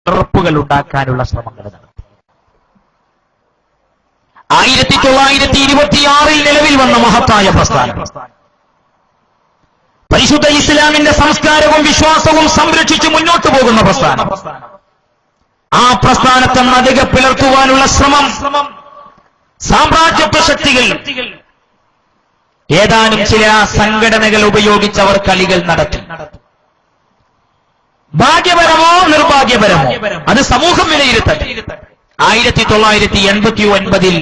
ഉറപ്പുകൾ ഉണ്ടാക്കാനുള്ള ശ്രമങ്ങൾ നടത്തി. 1926 നിലവിൽ വന്ന മഹത്തായ പ്രസ്ഥാനം, പരിശുദ്ധ ഇസ്ലാമിന്റെ സംസ്കാരവും വിശ്വാസവും സംരക്ഷിച്ച് മുന്നോട്ട് പോകുന്ന പ്രസ്ഥാനം. ആ പ്രസ്ഥാനത്തെ നടുക പിളർത്തുവാനുള്ള ശ്രമം സാമ്രാജ്യത്വ ശക്തികൾ ഏതാനും ചില സംഘടനകൾ ഉപയോഗിച്ചവർ കളികൾ നടത്തി. ഭാഗ്യപരമോ നിർഭാഗ്യപരമോ അത് സമൂഹം വിലയിരുത്തട്ടെ. 1989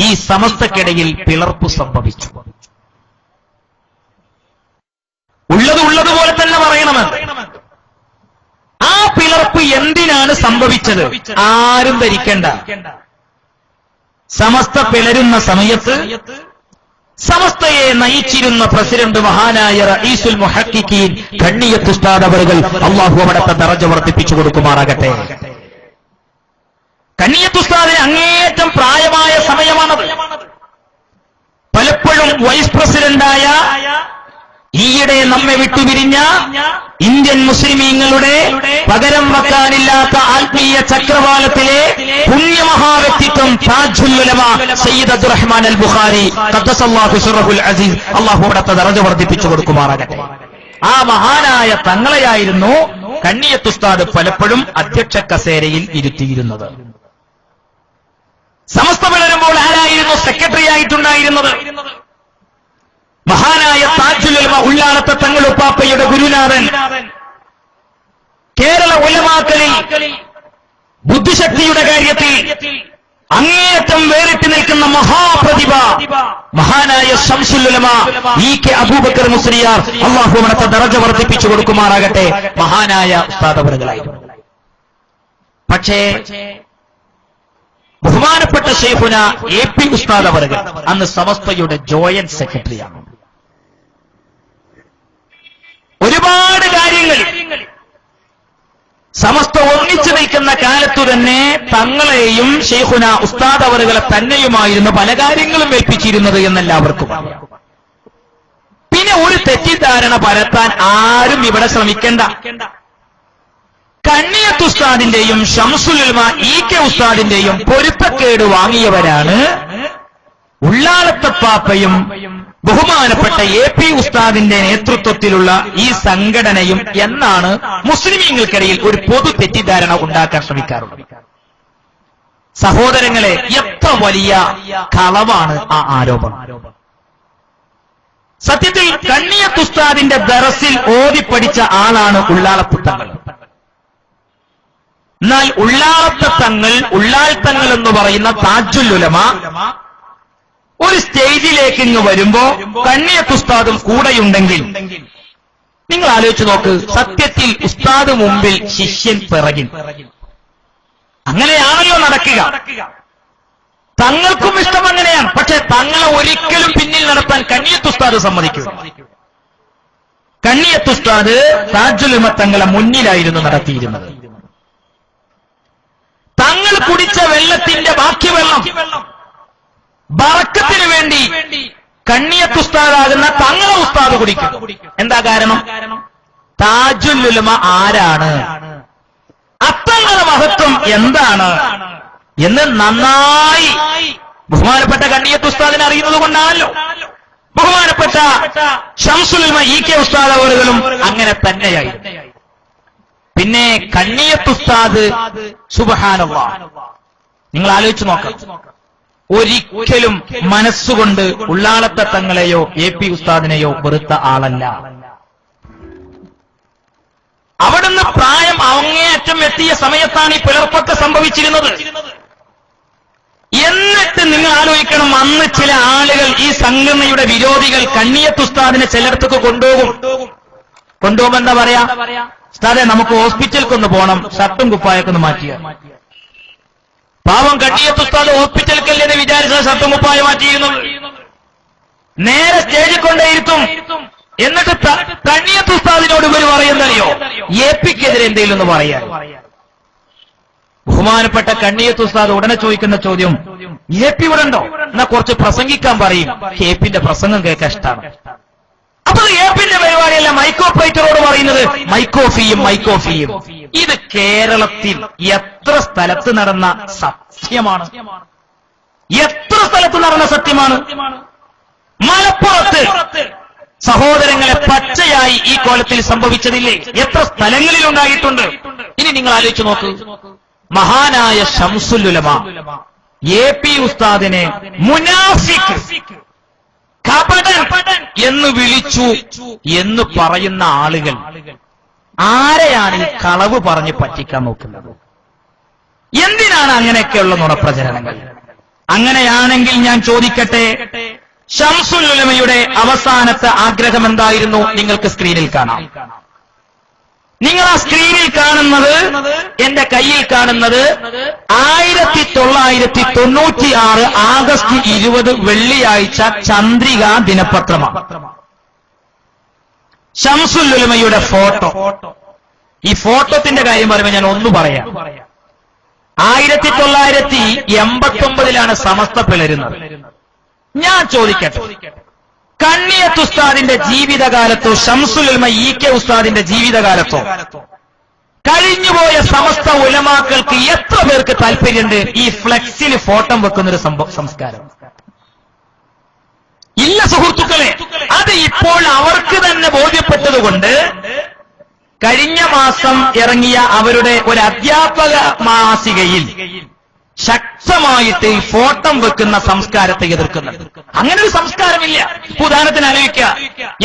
ഈ സമസ്തക്കിടയിൽ പിളർപ്പ് സംഭവിച്ചു. ഉള്ളതുപോലെ തന്നെ പറയണമെന്ന്. ആ പിളർപ്പ് എന്തിനാണ് സംഭവിച്ചത്? ആരും ധരിക്കേണ്ട. സമസ്ത പിളരുന്ന സമയത്ത് സമസ്തയെ നയിച്ചിരുന്ന പ്രസിഡന്റ് മഹാനായ റഈസുൽ മുഹഖിഖീൻ കണ്ണിയത്ത് ഉസ്താദ് അവറുകൾ, അല്ലാഹു അവിടുത്തെ ദറജ വർദ്ധിപ്പിച്ചു കൊടുക്കുമാറാകട്ടെ. കണ്ണിയത്ത് ഉസ്താദിന് അങ്ങേയറ്റം പ്രായമായ സമയമാണത്. പലപ്പോഴും വൈസ് പ്രസിഡന്റായ ഈയിടെ നമ്മെ വിട്ടുപിരിഞ്ഞ ഇന്ത്യൻ മുസ്ലിമീങ്ങളുടെ പകരം വെക്കാനില്ലാത്ത ആത്മീയ ചക്രവാളത്തിലെ പുണ്യമഹാവ്യക്തിത്വം താജുൽ ഉലമ സയ്യിദ് അബ്ദുറഹ്മാൻ അൽ ബുഖാരി ഖദ്ദസല്ലാഹു സിറഹുൽ അസീസ്, അല്ലാഹു അവിടുത്തെ ദറജ വർദ്ധിപ്പിച്ചു കൊടുക്കുമാറാകട്ടെ. ആ മഹാനായ തങ്ങളെയായിരുന്നു കണ്ണിയത്ത് ഉസ്താദ് പലപ്പോഴും അധ്യക്ഷ കസേരയിൽ ഇരുത്തിയിരുന്നത്. സമസ്ത വളരുമ്പോൾ ആരായിരുന്നു സെക്രട്ടറി ആയിട്ടുണ്ടായിരുന്നത്? മഹാനായ താജുൽ ഉലമ ഉള്ളാളത്തെ തങ്ങളുപ്പാപ്പയുടെ ഗുരുനാഥൻ. കേരള ഉലമാക്കളിൽ ബുദ്ധിശക്തിയുടെ കാര്യത്തിൽ അങ്ങേയറ്റം വേറിട്ട് നിൽക്കുന്ന മഹാപ്രതിഭ മഹാനായ ശംസുൽ ഉലമ ഇ.കെ. അബൂബക്കർ മുസ്ലിയാർ, അല്ലാഹു അവിടുത്തെ ദറജ വർദ്ധിപ്പിച്ചു കൊടുക്കുമാറാകട്ടെ, മഹാനായ ഉസ്താദ് അവറുകളായിരുന്നു. പക്ഷേ ബഹുമാനപ്പെട്ട ശൈഖുന എ.പി. ഉസ്താദ് അവറുകൾ അന്ന് സമസ്തയുടെ ജോയിന്റ് സെക്രട്ടറിയാണ്. ഒരുപാട് കാര്യങ്ങൾ സമസ്ത ഒന്നിച്ചു നിൽക്കുന്ന കാലത്തു തന്നെ തങ്ങളെയും ശൈഖുന ഉസ്താദ് അവറുകളെ തന്നെയുമായിരുന്നു പല കാര്യങ്ങളും ഏൽപ്പിച്ചിരുന്നത് എന്നെല്ലാവർക്കും അറിയാം. പിന്നെ ഒരു തെറ്റിദ്ധാരണ പരത്താൻ ആരും ഇവിടെ ശ്രമിക്കേണ്ട. കണ്ണിയത്ത് ഉസ്താദിന്റെയും ശംസുൽ ഉലമ ഇ.കെ. ഉസ്താദിന്റെയും പൊരുത്തക്കേട് വാങ്ങിയവരാണ് ഉള്ളാളത്തെ പാപ്പയും ബഹുമാനപ്പെട്ട എ.പി. ഉസ്താദിന്റെ നേതൃത്വത്തിലുള്ള ഈ സംഘടനയും എന്നാണ് മുസ്ലിമീങ്ങൾക്കിടയിൽ ഒരു പൊതു തെറ്റിദ്ധാരണ ഉണ്ടാക്കാൻ ശ്രമിക്കാറുള്ളത്. സഹോദരങ്ങളെ, എത്ര വലിയ കളവാണ് ആ ആരോപണം. സത്യത്തിൽ കണ്ണിയത്ത് ഉസ്താദിന്റെ ദറസിൽ ഓതിപ്പടിച്ച ആളാണ് ഉള്ളാളത്ത് തങ്ങൾ. എന്നാൽ ഉള്ളാളത്തെ തങ്ങൾ, ഉള്ളാൾ തങ്ങൾ എന്ന് പറയുന്ന താജുൽ ഉലമ ഒരു സ്റ്റേജിലേക്ക് ഇങ്ങ് വരുമ്പോ കണ്ണിയത്ത് ഉസ്താദും കൂടെയുണ്ടെങ്കിൽ നിങ്ങൾ ആലോചിച്ച് നോക്ക്. സത്യത്തിൽ ഉസ്താദ് മുമ്പിൽ, ശിഷ്യൻ പിറകിൽ. അങ്ങനെയാണല്ലോ നടക്കുക. തങ്ങൾക്കും ഇഷ്ടം അങ്ങനെയാണ്. പക്ഷെ തങ്ങളെ ഒരിക്കലും പിന്നിൽ നടത്താൻ കണ്ണിയത്ത് ഉസ്താദ് സമ്മതിക്കും. കണ്ണിയത്ത് ഉസ്താദ് താജുൽ ഉലമ തങ്ങളെ മുന്നിലായിരുന്നു നടത്തിയിരുന്നത്. തങ്ങൾ കുടിച്ച വെള്ളത്തിന്റെ ബാക്കി വെള്ളം ബറക്കത്തിന് വേണ്ടി കണ്ണിയത്ത് ഉസ്താദാകുന്ന തങ്ങളെ ഉസ്താദ് കുടിക്കും. എന്താ കാരണം? താജുൽ ഉലമ ആരാണ്, അത്തങ്ങളെ മഹത്വം എന്താണ് എന്ന് നന്നായി ബഹുമാനപ്പെട്ട കണ്ണിയത്ത് ഉസ്താദിനെ അറിയുന്നത് കൊണ്ടാണല്ലോ. ബഹുമാനപ്പെട്ട ശംസുൽ ഉലമ ഇ.കെ. ഉസ്താദ് അവറുകളും അങ്ങനെ തന്നെയായി. പിന്നെ കണ്ണിയത്ത് ഉസ്താദ് സുബ്ഹാനല്ലാഹ്, നിങ്ങൾ ആലോചിച്ച് നോക്കാം, ഒരിക്കലും മനസ്സുകൊണ്ട് ഉള്ളാളത്തെ തങ്ങളെയോ എ.പി. ഉസ്താദിനെയോ വെറുത്ത ആളല്ല. അവിടുന്ന് പ്രായം അങ്ങേയറ്റം എത്തിയ സമയത്താണ് ഈ പിളർപ്പൊക്കെ സംഭവിച്ചിരുന്നത്. എന്നിട്ട് നിങ്ങൾ ആലോചിക്കണം, അന്ന് ചില ആളുകൾ, ഈ സംഘടനയുടെ വിരോധികൾ കണ്ണിയത്ത് ഉസ്താദിനെ ചിലയിടത്തൊക്കെ കൊണ്ടുപോകുമ്പോ എന്താ പറയാ, ഉസ്താദെ നമുക്ക് ഹോസ്പിറ്റലിക്കൊന്ന് പോകണം, ഷർട്ടും കുപ്പായൊക്കെ ഒന്ന് മാറ്റിയ. പാവം കണ്ണിയത്ത് ഉസ്താദ് ഹോസ്പിറ്റലിക്കല്ലെന്ന് വിചാരിച്ച ഷർട്ടും കുപ്പായ മാറ്റിയിരുന്നു. നേരെ സ്റ്റേജിൽ കൊണ്ടേയിരുത്തും. എന്നിട്ട് കണ്ണിയത്ത് ഉസ്താദിനോട് ഇവർ പറയുന്നറിയോ, എ.പി.ക്കെതിരെ എന്തെങ്കിലും ഒന്ന് പറയാൻ. ബഹുമാനപ്പെട്ട കണ്ണിയത്ത് ഉസ്താദ് ഉടനെ ചോദിക്കുന്ന ചോദ്യം, എ.പി. ഇവിടെ ഉണ്ടോ? എന്നാ കുറച്ച് പ്രസംഗിക്കാൻ പറയും. എ.പി.ന്റെ പ്രസംഗം കേൾക്കാൻ ഇഷ്ടമാണ്. അപ്പൊ ഏപ്പിന്റെ പരിപാടിയല്ല മൈക്കോപ്പറേറ്ററോട് പറയുന്നത് മൈക്കോഫിയും. ഇത് കേരളത്തിൽ എത്ര സ്ഥലത്ത് നടന്ന സത്യമാണ്, എത്ര സ്ഥലത്ത് നടന്ന സത്യമാണ്. മലപ്പുറത്ത് സഹോദരങ്ങളെ പച്ചയായി ഈ കോലത്തിൽ സംഭവിച്ചതില്ലേ, എത്ര സ്ഥലങ്ങളിൽ ഉണ്ടായിട്ടുണ്ട്. ഇനി നിങ്ങൾ ആലോചിച്ചു നോക്കൂ, മഹാനായ ശംസുൽ ഉലമ AP ഉസ്താദിനെ മുനാഫിക്, കപടൻ എന്ന് വിളിച്ചു എന്ന് പറയുന്ന ആളുകൾ ആരെയാണ് ഈ കളവ് പറഞ്ഞ് പറ്റിക്കാൻ നോക്കുന്നത്? എന്തിനാണ് അങ്ങനെയൊക്കെയുള്ള നുണപ്രചരണങ്ങൾ? അങ്ങനെയാണെങ്കിൽ ഞാൻ ചോദിക്കട്ടെ, ശംസുൽ ഉലമയുടെ അവസാനത്തെ ആഗ്രഹം എന്തായിരുന്നു? നിങ്ങൾക്ക് സ്ക്രീനിൽ കാണാം. നിങ്ങൾ ആ സ്ക്രീനിൽ കാണുന്നത്, എന്റെ കയ്യിൽ കാണുന്നത് 1996 ആഗസ്റ്റ് 20 വെള്ളിയാഴ്ച ചന്ദ്രിക ദിനപത്രമാണ്. ശംസുൽ ഉലമയുടെ ഫോട്ടോ. ഈ ഫോട്ടോത്തിന്റെ കാര്യം പറയുമ്പോൾ ഞാൻ ഒന്ന് പറയാം. 1989 സമസ്ത പിളരുന്നത്. ഞാൻ ചോദിക്കട്ടെ, കണ്ണിയത്ത് ഉസ്താദിന്റെ ജീവിതകാലത്തോ ശംസുൽ ഉലമ EK ഉസ്താദിന്റെ ജീവിതകാലത്തോ കഴിഞ്ഞുപോയ സമസ്ത ഉലമാക്കൾക്ക് എത്ര പേർക്ക് താല്പര്യമുണ്ട് ഈ ഫ്ലെക്സിൽ ഫോട്ടോ വെക്കുന്നൊരു സംസ്കാരം? ഇല്ല സുഹൃത്തുക്കളെ. അത് ഇപ്പോൾ അവർക്ക് തന്നെ ബോധ്യപ്പെട്ടതുകൊണ്ട് കഴിഞ്ഞ മാസം ഇറങ്ങിയ അവരുടെ ഒരു അധ്യാപക മാസികയിൽ ശക്തമായിട്ട് ഈ ഫോട്ടോ വെക്കുന്ന സംസ്കാരത്തെ എതിർക്കുന്നുണ്ട്. അങ്ങനെ ഒരു സംസ്കാരമില്ല. ഉദാഹരണത്തിന് ആലോചിക്കുക,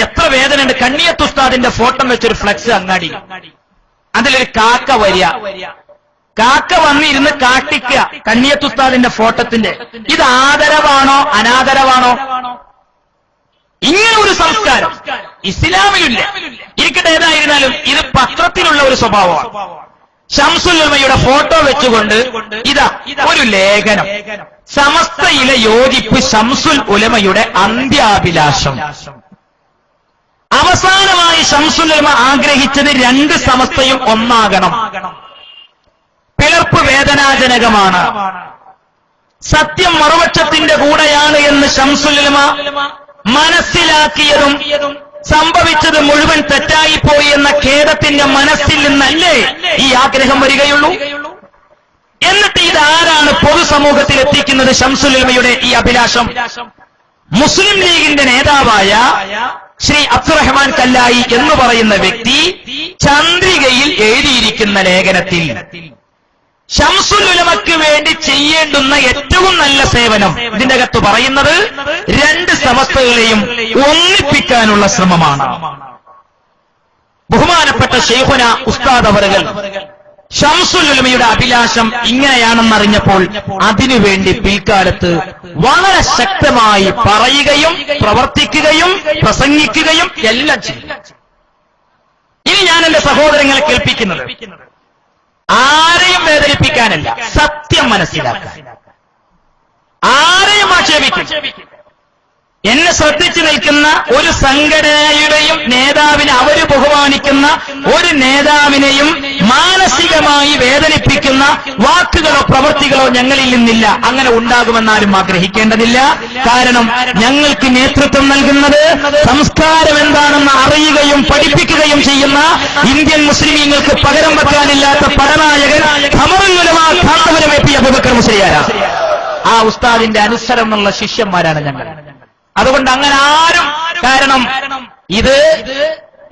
എത്ര വേദനയുണ്ട്. കണ്ണിയത്ത് ഉസ്താദിന്റെ ഫോട്ടോ വെച്ചൊരു ഫ്ലെക്സ് അങ്ങാടി, അതിലൊരു കാക്ക വരിക, കാക്ക വന്നിരുന്ന് കാട്ടിക്കുക കണ്ണിയത്ത് ഉസ്താദിന്റെ ഫോട്ടോത്തിന്റെ. ഇത് ആദരവാണോ അനാദരവാണോ? ഇങ്ങനെ ഒരു സംസ്കാരം ഇസ്ലാമിലില്ല. ഇരിക്കട്ടെ, ഏതായിരുന്നാലും ഇത് പത്രത്തിലുള്ള ഒരു സ്വഭാവമാണ്. ശംസുൽ ഉലമയുടെ ഫോട്ടോ വെച്ചുകൊണ്ട് ഇതാ ഒരു ലേഖനം, സമസ്തയിലെ യോജിപ്പ് ശംസുൽ ഉലമയുടെ അന്ത്യാഭിലാഷം. അവസാനമായി ശംസുൽ ഉലമ ആഗ്രഹിച്ചത് 2 സമസ്തയും ഒന്നാകണം. പിളർപ്പ് വേദനാജനകമാണ്. സത്യം മറുപക്ഷത്തിന്റെ കൂടെയാണ് എന്ന് ശംസുൽ ഉലമ മനസ്സിലാക്കിയതും സംഭവിച്ചത് മുഴുവൻ തെറ്റായിപ്പോയി എന്ന ഖേദത്തിന്റെ മനസ്സിൽ നിന്നല്ലേ ഈ ആഗ്രഹം വരികയുള്ളൂ? എന്നിട്ട് ഇതാരാണ് പൊതുസമൂഹത്തിൽ എത്തിക്കുന്നത്? ശംസുൽ ഉലമയുടെ ഈ അഭിലാഷം മുസ്ലിം ലീഗിന്റെ നേതാവായ ശ്രീ അബ്ദുറഹ്മാൻ കല്ലായി എന്ന് പറയുന്ന വ്യക്തി ചന്ദ്രികയിൽ എഴുതിയിരിക്കുന്ന ലേഖനത്തിൽ ശംസുൽ ഉലമയ്ക്ക് വേണ്ടി ചെയ്യേണ്ടുന്ന ഏറ്റവും നല്ല സേവനം ഇതിന്റെ അകത്ത് പറയുന്നത് 2 സമസ്തകളെയും ഒന്നിപ്പിക്കാനുള്ള ശ്രമമാണ്. ബഹുമാനപ്പെട്ട ശൈഖുന ഉസ്താദ് അവറുകൾ ശംസുൽ ഉലമയുടെ അഭിലാഷം ഇങ്ങനെയാണെന്നറിഞ്ഞപ്പോൾ അതിനുവേണ്ടി പിൽക്കാലത്ത് വളരെ ശക്തമായി പറയുകയും പ്രവർത്തിക്കുകയും പ്രസംഗിക്കുകയും എല്ലാം ചെയ്യും. ഇനി ഞാൻ എന്റെ സഹോദരങ്ങളെ കേൾപ്പിക്കുന്നത് ആരെയും വേദനിപ്പിക്കാനല്ല, സത്യം മനസ്സിലാക്കാൻ. ആരെയും ആക്ഷേപിക്കും. എന്നെ ശ്രദ്ധിച്ചു നിൽക്കുന്ന ഒരു സംഘടനയുടെയും നേതാവിനെ, അവര് ബഹുമാനിക്കുന്ന ഒരു നേതാവിനെയും മാനസികമായി വേദനിപ്പിക്കുന്ന വാക്കുകളോ പ്രവൃത്തികളോ ഞങ്ങളിൽ നിന്നില്ല. അങ്ങനെ ഉണ്ടാകുമെന്നാരും ആഗ്രഹിക്കേണ്ടതില്ല. കാരണം ഞങ്ങൾക്ക് നേതൃത്വം നൽകുന്നത് സംസ്കാരം എന്താണെന്ന് അറിയുകയും പഠിപ്പിക്കുകയും ചെയ്യുന്ന ഇന്ത്യൻ മുസ്ലിമീങ്ങൾക്ക് പകരം വെക്കാനില്ലാത്ത പടനായകൻ ഖമറുൽ ഉലമ ഖാത്തമുൽ എ പി അബൂബക്കർ മുസ്ലിയാരാണ്. ആ ഉസ്താദിന്റെ അനുസരണമുള്ള ശിഷ്യന്മാരാണ് ഞങ്ങൾ. അതുകൊണ്ട് അങ്ങനെ ആരും, കാരണം ഇത്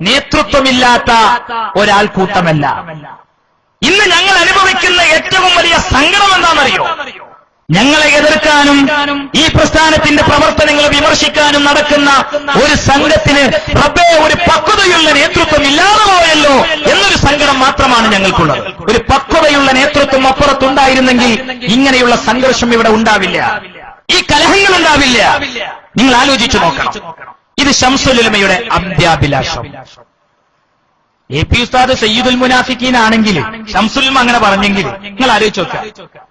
നേതൃത്വമില്ലാത്ത ഒരാൾക്കൂട്ടമല്ല. ഇന്ന് ഞങ്ങൾ അനുഭവിക്കുന്ന ഏറ്റവും വലിയ സങ്കടം എന്താണെന്നറിയോ? ഞങ്ങളെ എതിർക്കാനും ഈ പ്രസ്ഥാനത്തിന്റെ പ്രവർത്തനങ്ങൾ വിമർശിക്കാനും നടക്കുന്ന ഒരു സംഘത്തിന് റബ്ബേ ഒരു പക്വതയുള്ള നേതൃത്വം ഇല്ലാതെ പോയല്ലോ എന്നൊരു സങ്കടം മാത്രമാണ് ഞങ്ങൾക്കുള്ളത്. ഒരു പക്വതയുള്ള നേതൃത്വം അപ്പുറത്തുണ്ടായിരുന്നെങ്കിൽ ഇങ്ങനെയുള്ള സംഘർഷം ഇവിടെ ഉണ്ടാവില്ല, ഈ കലഹങ്ങൾ ഉണ്ടാവില്ല. നിങ്ങൾ ആലോചിച്ചു നോക്കണം. ഇത് ശംസുൽ ഉലമയുടെ അന്ത്യാഭിലാഷം. AP ഉസ്താദ് സയ്യിദുൽ മുനാഫിഖീൻ ആണെങ്കിൽ ശംസുൽ ഉലമ അങ്ങനെ പറഞ്ഞെങ്കിൽ നിങ്ങൾ ആലോചിച്ച് നോക്കുക.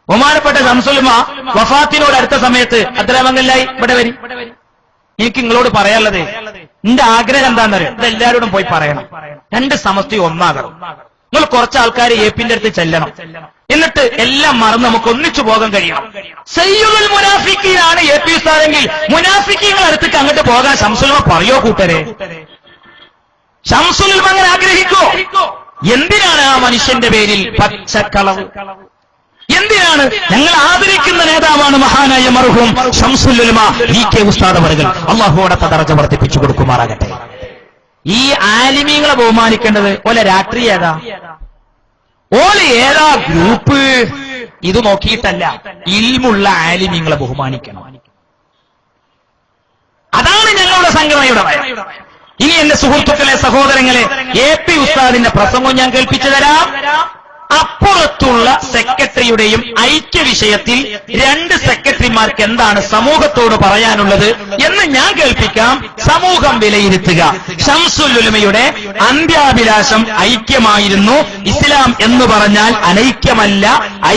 ബഹുമാനപ്പെട്ട ശംസുൽ ഉലമ വഫാത്തിനോട് അടുത്ത സമയത്ത് അബ്ദുറഹ്മാൻ ഇവിടെ വരി, എനിക്ക് നിങ്ങളോട് പറയാനുള്ളത്, എന്റെ ആഗ്രഹം എന്താണെന്നറിയോ? ഇതെല്ലാവരോടും പോയി പറയണം, 2 സമസ്തയും ഒന്നാകണം. നിങ്ങൾ കുറച്ച് ആൾക്കാർ APന്റെ അടുത്ത് ചെല്ലണം. എന്നിട്ട് എല്ലാം മറന്ന് നമുക്ക് ഒന്നിച്ചു പോകാൻ കഴിയണം. സയ്യിദുൽ മുനാഫിക്കീനാണ് എ പി ഉസ്താദെങ്കിൽ മുനാഫിക്കീങ്ങൾ അടുത്തേക്ക് അങ്ങോട്ട് പോകാൻ ശംസുൽ ഉലമ പറയോ കൂട്ടരെ? ശംസുൽ ഉലമ അങ്ങനെ ആഗ്രഹിക്കോ? എന്തിനാണ് ആ മനുഷ്യന്റെ പേരിൽ പച്ചക്കളവ്? എന്തിനാണ്? ഞങ്ങൾ ആദരിക്കുന്ന നേതാവാണ് മഹാനായ മർഹൂം ശംസുൽ ഉലമ VK ഉസ്താദ് അവറുകൾ. അല്ലാഹുവോടെ ദറജ വർദ്ധിപ്പിച്ചു കൊടുക്കുമാറാകട്ടെ. ഈ ആലിമീങ്ങളെ ബഹുമാനിക്കേണ്ടത് ഓലെ രാഷ്ട്രീയ ഏതാ, ഓലെ ഏതാ ഗ്രൂപ്പ്, ഇത് നോക്കിയിട്ടല്ല. ഇൽമുള്ള ആലിമീങ്ങളെ ബഹുമാനിക്കണം. അതാണ് ഞങ്ങളുടെ സംഘടനയുടെ ഭയം. ഇനി എന്റെ സുഹൃത്തുക്കളെ, സഹോദരങ്ങളെ, AP ഉസ്താദിന്റെ പ്രസംഗം ഞാൻ കേൾപ്പിച്ചു തരാം. അപ്പുറത്തുള്ള സെക്രട്ടറിയുടെയും ഐക്യ വിഷയത്തിൽ 2 സെക്രട്ടറിമാർക്ക് എന്താണ് സമൂഹത്തോട് പറയാനുള്ളത് എന്ന് ഞാൻ കേൾപ്പിക്കാം. സമൂഹം വിലയിരുത്തുക. ശംസുൽ ഉലമയുടെ അന്ത്യാഭിലാഷം ഐക്യമായിരുന്നു. ഇസ്ലാം എന്ന് പറഞ്ഞാൽ അനൈക്യമല്ല,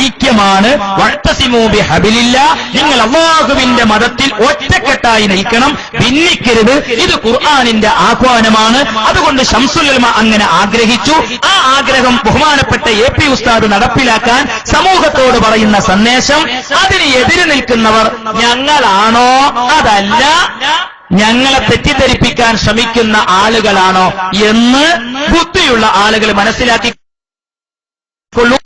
ഐക്യമാണ്. വഅ്തസിമൂ ബിഹബിലില്ലാ, നിങ്ങൾ അല്ലാഹുവിന്റെ മതത്തിൽ ഒറ്റക്കെട്ടായി നിൽക്കണം, ഭിന്നിക്കരുത്. ഇത് ഖുർആനിന്റെ ആഹ്വാനമാണ്. അതുകൊണ്ട് ശംസുൽ ഉലമ അങ്ങനെ ആഗ്രഹിച്ചു. ആ ആഗ്രഹം ബഹുമാനപ്പെട്ട AP ഉസ്താദ് നടപ്പിലാക്കാൻ സമൂഹത്തോട് പറയുന്ന സന്ദേശം, അതിന് എതിര് നിൽക്കുന്നവർ ഞങ്ങളാണോ അതല്ല ഞങ്ങളെ തെറ്റിദ്ധരിപ്പിക്കാൻ ശ്രമിക്കുന്ന ആളുകളാണോ എന്ന് ബുദ്ധിയുള്ള ആളുകൾ മനസ്സിലാക്കിക്കൊള്ളൂ.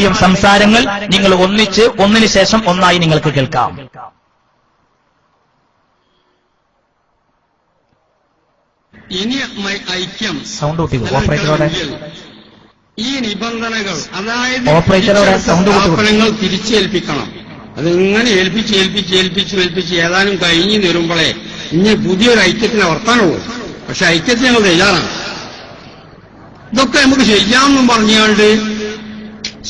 യും സംസാരങ്ങൾ നിങ്ങൾ ഒന്നിന് ശേഷം ഒന്നായി നിങ്ങൾക്ക് കേൾക്കാം. ഇനി ഐക്യം സൗണ്ട് കൂട്ടി ഓപ്പറേറ്ററോടെ ഈ നിബന്ധനകൾ, അതായത് സ്ഥാപനങ്ങൾ തിരിച്ചേൽപ്പിക്കണം. അതിങ്ങനെ ഏൽപ്പിച്ച് ഏതാനും കഴിഞ്ഞു വരുമ്പോഴേ ഇനി പുതിയൊരു ഐക്യത്തിന് വർത്താനുള്ളൂ. പക്ഷെ ഐക്യത്തിന് ഞങ്ങൾ തയ്യാറാണ്. ഇതൊക്കെ നമുക്ക് ചെയ്യാമെന്നും പറഞ്ഞുകൊണ്ട്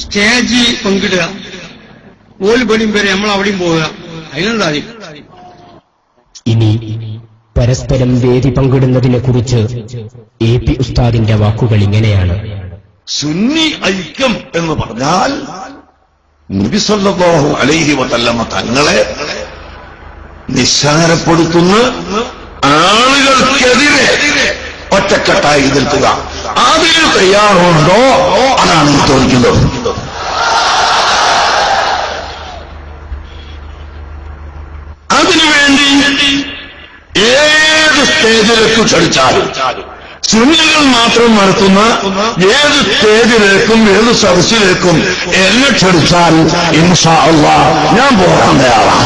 സ്റ്റേജ് പങ്കിടുക, ഓൽപടിയും വരെ നമ്മൾ അവിടെയും പോവുക, അതിനെന്താ? ഇനി പരസ്പരം വേദി പങ്കിടുന്നതിനെ കുറിച്ച് AP ഉസ്താദിന്റെ വാക്കുകൾ ഇങ്ങനെയാണ്. സുന്നി ഐക്യം എന്ന് പറഞ്ഞാൽ നബി സല്ലല്ലാഹു അലൈഹി വസല്ലമ തങ്ങളെ നിസ്സാരപ്പെടുത്തുന്ന ആളുകൾക്കെതിരെ ഒറ്റക്കെട്ടായി നിൽക്കുക. അതിന് തയ്യാറുണ്ടോ? അതാണ് ചോദിക്കുന്നത്. അതിനുവേണ്ടി ഏത് സ്റ്റേജിലേക്ക് ക്ഷണിച്ചാലും, സുന്നികൾ മാത്രം നടത്തുന്ന ഏത് സ്റ്റേജിലേക്കും ഏത് സദസ്സിലേക്കും എന്നെ ക്ഷണിച്ചാൽ ഇൻഷാ അല്ലാഹ് ഞാൻ പോകാൻ തയ്യാറാണ്.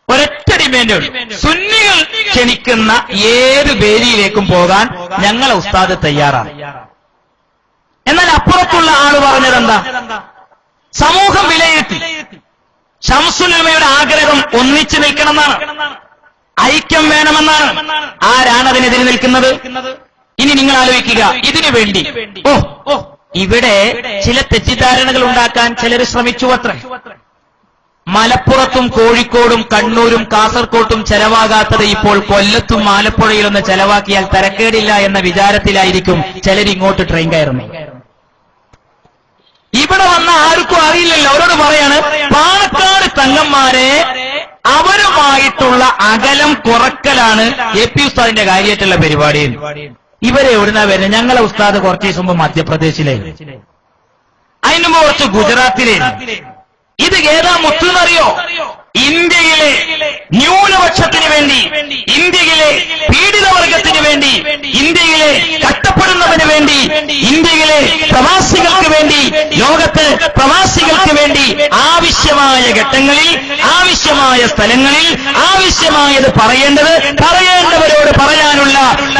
ഒരൊറ്റ ഡിമാൻഡ്, സുന്നികൾ ക്ഷണിക്കുന്ന ഏത് വേദിയിലേക്കും പോകാൻ ഞങ്ങളെ ഉസ്താദ് തയ്യാറാണ്. എന്നാൽ അപ്പുറത്തുള്ള ആള് പറഞ്ഞതെന്താ? സമൂഹം വിലയിരുത്തി ശംസുൽ ഉലമയുടെ ആഗ്രഹം ഒന്നിച്ചു നിൽക്കണമെന്നാണ്, ഐക്യം വേണമെന്നാണ്. ആരാണ് അതിനെതിരെ നിൽക്കുന്നത്? ഇനി നിങ്ങൾ ആലോചിക്കുക. ഇതിനു വേണ്ടി ഇവിടെ ചില തെറ്റിദ്ധാരണകൾ ഉണ്ടാക്കാൻ ചിലർ ശ്രമിച്ചു അത്രേ. മലപ്പുറത്തും കോഴിക്കോടും കണ്ണൂരും കാസർകോട്ടും ചെലവാകാത്തത് ഇപ്പോൾ കൊല്ലത്തും ആലപ്പുഴയിലൊന്ന് ചെലവാക്കിയാൽ തരക്കേടില്ല എന്ന വിചാരത്തിലായിരിക്കും ചിലരിങ്ങോട്ട് ട്രെയിൻ കയറുന്നത്. ഇവിടെ വന്ന ആർക്കും അറിയില്ലല്ലോ. അവരോട് പറയാണ്, പാണക്കാട് തങ്ങന്മാരെ അവരുമായിട്ടുള്ള അകലം കുറക്കലാണ് AP ഉസ്താദിന്റെ കാര്യമായിട്ടുള്ള പരിപാടി. ഇവരെ എവിടുന്നാ വരുന്നത്? ഞങ്ങളെ ഉസ്താദ് കുറച്ച് ദിവസം മുമ്പ് മധ്യപ്രദേശിലേക്ക്, അതിന് മുമ്പ് കുറച്ച് ഗുജറാത്തിലേക്ക്. ഇത് ഏതാ മുത്തെന്നറിയോ? ഇന്ത്യയിലെ ന്യൂനപക്ഷത്തിന് വേണ്ടി, ഇന്ത്യയിലെ പീഡിതവർഗത്തിന് വേണ്ടി, ഇന്ത്യയിലെ കഷ്ടപ്പെടുന്നവന് വേണ്ടി, ഇന്ത്യയിലെ പ്രവാസികൾക്ക് വേണ്ടി, ലോകത്ത് പ്രവാസികൾക്ക് വേണ്ടി ആവശ്യമായ ഘട്ടങ്ങളിൽ, ആവശ്യമായ സ്ഥലങ്ങളിൽ, ആവശ്യമായത് പറയേണ്ടവരോട് പറയാനുള്ള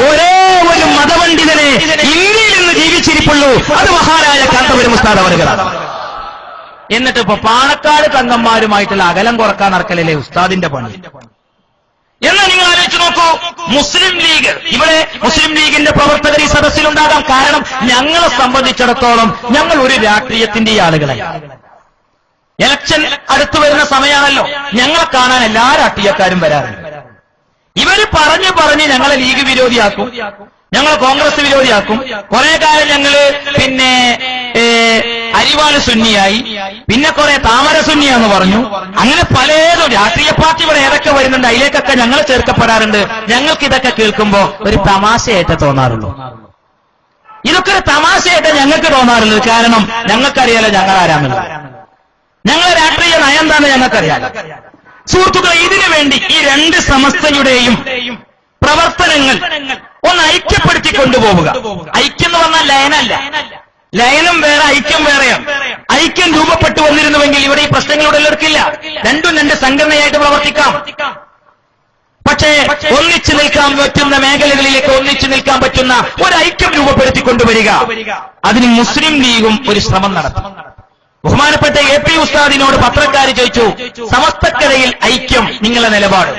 ഒരേ ഒരു മതപണ്ഡിതനെ ഇന്ത്യയിൽ നിന്ന് ജീവിച്ചിരിപ്പുള്ളൂ. അത് മഹാനായ കാന്തപുരം ഉസ്താദ് അവറുകളാണ്. എന്നിട്ട് ഇപ്പൊ പാണക്കാട് തങ്ങന്മാരുമായിട്ടുള്ള അകലം കുറക്കാൻ നടക്കലല്ലേ ഉസ്താദിന്റെ പണി. എന്നാൽ നിങ്ങൾ ആലോചിച്ച് നോക്കൂ, മുസ്ലിം ലീഗ്, ഇവിടെ മുസ്ലിം ലീഗിന്റെ പ്രവർത്തകർ ഈ സദസ്സിലുണ്ടാകാം. കാരണം ഞങ്ങളെ സംബന്ധിച്ചിടത്തോളം ഞങ്ങൾ ഒരു രാഷ്ട്രീയത്തിന്റെ ആളുകളല്ല. ഇലക്ഷൻ അടുത്തു വരുന്ന സമയമാണല്ലോ, ഞങ്ങളെ കാണാൻ എല്ലാ രാഷ്ട്രീയക്കാരും വരാറുണ്ട്. ഇവര് പറഞ്ഞ് ഞങ്ങളെ ലീഗ് വിരോധിയാക്കും, ഞങ്ങൾ കോൺഗ്രസ് വിരോധിയാക്കും. കുറെ കാലം ഞങ്ങള് പിന്നെ അരിവാള് സുന്നിയായി, പിന്നെ കുറെ താമര സുന്നിയാന്ന് പറഞ്ഞു. അങ്ങനെ പലതും രാഷ്ട്രീയ പാർട്ടി ഇവിടെ ഏതൊക്കെ വരുന്നുണ്ട്, അതിലേക്കൊക്കെ ഞങ്ങൾ ചേർക്കപ്പെടാറുണ്ട്. ഞങ്ങൾക്ക് ഇതൊക്കെ കേൾക്കുമ്പോ ഒരു തമാശയായിട്ട് തോന്നാറുള്ളൂ. ഇതൊക്കെ ഒരു തമാശയായിട്ട് ഞങ്ങൾക്ക് തോന്നാറുള്ളത്. കാരണം ഞങ്ങൾക്കറിയാലോ ഞങ്ങൾ ആരാമല്ലോ. ഞങ്ങളെ രാഷ്ട്രീയ നയം എന്താണെന്ന് ഞങ്ങൾക്കറിയാം. സുഹൃത്തുക്കളെ, ഇതിനു വേണ്ടി ഈ രണ്ട് സമസ്തയുടെയും പ്രവർത്തനങ്ങൾ ഒന്ന് ഐക്യപ്പെടുത്തി കൊണ്ടുപോവുക. ഐക്യം എന്ന് പറഞ്ഞാൽ ലയനല്ല. ലയനം വേറെ, ഐക്യം വേറെയാണ്. ഐക്യം രൂപപ്പെട്ടു വന്നിരുന്നുവെങ്കിൽ ഇവിടെ ഈ പ്രശ്നങ്ങളുടെ എതിർക്കില്ല. രണ്ടും രണ്ട് സംഘടനയായിട്ട് പ്രവർത്തിക്കാം. പക്ഷേ ഒന്നിച്ചു നിൽക്കാൻ പറ്റുന്ന മേഖലകളിലേക്ക് ഒന്നിച്ചു നിൽക്കാൻ പറ്റുന്ന ഒരു ഐക്യം രൂപപ്പെടുത്തി കൊണ്ടുവരിക. അതിന് മുസ്ലിം ലീഗും ഒരു ശ്രമം നടത്തും. ബഹുമാനപ്പെട്ട AP ഉസ്താദിനോട് പത്രക്കാർ ചോദിച്ചു, സമസ്തക്കരയിൽ ഐക്യം നിങ്ങളുടെ നിലപാട്.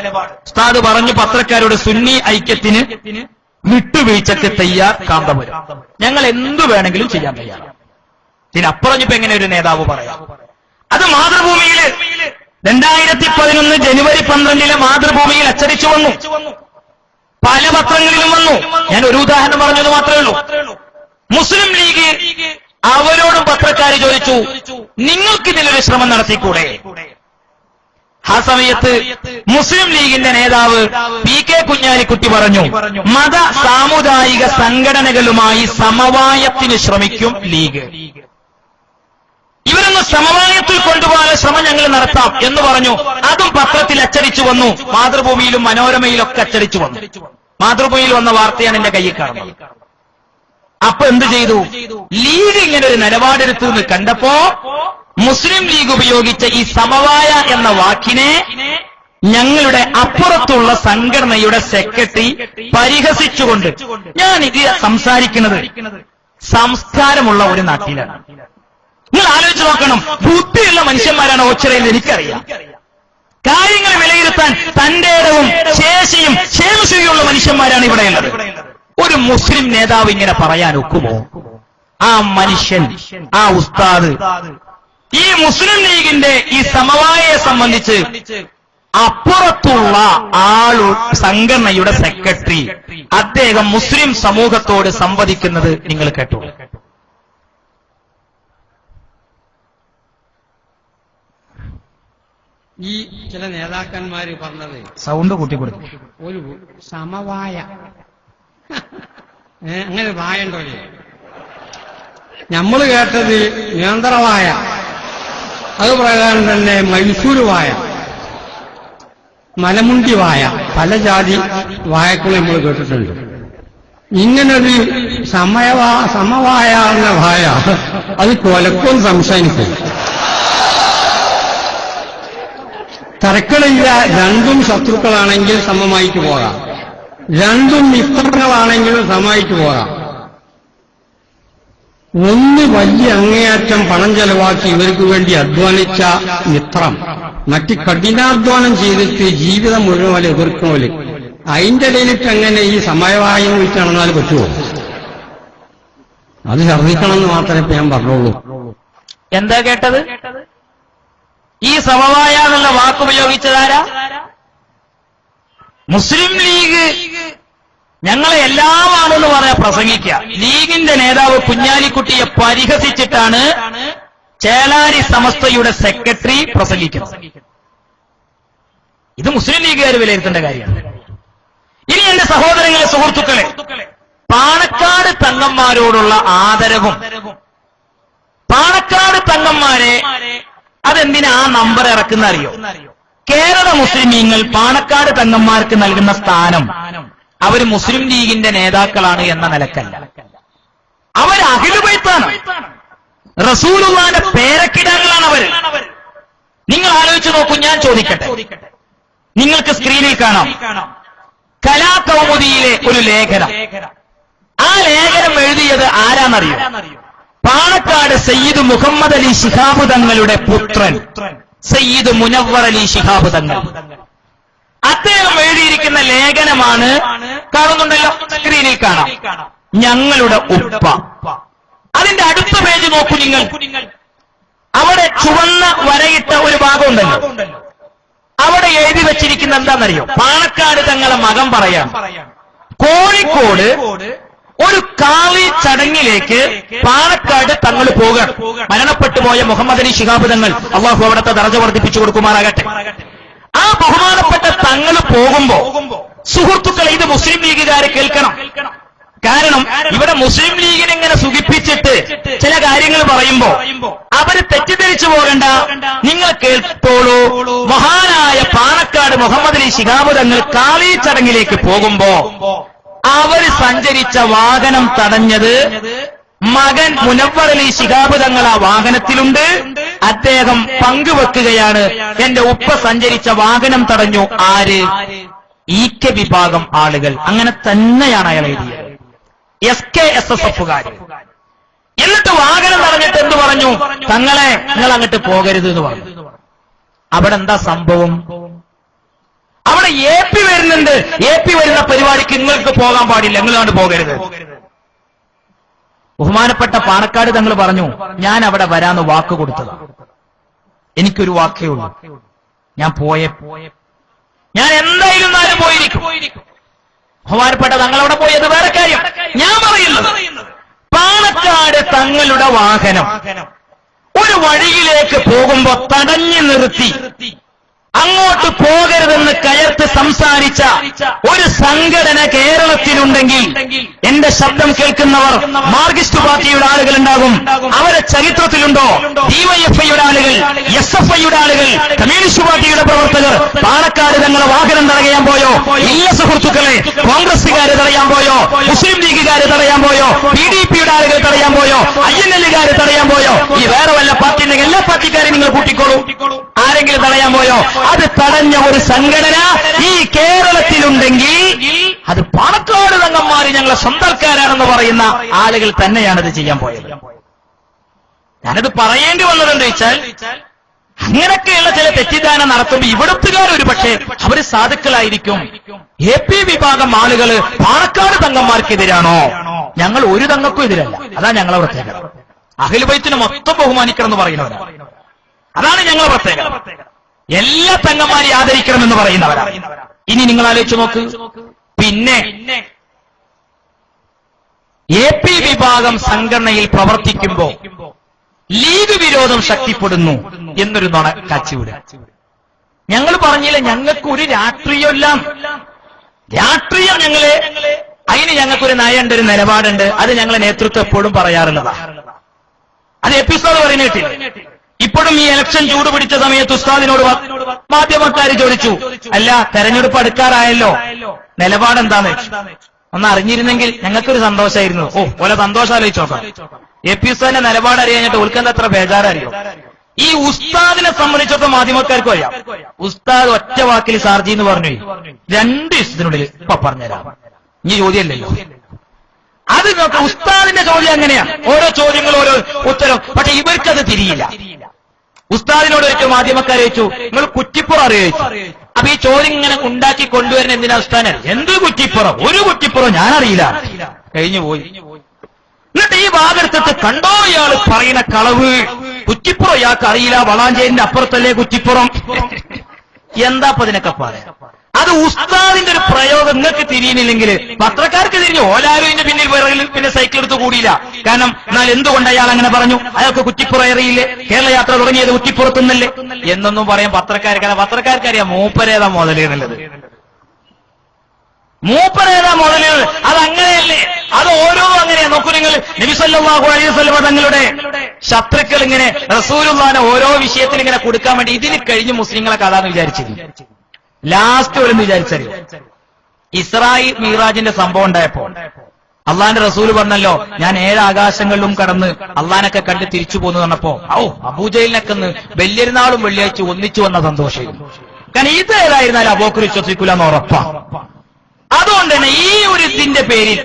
ഉസ്താദ് പറഞ്ഞു പത്രക്കാരോട്, സുന്നി ഐക്യത്തിന് വിട്ടുവീഴ്ചക്ക് തയ്യാർ കാന്തപുരം. ഞങ്ങൾ എന്തു വേണമെങ്കിലും ചെയ്യാൻ തയ്യാറാണ്. ഇതിനപ്പുറം ഇപ്പൊ എങ്ങനെ ഒരു നേതാവ് പറയാം? അത് മാതൃഭൂമിയില് 2011 ജനുവരി 12 മാതൃഭൂമിയിൽ അച്ചടിച്ചു വന്നു. പല പത്രങ്ങളിലും വന്നു. ഞാൻ ഒരു ഉദാഹരണം പറഞ്ഞത് മാത്രമേ ഉള്ളൂ. മുസ്ലിം ലീഗ് അവരോടും പത്രക്കാർ ചോദിച്ചു, നിങ്ങൾക്കിതിലൊരു ശ്രമം നടത്തിക്കൂടെ? ആ സമയത്ത് മുസ്ലിം ലീഗിന്റെ നേതാവ് PK കുഞ്ഞാലിക്കുട്ടി പറഞ്ഞു, മത സാമുദായിക സംഘടനകളുമായി സമവായത്തിന് ശ്രമിക്കും ലീഗ്. ഇവരൊന്ന് സമവായത്തിൽ കൊണ്ടുപോകാൻ ശ്രമം ഞങ്ങൾ നടത്താം എന്ന് പറഞ്ഞു. അതും പത്രത്തിൽ അച്ചടിച്ചു വന്നു. മാതൃഭൂമിയിലും മനോരമയിലൊക്കെ അച്ചടിച്ചു വന്നു. മാതൃഭൂമിയിൽ വന്ന വാർത്തയാണ് എന്റെ കയ്യിൽ കാണുന്നത്. അപ്പൊ എന്ത് ചെയ്തു? ലീഗ് ഇങ്ങനെ ഒരു നിലപാടെടുത്തു എന്ന് കണ്ടപ്പോ മുസ്ലിം ലീഗ് ഉപയോഗിച്ച ഈ സമവായ എന്ന വാക്കിനെ ഞങ്ങളുടെ അപ്പുറത്തുള്ള സംഘടനയുടെ സെക്രട്ടറി പരിഹസിച്ചുകൊണ്ട്, ഞാൻ ഇത് സംസാരിക്കുന്നത് സംസ്കാരമുള്ള ഒരു നാട്ടിലാണ്. നിങ്ങൾ ആലോചിച്ച് നോക്കണം, ബുദ്ധിയുള്ള മനുഷ്യന്മാരാണ് ഓച്ചിറയിൽ, എനിക്കറിയാം. കാര്യങ്ങൾ വിലയിരുത്താൻ തന്റേടവും ശേഷിയും ക്ഷേമശീലമുള്ള മനുഷ്യന്മാരാണ് ഇവിടെയുള്ളത്. ഒരു മുസ്ലിം നേതാവ് ഇങ്ങനെ പറയാൻ ഒക്കുമോ? ആ മനുഷ്യൻ, ആ ഉസ്താദ് ഈ മുസ്ലിം ലീഗിന്റെ ഈ സമവായയെ സംബന്ധിച്ച് അപ്പുറത്തുള്ള സംഘടനയുടെ സെക്രട്ടറി അദ്ദേഹം മുസ്ലിം സമൂഹത്തോട് സംവദിക്കുന്നത് നിങ്ങൾ കേട്ടു. ഈ ചില നേതാക്കന്മാര് പറഞ്ഞത് സൗണ്ട് കൂട്ടിക്കൊടുത്തു. ഒരു സമവായ അങ്ങനെ വായണ്ടോ? നമ്മൾ കേട്ടത് നിയന്ത്രവായ, അത് പ്രകാരം തന്നെ മൈസൂർ വായ, മലമുണ്ടി വായ, പല ജാതി വായക്കളും നമ്മൾ കേട്ടിട്ടുണ്ട്. ഇങ്ങനൊരു സമവായ എന്ന വായ അത് കൊലക്കും സംസാരിക്കും. തർക്കമില്ല, രണ്ടും ശത്രുക്കളാണെങ്കിൽ സമമായിട്ട് പോകാം, രണ്ടും മിത്രങ്ങളാണെങ്കിലും സമമായിട്ട് പോകാം. ഒന്ന് വലിയ അങ്ങേയറ്റം പണം ചെലവാക്കി ഇവർക്ക് വേണ്ടി അധ്വാനിച്ച മിത്രം, മറ്റ് കഠിനാധ്വാനം ചെയ്തിട്ട് ജീവിതം മുഴുവൻ എതിർക്കണോല്, അതിന്റെ ഇടയിലിട്ട് എങ്ങനെ ഈ സമയവായം വെച്ച് നടന്നാൽ പറ്റുമോ? അത് ഛർദ്ദിക്കണമെന്ന് മാത്രമേ ഇപ്പൊ ഞാൻ പറഞ്ഞോളൂ. എന്താ കേട്ടത്? ഈ സമവായ എന്നുള്ള വാക്കുപയോഗിച്ചതാരാ? മുസ്ലിം ലീഗ് ഞങ്ങളെ എല്ലാമാണെന്ന് പറയാൻ പ്രസംഗിക്കുക. ലീഗിന്റെ നേതാവ് കുഞ്ഞാലിക്കുട്ടിയെ പരിഹസിച്ചിട്ടാണ് ചേളാരി സമസ്തയുടെ സെക്രട്ടറി പ്രസംഗിക്കുന്നത്. ഇത് മുസ്ലിം ലീഗുകാർ വിലയിരുത്തേണ്ട കാര്യമാണ്. ഇനി എന്റെ സഹോദരങ്ങളെ, സുഹൃത്തുക്കളെ, പാണക്കാട് തങ്ങന്മാരോടുള്ള ആദരവും, പാണക്കാട് തങ്ങന്മാരെ അതെന്തിനാ ആ നമ്പർ ഇറക്കുന്ന അറിയോ? കേരള മുസ്ലിമീങ്ങൾ പാണക്കാട് തങ്ങന്മാർക്ക് നൽകുന്ന സ്ഥാനം അവർ മുസ്ലിം ലീഗിന്റെ നേതാക്കളാണ് എന്ന നിലക്കല്ല, അവർ അഹ്ലുൽ ബൈത്താണ്, റസൂലുള്ളാഹിന്റെ പേരക്കിടാങ്ങളാണ് അവർ. നിങ്ങൾ ആലോചിച്ച് നോക്കൂ. ഞാൻ ചോദിക്കട്ടെ, നിങ്ങൾക്ക് സ്ക്രീനിൽ കാണാം കലാകൗമുദിയിലെ ഒരു ലേഖനം. ആ ലേഖനം എഴുതിയത് ആരാന്നറിയോ? പാണക്കാട് സയ്യിദ് മുഹമ്മദ് അലി ശിഹാബ് തങ്ങളുടെ പുത്രൻ സയ്യിദ് മുനവ്വർ അലി ശിഹാബ് തങ്ങൾ. അദ്ദേഹം എഴുതിയിരിക്കുന്ന ലേഖനമാണ്, കാണുന്നുണ്ടല്ലോ, സ്ക്രീനിൽ കാണാം, ഞങ്ങളുടെ ഉപ്പ. അതിന്റെ അടുത്ത പേജ് നോക്കൂ നിങ്ങൾ. അവിടെ ചുവന്ന വരയിട്ട ഒരു ഭാഗമുണ്ടല്ലോ, അവിടെ എഴുതി വെച്ചിരിക്കുന്ന എന്താണെന്നറിയോ? പാണക്കാട് തങ്ങളെ മകൻ പറയാം, കോഴിക്കോട് ഒരു കാളി ചടങ്ങിലേക്ക് പാണക്കാട് തങ്ങൾ പോകണം. മരണപ്പെട്ടു പോയ മുഹമ്മദ് അലി ശിഹാബ് തങ്ങൾ, അള്ളാഹു അവിടുത്തെ ദർജ വർദ്ധിപ്പിച്ചു കൊടുക്കുമാറാകട്ടെ. ആ ബഹുമാനപ്പെട്ട തങ്ങൾ പോകുമ്പോ സുഹൃത്തുക്കളെ, ഇത് മുസ്ലിം ലീഗുകാരെ കേൾക്കണം. കാരണം ഇവിടെ മുസ്ലിം ലീഗിനെ ഇങ്ങനെ സുഖിപ്പിച്ചിട്ട് ചില കാര്യങ്ങൾ പറയുമ്പോ അവര് തെറ്റിദ്ധരിച്ചു പോകണ്ട. നിങ്ങൾ കേൾത്തോളൂ, മഹാനായ പാണക്കാട് മുഹമ്മദ് അലി ശിഹാബ് തങ്ങൾ കാളി ചടങ്ങിലേക്ക് പോകുമ്പോ അവര് സഞ്ചരിച്ച വാഹനം തടഞ്ഞത് മകൻ മുനവ്വർ അലി ശിഹാബ് തങ്ങൾ ആ വാഹനത്തിലുണ്ട്. അദ്ദേഹം പങ്കുവെക്കുകയാണ്, എന്റെ ഉപ്പ സഞ്ചരിച്ച വാഹനം തടഞ്ഞു. ആര്? EK വിഭാഗം ആളുകൾ. അങ്ങനെ തന്നെയാണ് അയാൾ എഴുതിയത്. SKSSFകാർ. എന്നിട്ട് വാഹനം തടഞ്ഞിട്ട് എന്ത് പറഞ്ഞു? തങ്ങളെ നിങ്ങൾ അങ്ങോട്ട് പോകരുത് എന്ന് പറഞ്ഞു. അവിടെ എന്താ സംഭവം? അവിടെ AP വരുന്നുണ്ട്. AP വരുന്ന പരിപാടിക്ക് നിങ്ങൾക്ക് പോകാൻ പാടില്ല, നിങ്ങളാണ്ട് പോകരുത്. ബഹുമാനപ്പെട്ട പാണക്കാട് തങ്ങൾ പറഞ്ഞു, ഞാൻ അവിടെ വരാന്ന് വാക്ക് കൊടുത്തതാ. എനിക്കൊരു വാക്കേ ഉള്ളൂ, ഞാൻ ഞാൻ എന്തായാലും നാലും പോയിരിക്കും. ബഹുമാനപ്പെട്ട തങ്ങളവിടെ പോയത് വേറെ കാര്യം. ഞാൻ പറയുന്നത്, പാണക്കാട് തങ്ങളുടെ വാഹനം ഒരു വഴിയിലേക്ക് പോകുമ്പോ തടഞ്ഞു നിർത്തി അങ്ങോട്ട് പോകരുതെന്ന് കയർത്ത് സംസാരിച്ച ഒരു സംഘടന കേരളത്തിലുണ്ടെങ്കിൽ എന്റെ ശബ്ദം കേൾക്കുന്നവർ മാർക്സിസ്റ്റ് പാർട്ടിയുടെ ആളുകളുണ്ടാകും. അവരെ ചരിത്രത്തിലുണ്ടോ? DYFIയുടെ ആളുകൾ, SFIയുടെ ആളുകൾ, കമ്മ്യൂണിസ്റ്റ് പാർട്ടിയുടെ പ്രവർത്തകർ പാണക്കാട് തങ്ങളെ വാഹനം തടയാൻ പോയോ? ഇല്ല സുഹൃത്തുക്കളെ. കോൺഗ്രസുകാര് തടയാൻ പോയോ? മുസ്ലിം ലീഗുകാര് തടയാൻ പോയോ? PDPയുടെ ആളുകൾ തടയാൻ പോയോ? INLകാര് തടയാൻ പോയോ? ഈ വേറെ വല്ല പാർട്ടി ഉണ്ടെങ്കിൽ എല്ലാ പാർട്ടിക്കാരെയും നിങ്ങൾ കൂട്ടിക്കോളൂ. ആരെങ്കിലും തടയാൻ പോയോ? അത് തടഞ്ഞ ഒരു സംഘടന ഈ കേരളത്തിലുണ്ടെങ്കിൽ അത് പാണക്കാട് തങ്ങന്മാര് ഞങ്ങളെ സ്വന്തക്കാരാണെന്ന് പറയുന്ന ആളുകൾ തന്നെയാണ് ഇത് ചെയ്യാൻ പോയത്. ഞാനത് പറയേണ്ടി വന്നതെന്ന് വെച്ചാൽ, അങ്ങനെയൊക്കെയുള്ള ചില തെറ്റിദ്ധാരണ നടത്തുമ്പോൾ ഇവിടത്തുകാർ ഒരു പക്ഷേ അവര് സാധുക്കളായിരിക്കും. AP വിഭാഗം ആളുകൾ പാണക്കാട് തങ്ങന്മാർക്കെതിരാണോ? ഞങ്ങൾ ഒരു തങ്ങൾക്കും എതിരല്ല. അതാ ഞങ്ങളെ പ്രത്യേകത. അഹ്ലുൽ ബൈത്തിനെ മൊത്തം ബഹുമാനിക്കണം എന്ന് പറയുന്നവരാണ്. അതാണ് ഞങ്ങളെ പ്രത്യേകത. എല്ലാ തങ്ങന്മാരെയും ആദരിക്കണമെന്ന് പറയുന്നവരാണ്. ഇനി നിങ്ങൾ ആലോചിച്ചു നോക്ക്. പിന്നെ AP വിഭാഗം സംഘടനയിൽ പ്രവർത്തിക്കുമ്പോ ലീഗ് വിരോധം ശക്തിപ്പെടുന്നു എന്നൊരു നുണ കച്ചിവിട. ഞങ്ങൾ പറഞ്ഞില്ല, ഞങ്ങൾക്ക് ഒരു രാഷ്ട്രീയമില്ല. രാഷ്ട്രീയം അതിന് ഞങ്ങൾക്കൊരു നയമുണ്ട്, ഒരു നിലപാടുണ്ട്. അത് ഞങ്ങളെ നേതൃത്വം എപ്പോഴും പറയാറുള്ളതാണ്. അത് എപ്പിസോഡ് പറയുന്ന കേട്ടില്ല. ഇപ്പോഴും ഈ ഇലക്ഷൻ ചൂട് പിടിച്ച സമയത്ത് ഉസ്താദിനോട് മാധ്യമക്കാർ ചോദിച്ചു, അല്ല തെരഞ്ഞെടുപ്പ് അടുക്കാറായല്ലോ, നിലപാടെന്താന്ന് വെച്ചു. ഒന്ന് അറിഞ്ഞിരുന്നെങ്കിൽ ഞങ്ങൾക്കൊരു സന്തോഷമായിരുന്നു. ഓലെ സന്തോഷം ആലോചിച്ച് നോക്കാം. AP ഉസ്താദിന്റെ നിലപാട് അറിയാഞ്ഞിട്ട് ഉൾക്കെന്താ അത്ര ബേജാററിയോ? ഈ ഉസ്താദിനെ സംബന്ധിച്ചൊക്കെ മാധ്യമക്കാർക്കും അറിയാം. ഉസ്താദ് ഒറ്റ വാക്കിൽ സാർജി എന്ന് പറഞ്ഞു 2 ദിവസത്തിനുള്ളിൽ ഇപ്പൊ പറഞ്ഞുതരാം. ഇനി ചോദ്യമല്ലല്ലോ. അത് നോക്കാം. ഉസ്താദിന്റെ ചോദ്യം അങ്ങനെയാണ്, ഓരോ ചോദ്യങ്ങൾ ഓരോ ഉത്തരം. പക്ഷെ ഇവർക്കത് തിരിയില്ല. ഉസ്താദിനോട് വെച്ചു മാധ്യമക്കാരെ വെച്ചു, നിങ്ങൾ കുറ്റിപ്പുറം അറിയിച്ചു. അപ്പൊ ഈ ചോദ്യം ഇങ്ങനെ ഉണ്ടാക്കി കൊണ്ടുവരുന്ന എന്തിനാ ഉസ്താദ്? എന്ത് കുറ്റിപ്പുറം? ഒരു കുറ്റിപ്പുറം ഞാനറിയില്ല. കഴിഞ്ഞു പോയി. എന്നിട്ട് ഈ ഭാഗത്ത് കണ്ടോ ഇയാള് പറയുന്ന കളവ്? കുറ്റിപ്പുറം ഇയാൾക്ക് അറിയില്ല, വളാഞ്ചേരിന്റെ അപ്പുറത്തല്ലേ കുറ്റിപ്പുറം. എന്താ ഇതിനൊക്കെ പറയാം? അത് ഉസ്താദിന്റെ ഒരു പ്രയോഗം നിങ്ങൾക്ക് തിരിയുന്നില്ലെങ്കിൽ പത്രക്കാർക്ക് തിരിഞ്ഞു. ഓലാരും ഇതിന്റെ പിന്നിൽ പിന്നെ സൈക്കിൾ എടുത്ത് കൂടിയില്ല. കാരണം എന്നാൽ എന്തുകൊണ്ട് അയാൾ അങ്ങനെ പറഞ്ഞു? അയാൾക്ക് കുറ്റിപ്പുറം അറിയില്ലേ? കേരള യാത്ര തുടങ്ങിയത് കുറ്റിപ്പുറത്തുനിന്നല്ലേ എന്നൊന്നും പറയാൻ പത്രക്കാർക്കറിയാം മൂപ്പരേതാ മുതലുള്ളത്. മൂപ്പരേതാ മുതലുകൾ. അത് അങ്ങനെയല്ലേ? അത് ഓരോ അങ്ങനെയാ. നോക്കൂ നിങ്ങൾ, നബി സല്ലല്ലാഹു അലൈഹി വസല്ലം തങ്ങളുടെ ശത്രുക്കൾ ഇങ്ങനെ റസൂലുള്ളാഹിനെ ഓരോ വിഷയത്തിൽ ഇങ്ങനെ കൊടുക്കാൻ വേണ്ടി ഇതിന് കഴിഞ്ഞ് മുസ്ലിങ്ങളെ കഥാന്ന് വിചാരിച്ചിരുന്നു. ലാസ്റ്റ് വരും വിചാരിച്ചറിയോ? ഇസ്രായി മീറാജിന്റെ സംഭവം ഉണ്ടായപ്പോ അള്ളാന്റെ റസൂല് പറഞ്ഞല്ലോ, ഞാൻ 7 ആകാശങ്ങളിലും കടന്ന് അള്ളാനൊക്കെ കണ്ട് തിരിച്ചു പോന്നു പറഞ്ഞപ്പോ അബൂജഹലിനൊക്കെ വലിയൊരുനാളും വെള്ളിയാഴ്ച ഒന്നിച്ചു വന്ന സന്തോഷം. കാരണം ഇത് ഏതായിരുന്നാലും അബൂബക്കർ വിശ്വസിക്കൂല എന്ന് ഉറപ്പാ. അതുകൊണ്ട് തന്നെ ഈ ഒരു ഇതിന്റെ പേരിൽ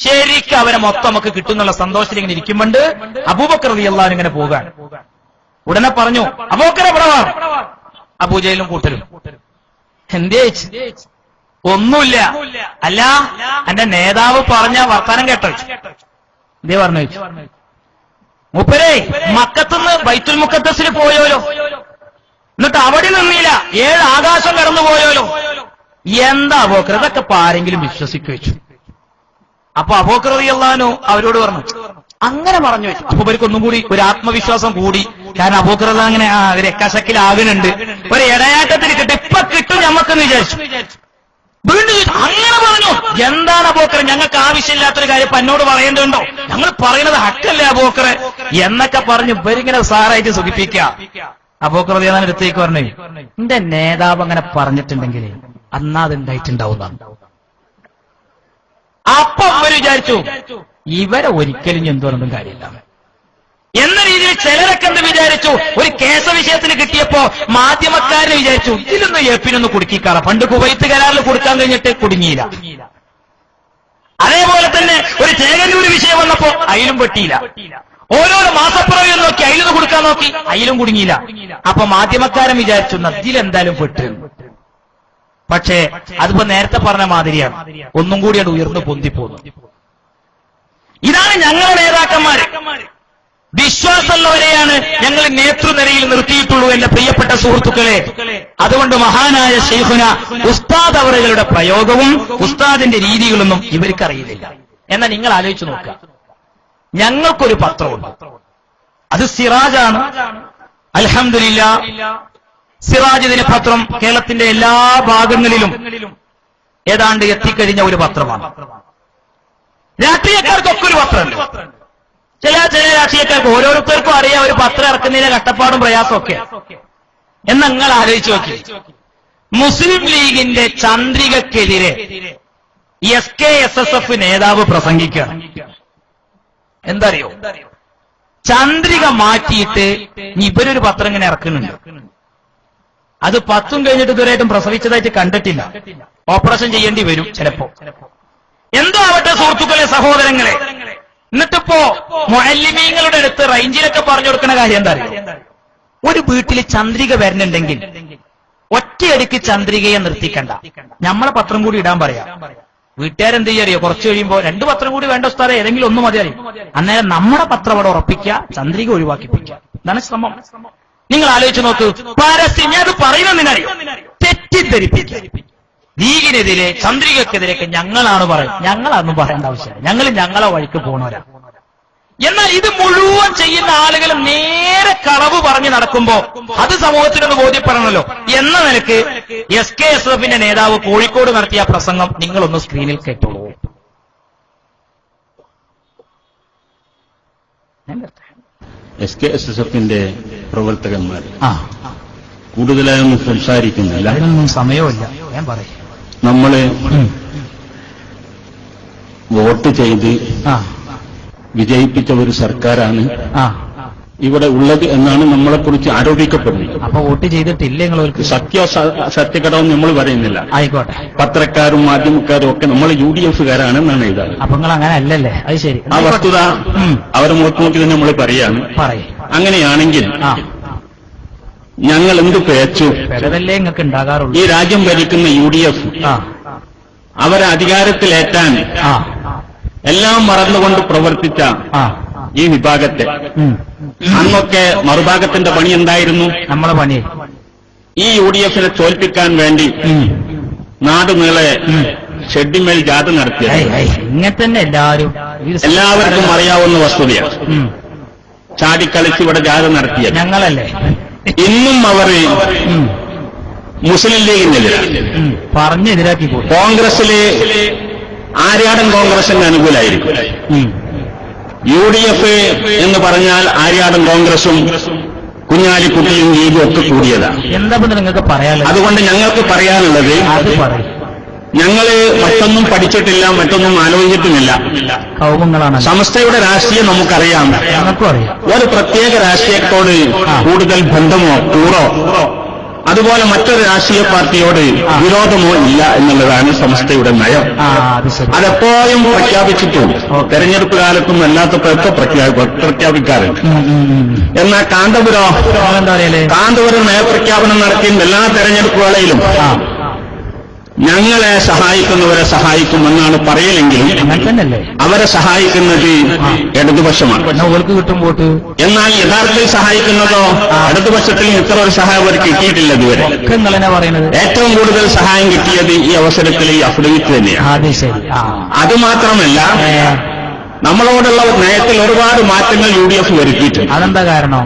ശരിക്കും അവരെ മൊത്തം നമുക്ക് കിട്ടുന്നുള്ള സന്തോഷത്തിൽ ഇങ്ങനെ ഇരിക്കുമ്പോണ്ട് അബൂബക്കർ റളിയല്ലാഹു അൻഹു ഇങ്ങനെ പോകാൻ ഉടനെ പറഞ്ഞു, അബൂബക്കർ എവിടെ വാ? അബൂജഹലും കൂട്ടരും. എന്തേ? ഒന്നുമില്ല. അല്ല, എന്റെ നേതാവ് പറഞ്ഞ വർത്താനം കേട്ടോ? ഇതേ പറഞ്ഞു. മൂപ്പരേ മക്കത്തുനിന്ന് ബൈത്തുൽ മുഖദ്ദസിൽ പോയോലോ, എന്നിട്ട് അവിടെ നിന്നില്ല, 7 ആകാശം കടന്നു പോയോലോ. എന്താ അബൂബക്കർ, ഇതൊക്കെ ആരെങ്കിലും വിശ്വസിക്കു വെച്ചു? അപ്പൊ അബൂബക്കർ റളിയല്ലാഹു അൻഹു അവരോട് പറഞ്ഞു, അങ്ങനെ പറഞ്ഞു വെച്ചു. അപ്പൊ ഇവർക്ക് ഒന്നും കൂടി ഒരു ആത്മവിശ്വാസം കൂടി. കാരണം അബൂബക്കർ അങ്ങനെ ഒരു എക്കശക്കിലാകുന്നുണ്ട്, ഒരു ഇടയാട്ടത്തിന് കിട്ടും, ഇപ്പൊ കിട്ടും ഞമ്മക്കെന്ന് വിചാരിച്ചു. വീണ്ടും അങ്ങനെ പറഞ്ഞു. എന്താണ് അബൂബക്കർ, ഞങ്ങൾക്ക് ആവശ്യമില്ലാത്തൊരു കാര്യം എന്നോട് പറയേണ്ടതുണ്ടോ? ഞങ്ങൾ പറയുന്നത് ഹക്കല്ലേ അബൂബക്കറെ? എന്നൊക്കെ പറഞ്ഞ് ഇവരിങ്ങനെ സാറായിട്ട് സുഖിപ്പിക്കുക. അബൂബക്കർ റളിയല്ലാഹു അൻഹു അടുത്തേക്ക് പറഞ്ഞു, എന്റെ നേതാവ് അങ്ങനെ പറഞ്ഞിട്ടുണ്ടെങ്കിൽ അന്നാ അത് ഉണ്ടായിട്ടുണ്ടാവുന്നതാണ്. അപ്പൊ ഇവര് വിചാരിച്ചു ഇവരെ ഒരിക്കലും എന്തോരൊന്നും കാര്യമില്ല എന്ന രീതിയിൽ ചിലരൊക്കെ എന്ത് വിചാരിച്ചു, ഒരു കേസവിഷയത്തിന് കിട്ടിയപ്പോ മാധ്യമക്കാരെ വിചാരിച്ചു ഇതിലൊന്ന് എപ്പിനൊന്ന് കുടുക്കിക്കാറ. പണ്ട് കുവൈത്ത് കരാറിൽ കൊടുക്കാൻ കഴിഞ്ഞിട്ട് കുടുങ്ങിയില്ല. അതേപോലെ തന്നെ ഒരു ചേകന്നൂർ വിഷയം വന്നപ്പോ അയിലും പെട്ടിയില്ല. ഓരോരോ മാസപ്പിറവിയും നോക്കി അയിലൊന്ന് കൊടുക്കാൻ നോക്കി, അയിലും കുടുങ്ങിയില്ല. അപ്പൊ മാധ്യമക്കാരൻ വിചാരിച്ചു ഇതിലെന്തായാലും പെട്ട്. പക്ഷേ അതിപ്പോ നേരത്തെ പറഞ്ഞ മാതിരിയാണ്, ഒന്നും കൂടി അത് ഉയർന്നു പൊന്തിപ്പോന്നു. ഇതാണ് ഞങ്ങളുടെ നേതാക്കന്മാര്. വിശ്വാസമുള്ളവരെയാണ് ഞങ്ങൾ നേതൃനിരയിൽ നിർത്തിയിട്ടുള്ളൂ എന്റെ പ്രിയപ്പെട്ട സുഹൃത്തുക്കളെ. അതുകൊണ്ട് മഹാനായ ശൈഖുന ഉസ്താദ് അവറുകളുടെ പ്രയോഗവും ഉസ്താദിന്റെ രീതികളൊന്നും ഇവർക്കറിയില്ല. എന്നാൽ നിങ്ങൾ ആലോചിച്ച് നോക്കുക, ഞങ്ങൾക്കൊരു പത്രമുണ്ട്, അത് സിറാജാണ്. അൽഹംദുലില്ലാ, സിറാജ് ദിനപത്രം കേരളത്തിന്റെ എല്ലാ ഭാഗങ്ങളിലും ഏതാണ്ട് എത്തിക്കഴിഞ്ഞ ഒരു പത്രമാണ്. രാഷ്ട്രീയക്കാർക്കൊക്കെ ഒരു പത്രമുണ്ട്. ചില രാഷ്ട്രീയക്കാർക്ക് ഓരോരുത്തർക്കും അറിയാം ഒരു പത്രം ഇറക്കുന്നതിന്റെ കഷ്ടപ്പാടും പ്രയാസമൊക്കെ. എന്ന് നിങ്ങൾ ആലോചിച്ച് നോക്കി, മുസ്ലിം ലീഗിന്റെ ചന്ദ്രികക്കെതിരെ SKSSF നേതാവ് പ്രസംഗിക്കുകയാണ്. എന്തറിയോ, ചന്ദ്രിക മാറ്റിയിട്ട് ഇവരൊരു പത്രം ഇങ്ങനെ ഇറക്കുന്നുണ്ട്. അത് 10 കഴിഞ്ഞിട്ട് ഇതുവരെയായിട്ടും പ്രസവിച്ചതായിട്ട് കണ്ടിട്ടില്ല. ഓപ്പറേഷൻ ചെയ്യേണ്ടി വരും ചിലപ്പോ. എന്തോ ആവട്ടെ സുഹൃത്തുക്കളെ, സഹോദരങ്ങളെ, എന്നിട്ടിപ്പോ മുഅല്ലിമീങ്ങളുടെ അടുത്ത് റേഞ്ചിലൊക്കെ പറഞ്ഞു കൊടുക്കുന്ന കാര്യം എന്താ അറിയോ, ഒരു വീട്ടിൽ ചന്ദ്രിക വരുന്നുണ്ടെങ്കിൽ ഒറ്റയടിക്ക് ചന്ദ്രികയെ നിർത്തിക്കണ്ട, നമ്മളെ പത്രം കൂടി ഇടാൻ പറയാം. വീട്ടുകാരെന്ത് ചെയ്യറിയോ, കുറച്ച് കഴിയുമ്പോ 2 പത്രം കൂടി വേണ്ട സ്ഥലം ഏതെങ്കിലും ഒന്ന് മതി അറിയും. അന്നേരം നമ്മുടെ പത്രം അവിടെ ഉറപ്പിക്കുക, ചന്ദ്രിക ഒഴിവാക്കിപ്പിക്കുക. ഇതാണ് ശ്രമം. നിങ്ങൾ ആലോചിച്ച് നോക്കൂ, പരസ്യം ഞാൻ അത് പറയുന്നതിനറിയോ, തെറ്റിദ്ധരിപ്പിക്കുക. ലീഗിനെതിരെ ചന്ദ്രികക്കെതിരെയൊക്കെ ഞങ്ങളാണ് പറയുന്നത്. ഞങ്ങളതൊന്നും പറയേണ്ട ആവശ്യമില്ല, ഞങ്ങളെ വഴിക്ക് പോണവരാ. എന്നാൽ ഇത് മുഴുവൻ ചെയ്യുന്ന ആളുകൾ നേരെ കളവ് പറഞ്ഞ് നടക്കുമ്പോ അത് സമൂഹത്തിനൊന്ന് ബോധ്യപ്പെടണമല്ലോ എന്ന നിലക്ക് SKSFന്റെ നേതാവ് കോഴിക്കോട് നടത്തിയ പ്രസംഗം നിങ്ങളൊന്ന് സ്ക്രീനിൽ കേട്ടോളൂ. SKSSFന്റെ പ്രവർത്തകന്മാർ കൂടുതലായൊന്നും സംസാരിക്കുന്നില്ല, അതിനൊന്നും സമയമില്ല, ഞാൻ പറയും. നമ്മള് വോട്ട് ചെയ്ത് വിജയിപ്പിച്ച ഒരു സർക്കാരാണ് ഇവിടെ ഉള്ളത് എന്നാണ് നമ്മളെക്കുറിച്ച് ആരോപിക്കപ്പെടുന്നത്. അപ്പൊ വോട്ട് ചെയ്തിട്ടില്ല നിങ്ങൾക്ക്? സത്യകടവും നമ്മൾ പറയുന്നില്ല. ആയിക്കോട്ടെ, പത്രക്കാരും മാധ്യമക്കാരും ഒക്കെ നമ്മൾ UDFകാരാണെന്നാണ് എഴുതാറ്. അപ്പൊ നിങ്ങൾ അങ്ങനെ അല്ലല്ലേ? അത് ശരി. ആ വസ്തുത അവരെ മുഖത്ത് നോക്കി തന്നെ നമ്മൾ പറയാണ്. അങ്ങനെയാണെങ്കിൽ ഞങ്ങൾ എന്ത് പേച്ചു? പെരതല്ലേ നിങ്ങൾക്ക് ഉണ്ടാകാറുള്ളൂ. ഈ രാജ്യം ഭരിക്കുന്ന UDF അവരെ അധികാരത്തിലേറ്റാൻ എല്ലാം മറന്നുകൊണ്ട് പ്രവർത്തിച്ച ഈ വിഭാഗത്തെ, അന്നൊക്കെ മറുഭാഗത്തിന്റെ പണി എന്തായിരുന്നു? നമ്മളെ പണി ഈ UDFനെ തോൽപ്പിക്കാൻ വേണ്ടി നാടുനീളെ ഷെഡിന്മേൽ ജാഥ നടത്തിയത്. ഇങ്ങനെ തന്നെ എല്ലാവർക്കും അറിയാവുന്ന വസ്തുതയാണ്. ചാടിക്കളിച്ച് ഇവിടെ ജാഥ നടത്തിയത് ഞങ്ങളല്ലേ. ഇന്നും അവർ മുസ്ലിം ലീഗിനെതിരാണ് പറഞ്ഞെതിരാക്കി. കോൺഗ്രസിലെ ആര്യാടൻ കോൺഗ്രസിന് അനുകൂലമായിരിക്കും. UDF എന്ന് പറഞ്ഞാൽ ആര്യാടൻ കോൺഗ്രസും കുഞ്ഞാലിക്കുട്ടിയും ലീഗും ഒക്കെ കൂടിയതാണ്. എന്താ നിങ്ങൾക്ക് പറയാനുള്ളത്? അതുകൊണ്ട് ഞങ്ങൾക്ക് പറയാനുള്ളത്, ഞങ്ങള് മറ്റൊന്നും പഠിച്ചിട്ടില്ല, മറ്റൊന്നും ആലോചിച്ചിട്ടുമില്ല. സമസ്തയുടെ രാഷ്ട്രീയം നമുക്കറിയാം. ഒരു പ്രത്യേക രാഷ്ട്രീയത്തോട് കൂടുതൽ ബന്ധമോ കൂറോ അതുപോലെ മറ്റൊരു രാഷ്ട്രീയ പാർട്ടിയോട് വിരോധമോ ഇല്ല എന്നുള്ളതാണ് സമസ്തയുടെ നയം. അതെപ്പോഴും പ്രഖ്യാപിച്ചിട്ടുണ്ട്. തെരഞ്ഞെടുപ്പ് കാലത്തും അല്ലാത്തപ്പോഴൊക്കെ പ്രഖ്യാപിക്കാറുണ്ട്. എന്നാൽ കാന്തപുരം നയപ്രഖ്യാപനം നടത്തിയ എല്ലാ തെരഞ്ഞെടുപ്പ് വേളയിലും ഞങ്ങളെ സഹായിക്കുന്നവരെ സഹായിക്കുമെന്നാണ് പറയലെങ്കിലും അവരെ സഹായിക്കുന്നത് ഇടതുപക്ഷമാണ്. എന്നാൽ യഥാർത്ഥത്തിൽ സഹായിക്കുന്നതോ ഇടതുപക്ഷത്തിൽ ഇത്ര ഒരു സഹായം അവർക്ക് കിട്ടിയിട്ടില്ല ഇതുവരെ. ഏറ്റവും കൂടുതൽ സഹായം കിട്ടിയത് ഈ അവസരത്തിൽ ഈ അഫ്ഡവിറ്റ് തന്നെയാണ്. അതുമാത്രമല്ല, നമ്മളോടുള്ള നയത്തിൽ ഒരുപാട് മാറ്റങ്ങൾ UDF വരുത്തിയിട്ടുണ്ട്. അതെന്താ കാരണം?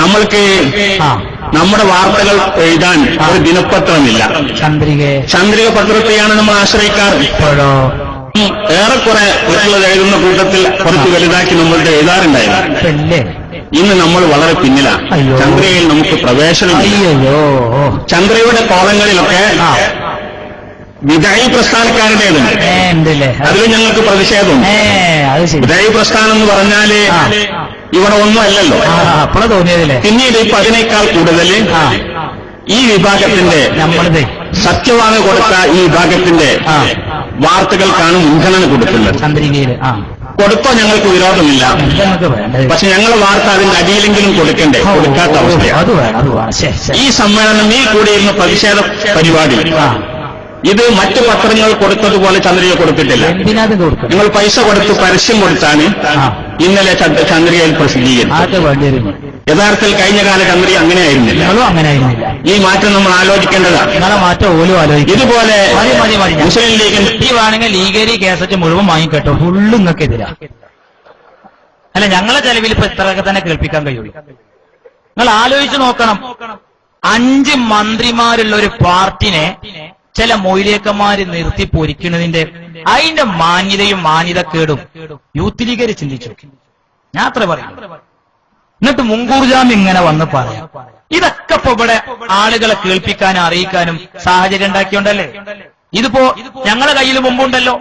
നമ്മൾക്ക് നമ്മുടെ വാർത്തകൾ എഴുതാൻ ഒരു ദിനപത്രമില്ല. ചന്ദ്രിക പത്രത്തെയാണ് നമ്മൾ ആശ്രയിക്കാറ്. ഏറെക്കുറെ മറ്റുള്ളത് എഴുതുന്ന കൂട്ടത്തിൽ കുറച്ച് വലുതാക്കി നമ്മളുടെ എഴുതാറുണ്ടായിരുന്നു. ഇന്ന് നമ്മൾ വളരെ പിന്നിലാണ്. ചന്ദ്രയിൽ നമുക്ക് പ്രവേശനം. ചന്ദ്രയുടെ കോളങ്ങളിലൊക്കെ വിദായി പ്രസ്ഥാനക്കാരുടേതുണ്ട്. അതിൽ ഞങ്ങൾക്ക് പ്രതിഷേധമുണ്ട്. വിദായി പ്രസ്ഥാനം എന്ന് പറഞ്ഞാല് ഇവിടെ ഒന്നും അല്ലല്ലോ. പിന്നീട് ഇപ്പൊ അതിനേക്കാൾ കൂടുതൽ ഈ വിഭാഗത്തിന്റെ സത്യവാദ കൊടുത്ത ഈ വിഭാഗത്തിന്റെ വാർത്തകൾക്കാണ് മുൻഗണന കൊടുക്കുന്നത്. കൊടുത്തോ ഞങ്ങൾക്ക് വിരോധമില്ല, പക്ഷെ ഞങ്ങളുടെ വാർത്ത അതിന്റെ അടിയിലെങ്കിലും കൊടുക്കണ്ടേ? കൊടുക്കാത്ത അവസ്ഥയാണ്. ഈ സമ്മേളനം ഈ കൂടിയിരുന്ന പ്രതിഷേധ പരിപാടി ഇത് മറ്റു പത്രങ്ങൾ കൊടുത്തതുപോലെ ചന്ദ്രിക കൊടുത്തിട്ടില്ല. നിങ്ങൾ പൈസ കൊടുത്ത് പരസ്യം കൊടുത്താണ് ഇന്നലെ ചന്ദ്രികയിൽ പ്രസിദ്ധീകരിച്ചത്. യഥാർത്ഥത്തിൽ കഴിഞ്ഞ കാല ചന്ദ്രിക അങ്ങനെയായിരുന്നില്ല. ഈ മാറ്റം നമ്മൾ ആലോചിക്കേണ്ടതാണ്. ഇതുപോലെ മുസ്ലിം ലീഗ് വേണമെങ്കിൽ ലീഗേരി കേസറ്റ് മുഴുവൻ വാങ്ങിക്കട്ടോ, ഫുള്ളും നിങ്ങൾക്കെതിരാ. അല്ല, ഞങ്ങളെ ചെലവിൽ ഇപ്പൊ ഇത്രയൊക്കെ തന്നെ കേൾപ്പിക്കാൻ കഴിയുള്ളൂ. നിങ്ങൾ ആലോചിച്ച് നോക്കണം, 5 മന്ത്രിമാരുള്ള ഒരു പാർട്ടിനെ ചില മൊയ്ലിയക്കന്മാര് നിർത്തി പൊരിക്കുന്നതിന്റെ അതിന്റെ മാന്യതയും മാന്യതക്കേടും യൂത്ത് ലീഗര് ചിന്തിച്ചു. ഞാൻ അത്ര പറയാം. എന്നിട്ട് മുൻകൂർ ജാമ്യം ഇങ്ങനെ വന്ന് പറയാം. ഇതൊക്കെ ഇപ്പൊ ഇവിടെ ആളുകളെ കേൾപ്പിക്കാനും അറിയിക്കാനും സാഹചര്യം ഉണ്ടാക്കിയോണ്ടല്ലേ. ഇതിപ്പോ ഞങ്ങളുടെ കയ്യിൽ മുമ്പുണ്ടല്ലോ.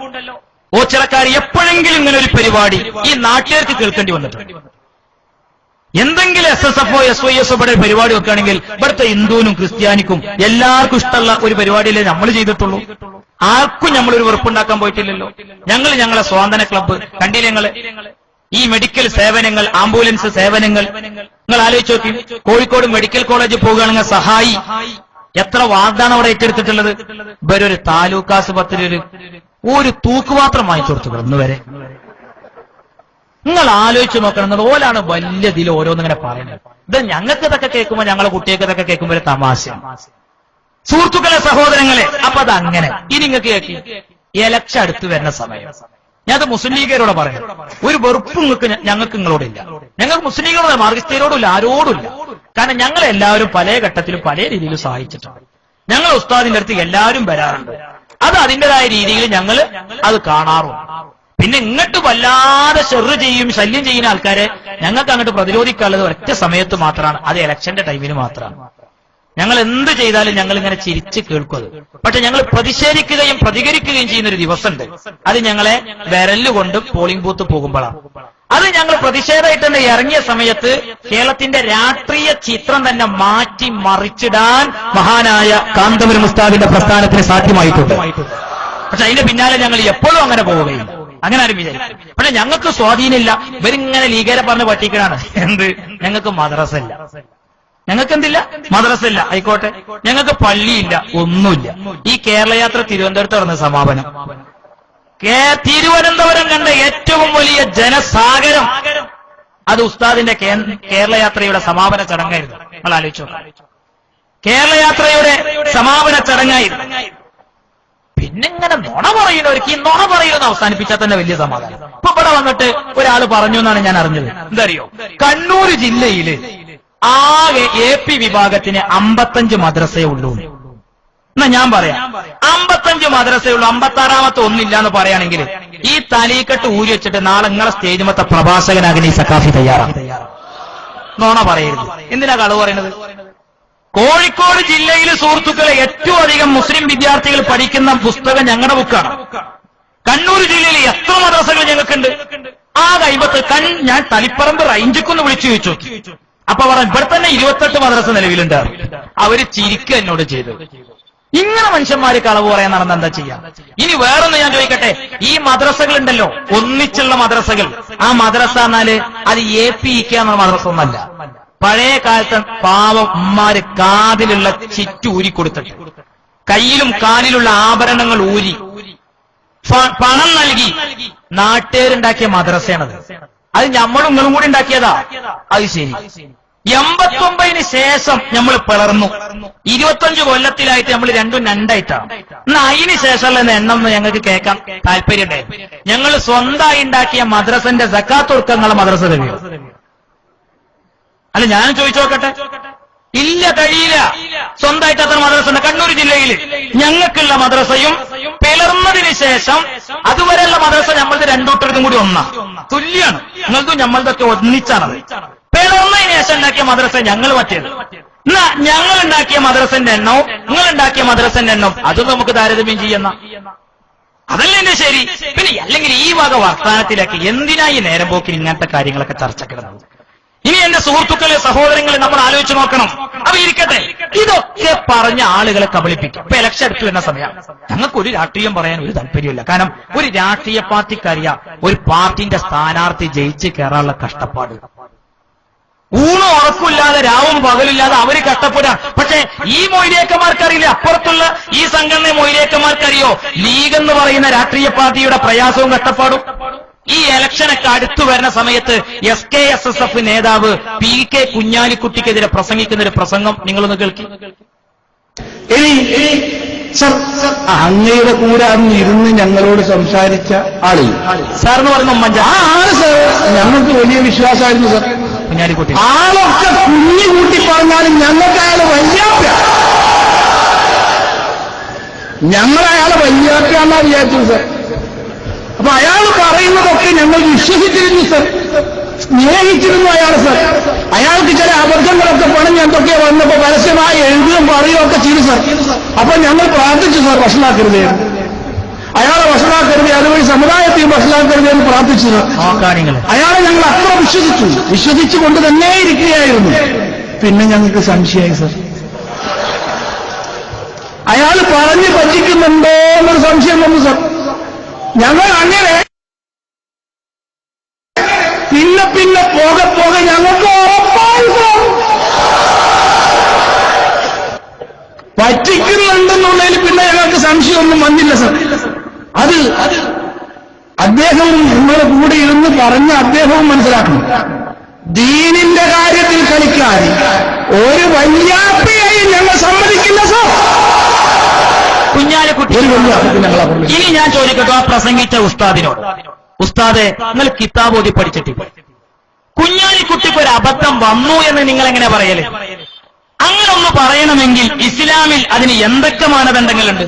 ഓച്ചിറക്കാർ എപ്പോഴെങ്കിലും ഇങ്ങനെ ഒരു പരിപാടി ഈ നാട്ടുകാർക്ക് കേൾക്കേണ്ടി വന്നിട്ടുണ്ട്. എന്തെങ്കിലും SSF SYS ഇവിടെ പരിപാടി വെക്കുകയാണെങ്കിൽ ഇവിടുത്തെ ഹിന്ദുവിനും ക്രിസ്ത്യാനിക്കും എല്ലാവർക്കും ഇഷ്ടമുള്ള ഒരു പരിപാടിയല്ലേ നമ്മൾ ചെയ്തിട്ടുള്ളൂ. ആർക്കും നമ്മളൊരു വെറുപ്പുണ്ടാക്കാൻ പോയിട്ടില്ലല്ലോ. ഞങ്ങളെ സ്വാതന്ത്ര്യ ക്ലബ്ബ് കണ്ടില്ലേ? ഞങ്ങള് ഈ മെഡിക്കൽ സേവനങ്ങൾ, ആംബുലൻസ് സേവനങ്ങൾ നിങ്ങൾ ആലോചിച്ച് നോക്കി. കോഴിക്കോട് മെഡിക്കൽ കോളേജിൽ പോകുകയാണെങ്കിൽ സഹായി എത്ര വാഗ്ദാനം അവിടെ ഏറ്റെടുത്തിട്ടുള്ളത്. ഇവരൊരു താലൂക്ക് ആശുപത്രിയിൽ ഒരു തൂക്കുപാത്രം വാങ്ങിച്ചു കൊടുത്തു ഇന്ന് വരെ. നിങ്ങൾ ആലോചിച്ച് നോക്കണം. ഓലാണ് വലിയ ഇതിൽ ഓരോന്നിങ്ങനെ പറയുന്നത്. ഇത് ഞങ്ങൾക്ക് ഇതൊക്കെ കേൾക്കുമ്പോൾ, ഞങ്ങളെ കുട്ടികൾക്ക് ഇതൊക്കെ കേൾക്കുമ്പോൾ തമാശ. സുഹൃത്തുക്കളെ, സഹോദരങ്ങളെ, അപ്പൊ അത് അങ്ങനെ. ഇനി നിങ്ങൾക്ക് കേൾക്കി ഇലക്ഷൻ അടുത്ത് വരുന്ന സമയം ഞാനത് മുസ്ലിം ലീഗരോട് പറയാം. ഒരു വെറുപ്പ് ഞങ്ങൾക്ക് നിങ്ങളോടില്ല. ഞങ്ങൾക്ക് മുസ്ലിം ലീഗോട് മാർഗസ്ഥരോടുമില്ല, ആരോടുമില്ല. കാരണം ഞങ്ങളെല്ലാവരും പല ഘട്ടത്തിലും പല രീതിയിലും സഹായിച്ചിട്ടുണ്ട്. ഞങ്ങൾ ഉസ്താദിന്റെ അടുത്ത് എല്ലാവരും വരാറുണ്ട്. അത് അതിൻ്റെതായ രീതിയിൽ ഞങ്ങൾ അത് കാണാറുണ്ട്. പിന്നെ ഇങ്ങോട്ട് വല്ലാതെ ഷെറ് ചെയ്യും, ശല്യം ചെയ്യുന്ന ആൾക്കാരെ ഞങ്ങൾക്ക് അങ്ങോട്ട് പ്രതിരോധിക്കാനുള്ളത് ഒറ്റ സമയത്ത് മാത്രമാണ്. അത് ഇലക്ഷന്റെ ടൈമിന് മാത്രമാണ്. ഞങ്ങൾ എന്ത് ചെയ്താലും ഞങ്ങൾ ഇങ്ങനെ ചിരിച്ച് കേൾക്കുന്നത്. പക്ഷെ ഞങ്ങൾ പ്രതിഷേധിക്കുകയും പ്രതികരിക്കുകയും ചെയ്യുന്ന ഒരു ദിവസമുണ്ട്. അത് ഞങ്ങളെ വിരലുകൊണ്ട് പോളിംഗ് ബൂത്ത് പോകുമ്പോഴാണ്. അത് ഞങ്ങൾ പ്രതിഷേധമായിട്ട് തന്നെ ഇറങ്ങിയ സമയത്ത് കേരളത്തിന്റെ രാഷ്ട്രീയ ചിത്രം തന്നെ മാറ്റി മറിച്ചിടാൻ മഹാനായ കാന്തപുരം ഉസ്താദിന്റെ പ്രസ്ഥാനത്തിന് സാധ്യമായിട്ടുണ്ട്. പക്ഷെ അതിന്റെ പിന്നാലെ ഞങ്ങൾ എപ്പോഴും അങ്ങനെ പോവുകയും അങ്ങനെ ആരും വിചാരിക്കും. പക്ഷെ ഞങ്ങൾക്ക് സ്വാധീനമില്ല. ഇവരിങ്ങനെ ലീഗരെ പറഞ്ഞ് പറ്റിക്കണാണ്. എന്ത്? ഞങ്ങൾക്ക് മദ്രസ ഇല്ല. ഞങ്ങൾക്ക് എന്തില്ല? മദ്രസ ഇല്ല. ആയിക്കോട്ടെ, ഞങ്ങൾക്ക് പള്ളിയില്ല, ഒന്നുമില്ല. ഈ കേരളയാത്ര തിരുവനന്തപുരത്ത് നടന്ന സമാപനം, തിരുവനന്തപുരം കണ്ട ഏറ്റവും വലിയ ജനസാഗരം അത് ഉസ്താദിന്റെ കേരളയാത്രയുടെ സമാപന ചടങ്ങായിരുന്നു. നിങ്ങൾ ആലോചിച്ചോ, കേരളയാത്രയുടെ സമാപന ചടങ്ങായിരുന്നു. പിന്നെ ഇങ്ങനെ നുണ പറയുന്നവർക്ക് ഈ നുണ പറയുന്നത് അവസാനിപ്പിച്ചാൽ തന്നെ വലിയ സമാധാനം. ഇപ്പൊ ഇവിടെ വന്നിട്ട് ഒരാൾ പറഞ്ഞു എന്നാണ് ഞാൻ അറിഞ്ഞത്. എന്തറിയോ? കണ്ണൂർ ജില്ലയിൽ ആകെ AP വിഭാഗത്തിന് 55 മദ്രസയേ ഉള്ളൂ. എന്നാ ഞാൻ പറയാം, 55 മദ്രസയുള്ളൂ, 56ാമത്തെ ഒന്നില്ല എന്ന് പറയുകയാണെങ്കിൽ ഈ തലീക്കെട്ട് ഊരി വെച്ചിട്ട് നാളെ നിങ്ങളെ സ്റ്റേജിമത്തെ പ്രഭാഷകനാകാൻ ഈ സക്കാഫി തയ്യാറാണ്. നുണ പറയരുത്. എന്തിനാ കളവ് പറയുന്നത്? കോഴിക്കോട് ജില്ലയിൽ സുഹൃത്തുക്കളെ ഏറ്റവും അധികം മുസ്ലിം വിദ്യാർത്ഥികൾ പഠിക്കുന്ന പുസ്തകം ഞങ്ങളുടെ ബുക്കാണ്. കണ്ണൂർ ജില്ലയിൽ എത്ര മദ്രസകൾ ഞങ്ങൾക്കുണ്ട്? ആ കൈമ്പത്ത് ഞാൻ തളിപ്പറമ്പ് റേഞ്ചിക്കൊന്ന് വിളിച്ചു ചോദിച്ചു. അപ്പൊ പറഞ്ഞു ഇവിടെ തന്നെ 28 മദ്രസ നിലവിലുണ്ട്. അവര് ചിരിക്കുക എന്നോട് ചെയ്തു. ഇങ്ങനെ മനുഷ്യന്മാര് കളവ് പറയാൻ നടന്ന എന്താ ചെയ്യാം? ഇനി വേറൊന്ന് ഞാൻ ചോദിക്കട്ടെ, ഈ മദ്രസകൾ ഉണ്ടല്ലോ, ഒന്നിച്ചുള്ള മദ്രസകൾ, ആ മദ്രസ എന്നാല് അത് APK എന്ന മദ്രസ ഒന്നല്ല. പഴയ കാലത്ത് പാവം ഉമ്മാര് കാതിലുള്ള ചിറ്റ് ഊരി കൊടുത്തിട്ട് കയ്യിലും കാലിലുള്ള ആഭരണങ്ങൾ ഊരി പണം നൽകി നാട്ടുകാരുണ്ടാക്കിയ മദ്രസയാണത്. അത് നമ്മളും നിങ്ങളും കൂടി ഉണ്ടാക്കിയതാ. അത് ശരി, 89-ന് ശേഷം നമ്മൾ പിളർന്നു. 25 കൊല്ലത്തിലായിട്ട് നമ്മൾ രണ്ടും രണ്ടായിട്ടാണ്. എന്നാ അതിന് ശേഷമുള്ള എണ്ണം ഞങ്ങൾക്ക് കേൾക്കാൻ താല്പര്യമുണ്ടേ. ഞങ്ങൾ സ്വന്തമായി ഉണ്ടാക്കിയ മദ്രസന്റെ സക്കാത്ത് കൊടുക്കാനുള്ള മദ്രസ തന്നെയോ? അല്ല, ഞാൻ ചോദിച്ചു നോക്കട്ടെ, ഇല്ല, കഴിയില്ല. സ്വന്തമായിട്ട് അത്ര മദ്രസ ഉണ്ട് കണ്ണൂർ ജില്ലയിൽ. ഞങ്ങൾക്കുള്ള മദ്രസയും പിളർന്നതിന് ശേഷം അതുവരെയുള്ള മദ്രസ നമ്മളുടെ രണ്ടൂട്ടർക്കും കൂടി ഒന്നാ, തുല്യാണ്. നിങ്ങളതും നമ്മളുടെ ഒന്നിച്ചാണത്. പിളർന്നതിന് ശേഷം ഉണ്ടാക്കിയ മദ്രസ ഞങ്ങൾ മറ്റേത്. എന്നാ ഞങ്ങൾ ഉണ്ടാക്കിയ മദ്രസന്റെ എണ്ണവും നിങ്ങൾ ഉണ്ടാക്കിയ മദ്രസന്റെ എണ്ണം അതും നമുക്ക് താരതമ്യം ചെയ്യുന്ന അതല്ലേ എന്റെ ശരി. പിന്നെ അല്ലെങ്കിൽ ഈ വക വർത്തമാനത്തിലേക്ക് എന്തിനായി നേരം പോക്കിന് ഇങ്ങനത്തെ കാര്യങ്ങളൊക്കെ ചർച്ചക്കിടുന്നത്? ഇനി എന്റെ സുഹൃത്തുക്കളെ, സഹോദരങ്ങളെ നമ്മൾ ആലോചിച്ച് നോക്കണം. അപ്പൊ ഇരിക്കട്ടെ, ഇതൊക്കെ പറഞ്ഞ ആളുകളെ കബളിപ്പിക്കും. ഇപ്പൊ ഇലക്ഷൻ എടുത്തു വരുന്ന സമയം ഞങ്ങൾക്ക് ഒരു രാഷ്ട്രീയം പറയാൻ ഒരു താല്പര്യമില്ല. കാരണം ഒരു രാഷ്ട്രീയ പാർട്ടിക്കറിയാം ഒരു പാർട്ടിന്റെ സ്ഥാനാർത്ഥി ജയിച്ച് കയറാനുള്ള കഷ്ടപ്പാട്. ഊണും ഉറക്കില്ലാതെ രാവും പകലില്ലാതെ അവര് കഷ്ടപ്പെടാം. പക്ഷെ ഈ മൊയ്ലിയേക്കന്മാർക്കറിയില്ല, അപ്പുറത്തുള്ള ഈ സംഘടന മൊയ്ലിയേക്കന്മാർക്കറിയോ ലീഗ് എന്ന് പറയുന്ന രാഷ്ട്രീയ പാർട്ടിയുടെ പ്രയാസവും കഷ്ടപ്പാടും. ഈ ഇലക്ഷനൊക്കെ അടുത്തു വരുന്ന സമയത്ത് SKSSF നേതാവ് PK കുഞ്ഞാലിക്കുട്ടിക്കെതിരെ പ്രസംഗിക്കുന്ന ഒരു പ്രസംഗം നിങ്ങളൊന്ന് കേൾക്കി. ഇനി സർ, അങ്ങയുടെ കൂടെ അന്ന് ഇരുന്ന് ഞങ്ങളോട് സംസാരിച്ച ആളിൽ സാർ എന്ന് പറയുന്ന ഉമ്മൻചാണ്ടി, ആ ആള് സർ ഞങ്ങൾക്ക് വലിയ വിശ്വാസമായിരുന്നു സർ. കുഞ്ഞാലിക്കുട്ടി ആളൊക്കെ കുഞ്ഞു കൂട്ടി പറഞ്ഞാലും ഞങ്ങൾക്ക് അയാൾ വല്യാപ്പ, ഞങ്ങളയാളെ വല്യാപ്പാന്നാ വിചാരിച്ചത് സർ. അപ്പൊ അയാൾ പറയുന്നതൊക്കെ ഞങ്ങൾ വിശ്വസിച്ചിരുന്നു സർ, സ്നേഹിച്ചിരുന്നു അയാൾ സർ. അയാൾക്ക് ചില അബദ്ധങ്ങളൊക്കെ പണിഞ്ഞ് എന്തൊക്കെയാ വന്നപ്പോ പരസ്യമായി എഴുതുകയും പറയുകയൊക്കെ ചെയ്തു സർ. അപ്പൊ ഞങ്ങൾ പ്രാർത്ഥിച്ചു സർ, വഷളാക്കരുതേ, അയാളെ വഷളാക്കരുതേ, അതുവഴി സമുദായത്തെയും വഷളാക്കരുതേ എന്ന് പ്രാർത്ഥിച്ചു സർ. അയാളെ ഞങ്ങൾ അത്ര വിശ്വസിച്ചുകൊണ്ട് തന്നെ ഇരിക്കുകയായിരുന്നു. പിന്നെ ഞങ്ങൾക്ക് സംശയമായി സർ, അയാൾ പറഞ്ഞു പറ്റിക്കുന്നുണ്ടോ എന്നൊരു സംശയം വന്നു സർ. ഞങ്ങൾ അങ്ങനെ പിന്നെ പോകെ ഞങ്ങൾക്ക് ഉറപ്പായി സർ പറ്റിക്കുന്നുണ്ടെന്നുള്ളതിൽ പിന്നെ ഞങ്ങൾക്ക് സംശയമൊന്നും വന്നില്ല സർ. അത് അദ്ദേഹവും നിങ്ങളുടെ കൂടെ ഇരുന്ന് പറഞ്ഞ അദ്ദേഹവും മനസ്സിലാക്കണം. ദീനിന്റെ കാര്യത്തിൽ കളിക്കാൻ ഒരു വല്യാപ്പയായി ഞങ്ങൾ സമ്മതിക്കില്ല സർ. കുഞ്ഞാലിക്കുട്ടി, ഇനി ഞാൻ ചോദിക്കട്ടെ ആ പ്രസംഗിച്ച ഉസ്താദിനോട്, ഉസ്താദെ നിങ്ങൾ കിതാബ് ഓതി പഠിച്ചിട്ടില്ല, കുഞ്ഞാലിക്കുട്ടിക്ക് ഒരു അബദ്ധം വന്നു എന്ന് നിങ്ങൾ എങ്ങനെ പറയല്? അങ്ങനെ ഒന്ന് പറയണമെങ്കിൽ ഇസ്ലാമിൽ അതിന് എന്തൊക്കെ മാനദണ്ഡങ്ങളുണ്ട്?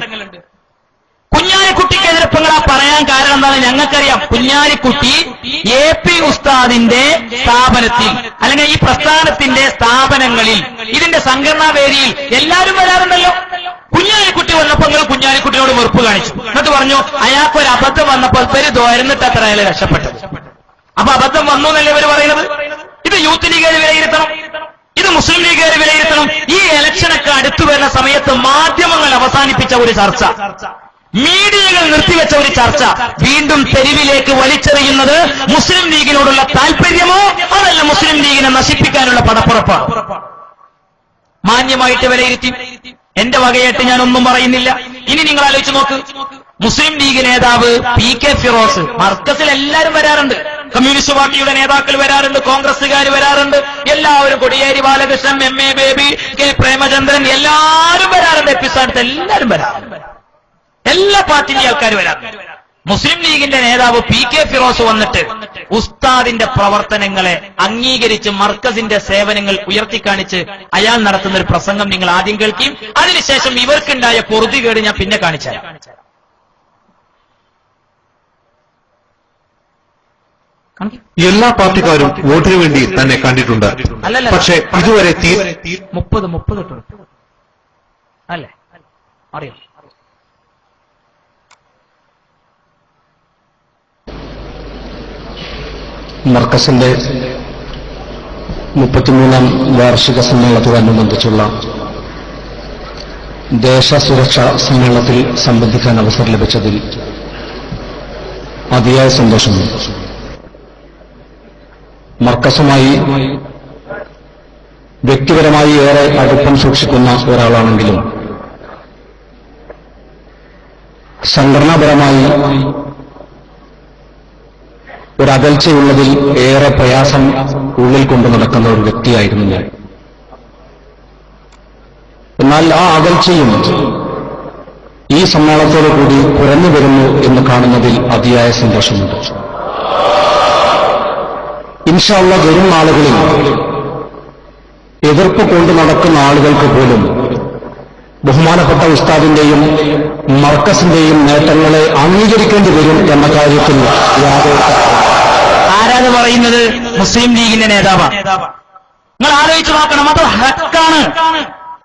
കുഞ്ഞാലിക്കുട്ടിക്കെതിരെ ഇപ്പൊ നിങ്ങൾ ആ പറയാൻ കാരണം എന്താണ്? ഞങ്ങൾക്കറിയാം കുഞ്ഞാലിക്കുട്ടി AP ഉസ്താദിന്റെ സ്ഥാപനത്തിൽ അല്ലെങ്കിൽ ഈ പ്രസ്ഥാനത്തിന്റെ സ്ഥാപനങ്ങളിൽ ഇതിന്റെ സംഘടനാ വേദിയിൽ എല്ലാവരും വരാറുണ്ടല്ലോ. കുഞ്ഞാലിക്കുട്ടി വന്നപ്പോ നിങ്ങൾ കുഞ്ഞാലിക്കുട്ടിയോട് വെറുപ്പ് കാണിച്ചു, എന്നിട്ട് പറഞ്ഞു അയാൾക്കൊരു അബദ്ധം വന്നപ്പോൾ ഇവര് ദ്വാരുന്നിട്ട് അത്ര അയാൾ രക്ഷപ്പെട്ടു. അപ്പൊ അബദ്ധം വന്നു എന്നല്ലേ ഇവര് പറയുന്നത്? ഇത് യൂത്ത് ലീഗുകാർ വിലയിരുത്തണം, ഇത് മുസ്ലിം ലീഗുകാർ വിലയിരുത്തണം. ഈ ഇലക്ഷനൊക്കെ അടുത്തു വരുന്ന സമയത്ത് മാധ്യമങ്ങൾ അവസാനിപ്പിച്ച ഒരു ചർച്ച, മീഡിയകൾ നിർത്തിവെച്ച ഒരു ചർച്ച വീണ്ടും തെരുവിലേക്ക് വലിച്ചെറിയുന്നത് മുസ്ലിം ലീഗിനോടുള്ള താല്പര്യമോ അതല്ല മുസ്ലിം ലീഗിനെ നശിപ്പിക്കാനുള്ള പടപ്പുറപ്പാണ്? മാന്യമായിട്ട് വിലയിരുത്തി എന്റെ വകയായിട്ട് ഞാനൊന്നും പറയുന്നില്ല. ഇനി നിങ്ങൾ ആലോചിച്ച് നോക്ക്, മുസ്ലിം ലീഗ് നേതാവ് PK ഫിറോസ് മർക്കസിൽ എല്ലാവരും വരാറുണ്ട്, കമ്മ്യൂണിസ്റ്റ് പാർട്ടിയുടെ നേതാക്കൾ വരാറുണ്ട്, കോൺഗ്രസുകാർ വരാറുണ്ട്, എല്ലാവരും Kodiyeri Balakrishnan, MA baby, K Premachandran എല്ലാവരും വരാറുണ്ട്, എപ്പിസ്ഥാനത്ത് എല്ലാവരും വരാറുണ്ട്, എല്ലാ പാർട്ടിന്റെ ആൾക്കാർ വരാറുണ്ട്. മുസ്ലിം ലീഗിന്റെ നേതാവ് PK ഫിറോസ് വന്നിട്ട് ഉസ്താദിന്റെ പ്രവർത്തനങ്ങളെ അംഗീകരിച്ച് മർക്കസിന്റെ സേവനങ്ങൾ ഉയർത്തിക്കാണിച്ച് അയാൾ നടത്തുന്ന ഒരു പ്രസംഗം നിങ്ങൾ ആദ്യം കേൾക്കുകയും അതിനുശേഷം ഇവർക്കുണ്ടായ പൊറുതികേട് ഞാൻ പിന്നെ കാണിച്ചുതരാം. എല്ലാ പാർട്ടിക്കാരും വോട്ടിനു വേണ്ടി തന്നെ കണ്ടിട്ടുണ്ട്, പക്ഷേ ഇതുവരെ 30 അല്ലേ അറിയാം. മർക്കസിന്റെ 33ാം വാർഷിക സമ്മേളനത്തോടനുബന്ധിച്ചുള്ള ദേശസുരക്ഷാ സമ്മേളനത്തിൽ സംബന്ധിക്കാൻ അവസരം ലഭിച്ചതിൽ അതിയായ സന്തോഷമുണ്ട്. മർക്കസുമായി വ്യക്തിപരമായി ഏറെ അടുപ്പം സൂക്ഷിക്കുന്ന ഒരാളാണെങ്കിലും സംഘടനാപരമായി ഒരകൽച്ചയുള്ളതിൽ ഏറെ പ്രയാസം ഉള്ളിൽ കൊണ്ടു നടക്കുന്ന ഒരു വ്യക്തിയായിരുന്നു ഞാൻ. എന്നാൽ ആ അകൽച്ചയും ഈ സമ്മേളനത്തോടുകൂടി കുറഞ്ഞു വരുന്നു എന്ന് കാണുന്നതിൽ അതിയായ സന്തോഷമുണ്ട്. ഇൻഷാ അല്ലാഹ് വരും നാളുകളിൽ എതിർപ്പ് കൊണ്ടു നടക്കുന്ന ആളുകൾക്ക് പോലും ബഹുമാനപ്പെട്ട ഉസ്താദിന്റെയും മർക്കസിന്റെയും നേട്ടങ്ങളെ അംഗീകരിക്കേണ്ടി വരും എന്ന കാര്യത്തിൽ യാതൊരു ആരാത് പറയുന്നത്? മുസ്ലിം ലീഗിന്റെ നേതാവാണ്. നിങ്ങൾ ആലോചിച്ച് നോക്കണം, അത് ഹക്കാണ്.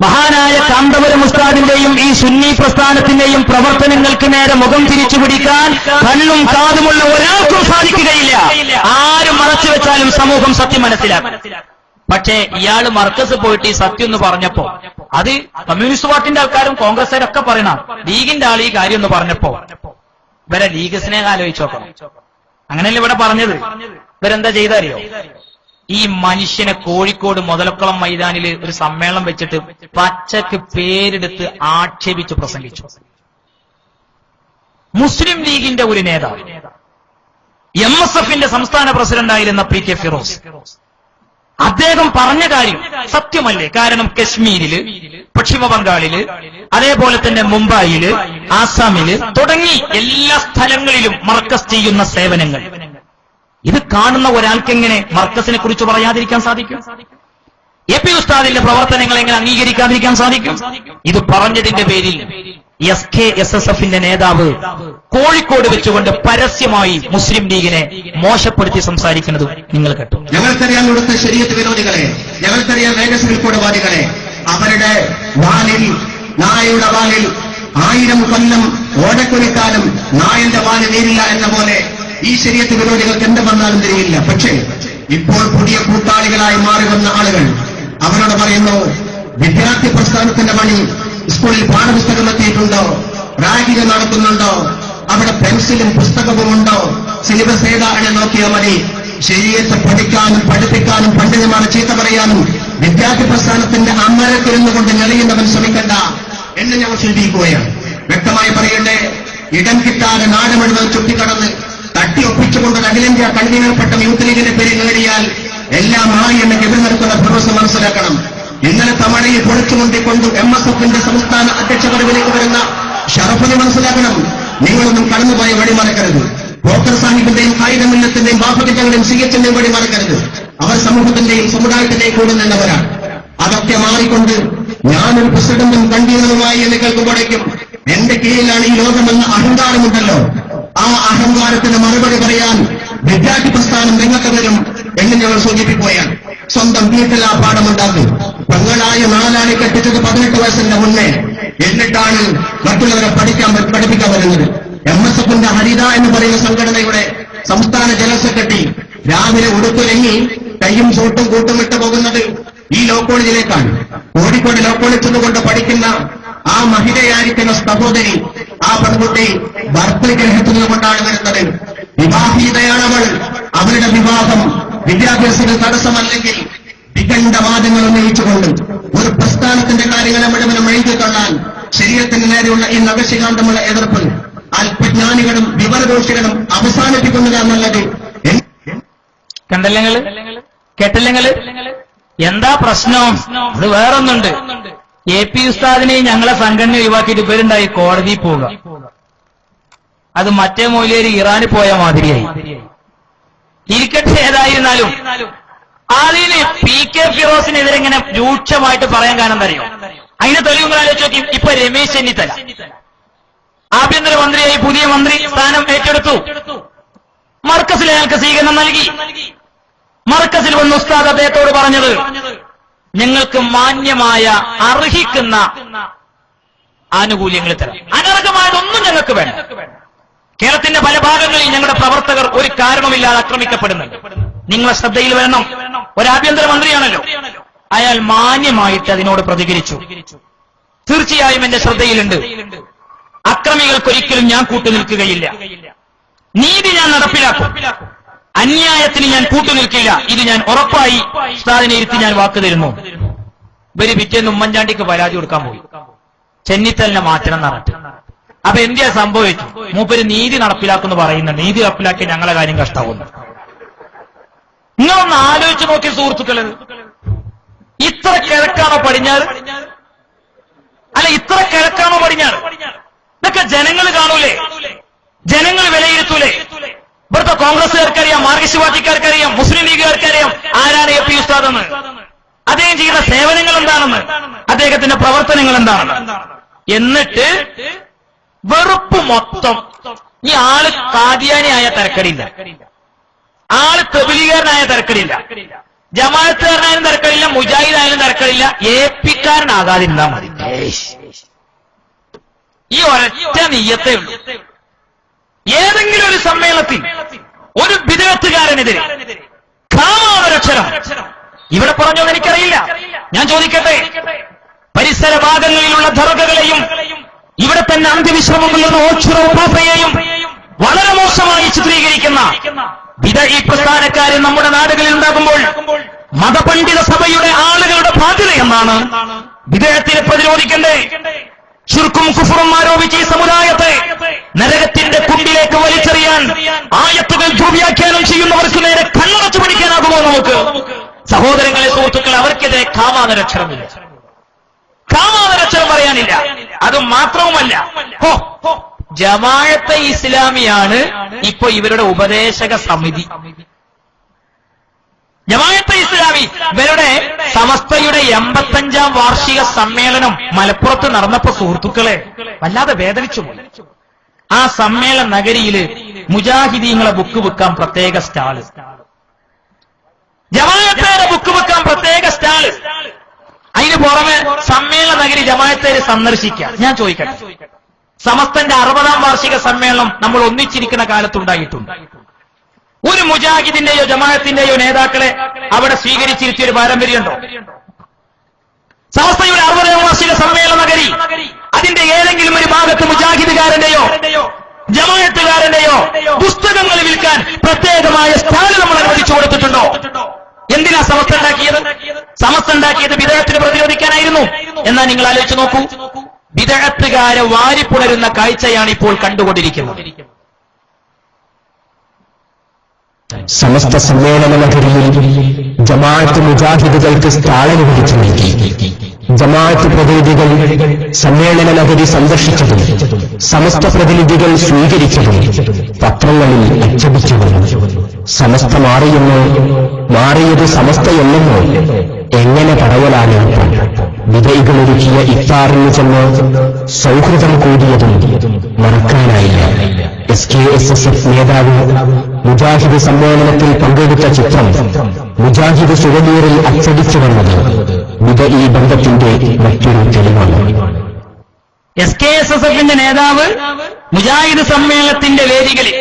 മഹാനായ കാന്തപുരം ഉസ്താദിന്റെയും ഈ സുന്നി പ്രസ്ഥാനത്തിന്റെയും പ്രവർത്തനങ്ങൾക്ക് നേരെ മുഖം തിരിച്ചു പിടിക്കാൻ കണ്ണും കാതുമുള്ള ഒരാൾക്കും സാധിക്കുകയില്ല. ആരും മറച്ചു വെച്ചാലും സമൂഹം സത്യം മനസ്സിലാക്കും. പക്ഷേ ഇയാൾ മർക്കസ് പോയിട്ട് ഈ സത്യം എന്ന് പറഞ്ഞപ്പോ, അത് കമ്മ്യൂണിസ്റ്റ് പാർട്ടിന്റെ ആൾക്കാരും കോൺഗ്രസ്സുകാരൊക്കെ പറയണം, ലീഗിന്റെ ആൾ ഈ കാര്യം എന്ന് പറഞ്ഞപ്പോ ഇവരെ ലീഗ് സ്നേഹം ആലോചിച്ച് നോക്കണം. അങ്ങനെയല്ല ഇവിടെ പറഞ്ഞത്. ഇവരെന്താ ചെയ്തറിയോ? ഈ മനുഷ്യനെ കോഴിക്കോട് മുതലക്കുളം മൈതാനിൽ ഒരു സമ്മേളനം വെച്ചിട്ട് പച്ചക്ക് പേരെടുത്ത് ആക്ഷേപിച്ച് പ്രസംഗിച്ചു. മുസ്ലിം ലീഗിന്റെ ഒരു നേതാവ്, MSFന്റെ സംസ്ഥാന പ്രസിഡന്റായിരുന്ന PK ഫിറോസ്, അദ്ദേഹം പറഞ്ഞ കാര്യം സത്യമല്ലേ? കാരണം കശ്മീരില്, പശ്ചിമ ബംഗാളില്, അതേപോലെ തന്നെ മുംബൈയില്, ആസാമില് തുടങ്ങി എല്ലാ സ്ഥലങ്ങളിലും മർക്കസ് ചെയ്യുന്ന സേവനങ്ങൾ ഇത് കാണുന്ന ഒരാൾക്കെങ്ങനെ മർക്കസിനെ കുറിച്ച് പറയാതിരിക്കാൻ സാധിക്കും? AP ഉസ്താദിന്റെ പ്രവർത്തനങ്ങൾ എങ്ങനെ അംഗീകരിക്കാതിരിക്കാൻ സാധിക്കും? ഇത് പറഞ്ഞതിന്റെ പേരിൽ SKSSFന്റെ നേതാവ് കോഴിക്കോട് വെച്ചുകൊണ്ട് പരസ്യമായി മുസ്ലിം ലീഗിനെ മോശപ്പെടുത്തി സംസാരിക്കുന്നത് നിങ്ങൾ കേട്ടു. ഞങ്ങൾക്കറിയാം ഇവിടുത്തെ ശരീഅത്ത് വിരോധികളെ, ഞങ്ങൾക്കറിയാം വേഗസ്കൾക്കോടവാദികളെ. അവരുടെ വാലിൽ, നായയുടെ വാലിൽ 1000 കൊല്ലം ഓടക്കുനിക്കാനും നായന്റെ വാല് നേരില്ല എന്ന പോലെ ഈ ശരീഅത്ത് വിരോധികൾക്ക് എന്ത് വന്നാലും തിരിയില്ല. പക്ഷേ ഇപ്പോൾ പുതിയ കൂട്ടാളികളായി മാറി വന്ന ആളുകൾ അവരോട് പറയുന്നു, വിദ്യാർത്ഥി പ്രസ്ഥാനത്തിന്റെ പണി സ്കൂളിൽ പാഠപുസ്തകം എത്തിയിട്ടുണ്ടോ? റാഗിംഗ് നടത്തുന്നുണ്ടോ? അവിടെ പെൻസിലും പുസ്തകവും ഉണ്ടോ? സിലബസ് ഏതാണ് നോക്കിയാൽ മതി. ശരീഅത്ത് പഠിക്കാനും പഠിപ്പിക്കാനും പണ്ഡിതന്മാരെ ചീത്ത പറയാനും വിദ്യാർത്ഥി പ്രസ്ഥാനത്തിന്റെ അമരത്തിരുന്നുകൊണ്ട് നിറയുന്നവൻ ശ്രമിക്കണ്ട എന്ന് ഞങ്ങൾ സൂചിപ്പിക്കുകയാണ്. വ്യക്തമായി പറയട്ടെ, ഇടം കിട്ടാതെ നാട് മുഴുവൻ ചുറ്റിക്കടന്ന് തട്ടിയൊപ്പിച്ചുകൊണ്ട് അഖിലേന്ത്യാ കൺവീനർ പട്ടം യൂത്ത് ലീഗിന്റെ പേര് നേടിയാൽ എല്ലാം ആയി എന്ന് എതിർ നിൽക്കുന്ന ഫിറോസ് മനസ്സിലാക്കണം. ഇന്നലെ തമഴയിൽ പൊളിച്ചുകൊണ്ടിക്കൊണ്ട് MSFന്റെ സംസ്ഥാന അധ്യക്ഷ പദവിയിലേക്ക് വരുന്ന ഷറഫിനെ മനസ്സിലാക്കണം. നിങ്ങളൊന്നും കടന്നുപോയ വഴി മറക്കരുത്. പോക്കർ സാഹിബിന്റെയും കായിക മില്ലത്തിന്റെയും ബാഫകിറ്റങ്ങളുടെയും CHന്റെയും വഴി മറക്കരുത്. അവർ സമൂഹത്തിന്റെയും സമുദായത്തിന്റെയും കൂടെ നിന്നവരാണ്. അതൊക്കെ മാറിക്കൊണ്ട് ഞാനൊരു പ്രസിഡന്റും കൺവീനറുമായി എന്ന് കേൾക്കുമ്പോഴേക്കും എന്റെ കീഴിലാണ് ഈ ലോകമെന്ന അഹങ്കാരമുണ്ടല്ലോ. ആ അഹങ്കാരത്തിന് മറുപടി പറയാൻ വിദ്യാർത്ഥി പ്രസ്ഥാനം രംഗത്ത് വരും എന്ന് ഞങ്ങൾ സൂചിപ്പിക്കുകയാണ്. സ്വന്തം വീട്ടിൽ ആ പാഠമുണ്ടാക്കും. പെങ്ങളായ 4 ആളെ കെട്ടിച്ചത് 18 വയസ്സിന്റെ മുന്നേ. എന്നിട്ടാണ് മറ്റുള്ളവരെ പഠിപ്പിക്കാൻ വരുന്നത്. MSFന്റെ ഹരിത എന്ന് പറയുന്ന സംഘടനയുടെ സംസ്ഥാന ജനറൽ സെക്രട്ടറി രാവിലെ ഉടുത്തുലങ്ങി കയ്യും സൂട്ടും കൂട്ടുമിട്ട് പോകുന്നത് ഈ ലോ കോളേജിലേക്കാണ്. കോഴിക്കോട് ലോ കോളേജിൽ നിന്നുകൊണ്ട് പഠിക്കുന്ന ആ മഹിളയായിരിക്കുന്ന സഹോദരി, ആ പെൺകുട്ടി ഭർത്തൃഗ്രഹത്തിൽ കൊണ്ടാണ് വരുന്നത്. വിവാഹിതയാണവൾ. അവരുടെ വിവാഹം വിദ്യാഭ്യാസത്തിൽ തടസ്സമല്ലെങ്കിൽ വിഖണ്ഡവാദങ്ങൾ ഉന്നയിച്ചുകൊണ്ട് ഒരു പ്രസ്ഥാനത്തിന്റെ കാര്യങ്ങളെ മുഴുവനും എഴുതിക്കൊള്ളാൻ ശരീരത്തിന് നേരെയുള്ള ഈ നഖശികാന്തമുള്ള എതിർപ്പ് അല്പജ്ഞാനികളും വിവരദോഷികളും അവസാനിപ്പിക്കുന്നത് എന്നുള്ളത് കണ്ടല്ലെങ്കില്, കേട്ടല്ലെങ്കില് എന്താ പ്രശ്നം? അത് വേറൊന്നുണ്ട്. AP ഉസ്താദിനെ ഞങ്ങളെ സംഘടന ഒഴിവാക്കിയിട്ട് ഇവരുണ്ടായി കോടതിയിൽ പോവുക. അത് മറ്റേ മൗലിയേര് ഇറാനിൽ പോയ മാതിരിയായി. ഇരിക്കട്ടെ, ഏതായിരുന്നാലും അതിന് PK ഫിറോസിനെതിരെ ഇങ്ങനെ രൂക്ഷമായിട്ട് പറയാൻ കാരണം അറിയോ? അതിനെ തെളിവുകൾ ആലോചിച്ച് നോക്കി. ഇപ്പൊ രമേശ് ചെന്നിത്തല ആഭ്യന്തരമന്ത്രിയായി പുതിയ മന്ത്രി സ്ഥാനം ഏറ്റെടുത്തു. മർക്കസിൽ അയാൾക്ക് സ്വീകരണം നൽകി. മർക്കസിൽ വന്ന ഉസ്താദ് അദ്ദേഹത്തോട് പറഞ്ഞത്, ഞങ്ങൾക്ക് മാന്യമായ അർഹിക്കുന്ന ആനുകൂല്യങ്ങൾ തരാം, അനർഹമായതൊന്നും ഞങ്ങൾക്ക് വേണം. കേരളത്തിന്റെ പല ഭാഗങ്ങളിൽ ഞങ്ങളുടെ പ്രവർത്തകർ ഒരു കാരണമില്ലാതെ ആക്രമിക്കപ്പെടുന്നുണ്ട്. നിങ്ങളെ ശ്രദ്ധയിൽ വേണം. ഒരു ആഭ്യന്തരമന്ത്രിയാണല്ലോ, അയാൾ മാന്യമായിട്ട് അതിനോട് പ്രതികരിച്ചു. തീർച്ചയായും എന്റെ ശ്രദ്ധയിലുണ്ട്. അക്രമികൾക്കൊരിക്കലും ഞാൻ കൂട്ടുനിൽക്കുകയില്ല. നീതി ഞാൻ നടപ്പിലാക്കും. അന്യായത്തിന് ഞാൻ കൂട്ടുനിൽക്കില്ല. ഇത് ഞാൻ ഉറപ്പായി ഉസ്താദിനെ ഇരുത്തി ഞാൻ വാക്ക് തരുന്നു. ഇവര് പിറ്റേന്ന് ഉമ്മൻചാണ്ടിക്ക് പരാതി കൊടുക്കാൻ പോയി, ചെന്നിത്തലിനെ മാറ്റണം നടത്തി. അപ്പൊ എന്തിയാ സംഭവിച്ചു? മൂപ്പര് നീതി നടപ്പിലാക്കുമെന്ന് പറയുന്നുണ്ട്. നീതി നടപ്പിലാക്കി ഞങ്ങളെ കാര്യം കഷ്ടാവുന്നു. നിങ്ങളൊന്ന് ആലോചിച്ച് നോക്കിയ സുഹൃത്തുക്കള്, ഇത്ര കിഴക്കാണോ പടിഞ്ഞാറ്? അല്ല, ഇത്ര കിഴക്കാണോ പടിഞ്ഞാറ്? ഇതൊക്കെ ജനങ്ങൾ കാണൂലേ? ജനങ്ങൾ വിലയിരുത്തൂലേ? ഇവിടുത്തെ കോൺഗ്രസ്സുകാർക്കറിയാം, മാർക്സിസ്റ്റ് പാർട്ടിക്കാർക്കറിയാം, മുസ്ലിം ലീഗുകാർക്കറിയാം ആരാണ് AP ഉസ്താദെന്ന്. അദ്ദേഹം ചെയ്യുന്ന സേവനങ്ങൾ എന്താണെന്ന്, അദ്ദേഹത്തിന്റെ പ്രവർത്തനങ്ങൾ എന്താണെന്ന്. എന്നിട്ട് വെറുപ്പ് മൊത്തം. ഈ ആള് കാദിയാനിയായ തിരക്കടില്ല, ആള് തബ്ലീഗുകാരനായ തിരക്കടില്ല, ജമാഅത്തുകാരനായാലും തിരക്കടില്ല, മുജാഹിദായാലും തിരക്കടില്ല, ഏപ്പിക്കാരനാകാതിരുന്നാ മതി. ഈ ഒരൊറ്റ നിയ്യത്തേ ഉള്ളൂ. ഏതെങ്കിലും ഒരു സമ്മേളനത്തിൽ ഒരു ബിദ്അത്തുകാരനെതിരെ കാമാവരക്ഷരം ഇവിടെ പറഞ്ഞോ എനിക്കറിയില്ല, ഞാൻ ചോദിക്കട്ടെ. പരിസര ഭാഗങ്ങളിലുള്ള ദർഗകളെയും ഇവിടെ തന്നെ അന്ത്യവിശ്രമമുള്ള ഓച്ചുറോപ്പാപ്പയെയും വളരെ മോശമായി ചിത്രീകരിക്കുന്ന ബിദ്അഈ പ്രസ്ഥാനക്കാരൻ നമ്മുടെ നാടുകളിൽ ഉണ്ടാകുമ്പോൾ മതപണ്ഡിത സഭയുടെ ആളുകളുടെ ബാധ്യത എന്നാണ് ബിദ്അത്തിനെ പ്രതിരോധിക്കണ്ടേ. ശിർക്കും കുഫറും ആരോപിച്ച് ഈ സമുദായത്തെ നരകത്തിന്റെ കുണ്ടിലേക്ക് വലിച്ചെറിയാൻ ആയത്തുകൾ ദുർവ്യാഖ്യാനം ചെയ്യുന്നവർക്ക് നേരെ കണ്ണടച്ചു പിടിക്കാനാകുമോ നമുക്ക്? സഹോദരങ്ങളെ, സുഹൃത്തുക്കൾ, അവർക്കെതിരെ കാമാനരക്ഷരമില്ല, കാമാനരക്ഷരം പറയാനില്ല. അത് മാത്രവുമല്ല, ജമാഅത്തെ ഇസ്ലാമിയാണ് ഇപ്പൊ ഇവരുടെ ഉപദേശക സമിതി. ജമാഅത്തെ ഇസ്ലാമി ഇവരുടെ സമസ്തയുടെ 85ാം വാർഷിക സമ്മേളനം മലപ്പുറത്ത് നടന്നപ്പോ സുഹൃത്തുക്കളെ വല്ലാതെ വേദനിച്ചു. ആ സമ്മേളന നഗരിയില് മുജാഹിദീങ്ങളെ ബുക്ക് വെക്കാൻ പ്രത്യേക സ്റ്റാള്, ജമാഅത്തേരെ ബുക്ക് വെക്കാൻ പ്രത്യേക സ്റ്റാള്. അതിന് പുറമെ സമ്മേളന നഗരി ജമാഅത്തേര് സന്ദർശിക്കാം. ഞാൻ ചോദിക്കട്ടെ, സമസ്തന്റെ 60ാം വാർഷിക സമ്മേളനം നമ്മൾ ഒന്നിച്ചിരിക്കുന്ന കാലത്തുണ്ടായിട്ടുണ്ട്. ഒരു മുജാഹിദിന്റെയോ ജമാഅത്തിന്റെയോ നേതാക്കളെ അവിടെ സ്വീകരിച്ചിരുത്തിയ ഒരു പാരമ്പര്യമുണ്ടോ? സമസ്തയുടെ 60ാം വാർഷിക സമ്മേളന നഗരി അതിന്റെ ഏതെങ്കിലും ഒരു ഭാഗത്ത് മുജാഹിദുകാരന്റെയോ ജമാഅത്തുകാരന്റെയോ പുസ്തകങ്ങൾ വിൽക്കാൻ പ്രത്യേകമായ സ്ഥാനം നമ്മൾ അനുവദിച്ചു കൊടുത്തിട്ടുണ്ടോ? എന്തിനാ സമസ്ത ഉണ്ടാക്കിയത്? സമസ്ത ഉണ്ടാക്കിയത് ബിദ്അത്തിനെ പ്രതിരോധിക്കാനായിരുന്നു. എന്നാൽ നിങ്ങൾ ആലോചിച്ച് നോക്കൂ, ബിദ്അത്തുകാരെ വാരിപ്പുണരുന്ന കാഴ്ചയാണ് ഇപ്പോൾ കണ്ടുകൊണ്ടിരിക്കുന്നത്. സമസ്ത സമ്മേളന നഗരിയിൽ ജമാഅത്ത് മുജാഹിദുകൾക്ക് സ്ഥാളനുവദിച്ചു നൽകി. ജമാഅത്ത് പ്രതിനിധികൾ സമ്മേളന നഗരി സന്ദർശിച്ചതും സമസ്ത പ്രതിനിധികൾ സ്വീകരിച്ചതും പത്രങ്ങളിൽ അച്ചടിച്ചു വന്നു. സമസ്ത മാറിയത് സമസ്തയല്ലെന്നോ എങ്ങനെ പറയലാണ്? വിജയികളൊരുക്കിയ ഇഫ്താറിന് ചെന്ന് സൗഹൃദം കൂടിയതും മറക്കാനായില്ല. SKSSF നേതാവ് മുജാഹിദ് സമ്മേളനത്തിൽ പങ്കെടുത്ത ചിത്രം മുജാഹിദ് സുവനീറിൽ അച്ചടിച്ചു വന്നത് വിജയി ബന്ധത്തിന്റെ മറ്റൊരു തെളിവാണ്. SKSSFന്റെ നേതാവ് മുജാഹിദ് സമ്മേളനത്തിന്റെ വേദികളിൽ,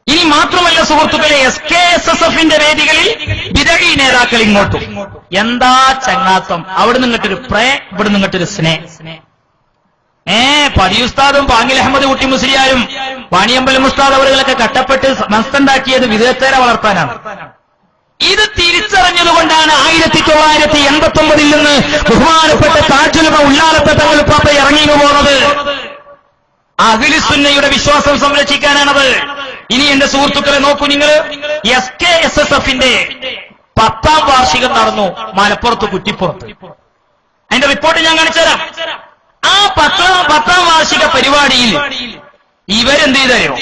ഇനി മാത്രമല്ല സുഹൃത്തുക്കളെ, SKSSFന്റെ വേദികളിൽ ബിദ്അഈ നേതാക്കൾ ഇങ്ങോട്ടും. എന്താ ചങ്ങാത്തം! അവിടെ നിന്നിട്ടൊരു പ്രേ, ഇവിടെ നിന്നിട്ടൊരു സ്നേ. പടിയുസ്താദും പാങ്ങിൽ അഹമ്മദ് കുട്ടി മുസ്ലിയാരും പാണിയമ്പലം ഉസ്താദ് അവരുകളൊക്കെ കട്ടപ്പെട്ട് മസ്തുണ്ടാക്കിയത് വിദേഹത്തേരെ വളർത്താനാണ്. ഇത് തിരിച്ചറിഞ്ഞതുകൊണ്ടാണ് 1989 നിന്ന് ബഹുമാനപ്പെട്ട താജുലുമ ഉള്ളാലത്തെ തങ്ങൾ പാപ്പ ഇറങ്ങിങ്ങു പോകുന്നത്. അഹ്ലുസുന്നയുടെ വിശ്വാസം സംരക്ഷിക്കാനാണത്. ഇനി എന്റെ സുഹൃത്തുക്കളെ നോക്കൂ, നിങ്ങൾ SKSSFന്റെ 10ാം വാർഷികം നടന്നു മലപ്പുറത്ത് കുറ്റിപ്പുറത്ത്. അതിന്റെ റിപ്പോർട്ട് ഞാൻ കാണിച്ചുതരാം. ആ 10ാം വാർഷിക പരിപാടിയിൽ ഇവരെന്ത് ചെയ്തയോ,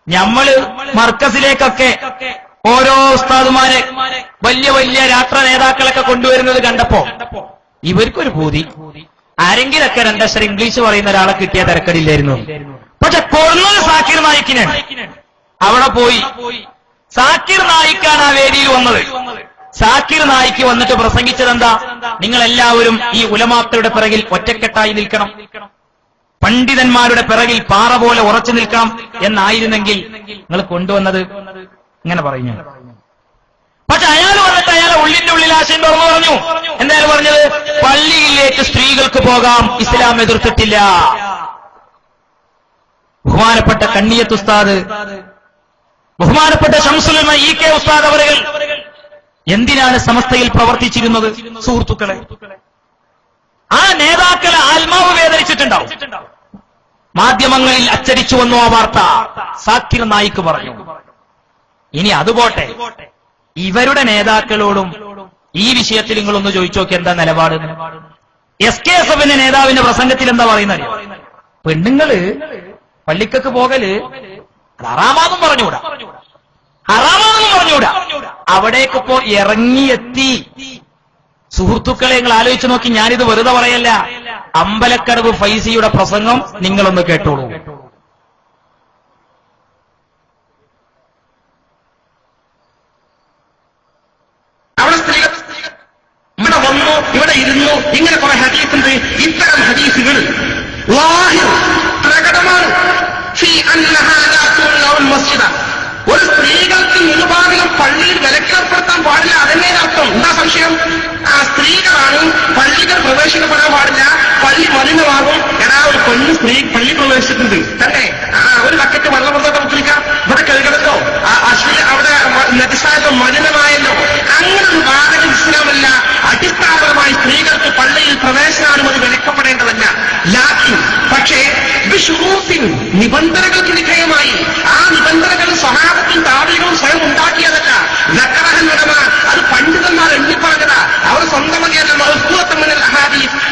ഞമ്മള് മർക്കസിലേക്കൊക്കെ ഓരോ ഉസ്താദുമാരെ വലിയ വലിയ രാഷ്ട്ര നേതാക്കളൊക്കെ കൊണ്ടുവരുന്നത് കണ്ടപ്പോ ഇവർക്കൊരു ഭൂതി, ആരെങ്കിലൊക്കെ രണ്ടക്ഷരം ഇംഗ്ലീഷ് പറയുന്ന ഒരാളെ കിട്ടിയ തിരക്കടില്ലായിരുന്നു. പക്ഷെ കൊന്നത് സാക്കിർ നായിക്കിനാണ്. അവിടെ പോയി സാക്കിർ നായിക്കാണ് ആ വേദിയിൽ വന്നത്. സാക്കിർ നായിക്ക് വന്നിട്ട് പ്രസംഗിച്ചത് എന്താ? നിങ്ങളെല്ലാവരും ഈ ഉലമാക്കളുടെ പിറകിൽ ഒറ്റക്കെട്ടായി നിൽക്കണം, പണ്ഡിതന്മാരുടെ പിറകിൽ പാറ പോലെ ഉറച്ചു നിൽക്കണം എന്നായിരുന്നെങ്കിൽ നിങ്ങൾ കൊണ്ടുവന്നത് ഇങ്ങനെ പറഞ്ഞു. പക്ഷെ അയാൾ വന്നിട്ട് അയാളെ ഉള്ളിന്റെ ഉള്ളിൽ ആശയം തുറന്നു പറഞ്ഞു. എന്തായാലും പറഞ്ഞത്, പള്ളിയിലേക്ക് സ്ത്രീകൾക്ക് പോകാം, ഇസ്ലാം എതിർത്തിട്ടില്ല. ബഹുമാനപ്പെട്ട കണ്ണിയത്ത് ഉസ്താദ്, ബഹുമാനപ്പെട്ട ശംസുലുലമ EK ഉസ്താദ് അവരുകൾ എന്തിനാണ് സമസ്തയിൽ പ്രവർത്തിച്ചിരുന്നത്? സുഹൃത്തുക്കളെ, ആ നേതാക്കളെ ആത്മാവ് വേദനിച്ചിട്ടുണ്ടാവും. മാധ്യമങ്ങളിൽ അച്ചടിച്ചു വന്നു ആ വാർത്ത. സാക്കിർ നായിക്ക് പറഞ്ഞു. ഇനി അതുപോട്ടെ, ഇവരുടെ നേതാക്കളോടും ഈ വിഷയത്തിൽ നിങ്ങളൊന്ന് ചോദിച്ചു നോക്കി, എന്താ നിലപാട്? SKSFന്റെ നേതാവിന്റെ പ്രസംഗത്തിൽ എന്താ പറയുന്നത്? പെണ്ണുങ്ങള് പള്ളിക്കൊക്കെ പോകല് ഹറാമാണെന്നും പറഞ്ഞുകൂടാ, ഹറാമാണെന്നും പറഞ്ഞുകൂടാ. അവിടേക്കിപ്പോ ഇറങ്ങിയെത്തി സുഹൃത്തുക്കളെ, നിങ്ങൾ ആലോചിച്ച് നോക്കി, ഞാനിത് വെറുതെ പറയല്ല. അമ്പലക്കടവ് ഫൈസിയുടെ പ്രസംഗം നിങ്ങളൊന്ന് കേട്ടോളൂ. അവിടെ സ്ത്രീകൾ ഇവിടെ വന്നു, ഇവിടെ ഇരുന്നു, ഇങ്ങനെ കുറെ ഹദീസുണ്ട്. ഇത്തരം ഹദീസുകൾ പ്രകടമാണ്. ഒരു സ്ത്രീകൾക്ക് നിരുപാധികം പള്ളിയിൽ വിലക്കേർപ്പെടുത്താൻ പാടില്ല. അതന്നെ അർത്ഥം. എന്താ സംശയം? ആ സ്ത്രീകളാണ് പള്ളികൾ പ്രവേശിക്കപ്പെടാൻ പാടില്ല, പള്ളി മലിനമാകും. ഒരു പെണ്ണ് സ്ത്രീ പള്ളി പ്രവേശിച്ചിട്ടുണ്ട് തന്നെ, ഒരു ബക്കറ്റ് വെള്ളം കൊടുത്തൊക്കെ കുളിക്കാം, ഇവിടെ കഴുകണല്ലോ, അവിടെ നദിസായല്ലോ, മലിനമായല്ലോ. അങ്ങനെ ഒരു വാദം ഇസ്ലാമല്ല. അടിസ്ഥാനപരമായി സ്ത്രീകൾക്ക് പള്ളിയിൽ പ്രവേശനാനുമതി വിലക്കപ്പെടേണ്ടതല്ല. പക്ഷേ നിബന്ധനകൾക്ക് വിധേയമായി ആ നിബന്ധനകൾ സ്വഹാബത്തും താബിഈകളും സ്വയം ഉണ്ടാക്കിയതല്ല. അത് പണ്ഡിതന്മാർ എണ്ണിപ്പറഞ്ഞതാ. അവർ സ്വന്തമാക്കിയല്ല.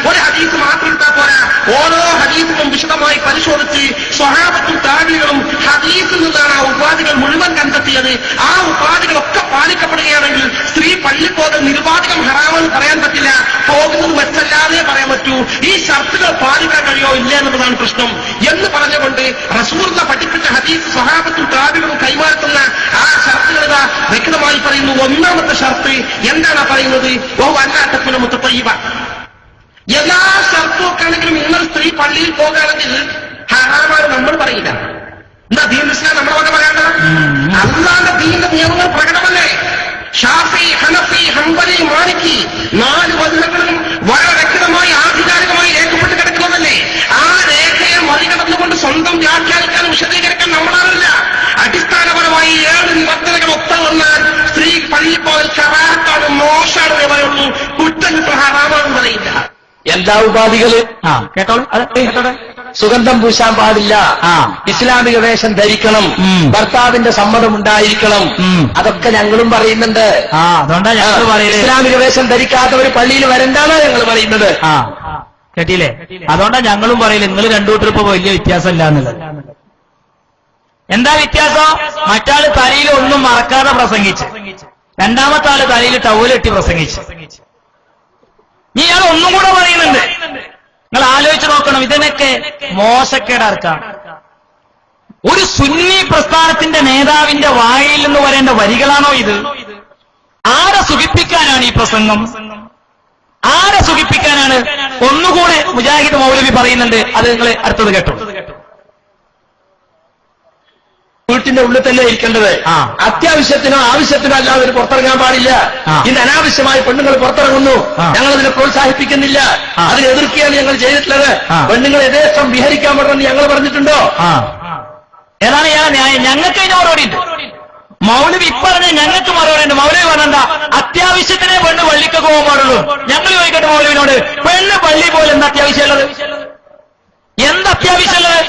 ഒരു ഹദീസ് മാത്രം എടുത്താൽ പോരാ, ഓരോ ഹദീസിനും വിശദമായി പരിശോധിച്ച് സ്വഹാബത്തും താബിഈകളും ഹദീസിൽ നിന്നാണ് ആ ഉപാധികൾ മുഴുവൻ കണ്ടെത്തിയത്. ആ ഉപാധികളൊക്കെ പാലിക്കപ്പെടുകയാണെങ്കിൽ സ്ത്രീ പള്ളി പോകൽ നിരുപാധികം ഹറാമെന്ന് പറയാൻ പറ്റില്ല, പോകുന്നത് മെച്ചല്ലാതെ പറയാൻ പറ്റൂ. ഈ ഷർത്തുകൾ പാലിക്കാൻ കഴിയോ ഇല്ല എന്നതാണ് പ്രശ്നം എന്ന് പറഞ്ഞുകൊണ്ട് റസൂലുള്ളാഹി പഠിപ്പിച്ച ഹദീസ് സ്വഹാബത്തും താബിഈകളും കൈമാറുന്ന ആ ഷർത്തുകൾ വ്യക്തമായി പറയുന്നു. ഒന്നാമത്തെ ഷർത്ത് എന്താണ് പറയുന്നത്? എല്ലാ ഷർത്തും ഒക്കെ ആണെങ്കിലും നിങ്ങൾ സ്ത്രീ പള്ളിയിൽ പോകുകയാണെങ്കിൽ ഹറാമാണ് നമ്മൾ പറയില്ല. എന്താ ദീൻ ഇസ്ലാം നമ്മുടെ വക പറയേണ്ടത്? അല്ലാതെ ദീന്റെ നിയമങ്ങൾ പ്രകടമല്ലേ? ഷാഫി, ഹനഫി, ഹംബലി, മാലിക്കി 4 മദ്ഹബുകളും വളരെ വ്യക്തമായി ആധികാരികമായി രേഖപ്പെട്ട് കിടക്കുന്നതല്ലേ? ആ രേഖയെ മറികടന്നുകൊണ്ട് സ്വന്തം വ്യാഖ്യാനിക്കാനും വിശദീകരിക്കാൻ നമ്മളാണില്ല. അടിസ്ഥാനപരമായി 7 നിബന്ധനകൾ ഒത്തുവന്നാൽ സ്ത്രീ പള്ളിയിൽ പോയാൽ കറാഹത്താണ്, മോശമാണ് എന്നേ പറയുള്ളൂ. കുറ്റം ഹറാമാണെന്ന് പറയില്ല. എന്താ ഉപാധികള്? കേട്ടോളെ. സുഗന്ധം പൂശാൻ പാടില്ല, ഇസ്ലാമിക വേഷം ധരിക്കണം, ഭർത്താവിന്റെ സമ്മതം ഉണ്ടായിരിക്കണം. അതൊക്കെ ഞങ്ങളും പറയുന്നുണ്ട്. അതുകൊണ്ടാ ഞങ്ങൾ പറയുന്നത് ഇസ്ലാമിക വേഷം ധരിക്കാത്തവർ പള്ളിയിൽ വരണ്ടാണ് ഞങ്ങൾ പറയുന്നത്. കേട്ടില്ലേ? അതുകൊണ്ടാ ഞങ്ങളും പറയില്ല നിങ്ങൾ രണ്ടു കൂട്ടർ ഇപ്പൊ വലിയ വ്യത്യാസമില്ല എന്നുള്ളത്. എന്താ വ്യത്യാസം? മറ്റാള് തലയിൽ ഒന്നും മറക്കാതെ പ്രസംഗിച്ച്, രണ്ടാമത്തെ ആള് തലയിൽ ടവലെട്ടി പ്രസംഗിച്ച്. ഇയാൾ ഒന്നും കൂടെ പറയുന്നുണ്ട്. നിങ്ങൾ ആലോചിച്ച് നോക്കണം, ഇതിനൊക്കെ മോശക്കേടാർക്കാണ്? ഒരു സുന്നി പ്രസ്ഥാനത്തിന്റെ നേതാവിന്റെ വായിൽ നിന്ന് വരേണ്ട വരികളാണോ ഇത്? ആരെ സുഖിപ്പിക്കാനാണ് ഈ പ്രസംഗം? ആരെ സുഖിപ്പിക്കാനാണ്? ഒന്നുകൂടെ മുജാഹിദ് മൗലവി പറയുന്നുണ്ട്, അത് നിങ്ങൾ അടുത്തത് കേട്ടോ. വീട്ടിന്റെ ഉള്ളിൽ തന്നെ ഇരിക്കേണ്ടത്. അത്യാവശ്യത്തിനോ ആവശ്യത്തിനോ അല്ലാതെ ഒരു പുറത്തിറങ്ങാൻ പാടില്ല. ഇന്ന് അനാവശ്യമായി പെണ്ണുങ്ങൾ പുറത്തിറങ്ങുന്നു. ഞങ്ങൾ അതിനെ പ്രോത്സാഹിപ്പിക്കുന്നില്ല, അതിനെ എതിർക്കുകയാണ് ഞങ്ങൾ ചെയ്തിട്ടുള്ളത്. പെണ്ണുങ്ങൾ യഥേഷ്ടം വിഹരിക്കാൻ പാടുമെന്ന് ഞങ്ങൾ പറഞ്ഞിട്ടുണ്ടോ? ഏതാണ് ഇയാളെ ന്യായം? ഞങ്ങൾക്ക് അതിന് മറുപടി ഉണ്ട്. മൗലവി പറഞ്ഞ ഞങ്ങൾക്ക് മറുപടി ഉണ്ട്. മൗലവി പറഞ്ഞെന്താ? അത്യാവശ്യത്തിനെ പെണ്ണ് പള്ളിക്കൊക്കെ പോകാൻ പാടുള്ളൂ. ഞങ്ങൾ ചോദിക്കട്ടെ മൗലവിനോട്, പെണ്ണ് പള്ളി പോലെ എന്താ അത്യാവശ്യമുള്ളത്? എന്താ അത്യാവശ്യമുള്ളത്?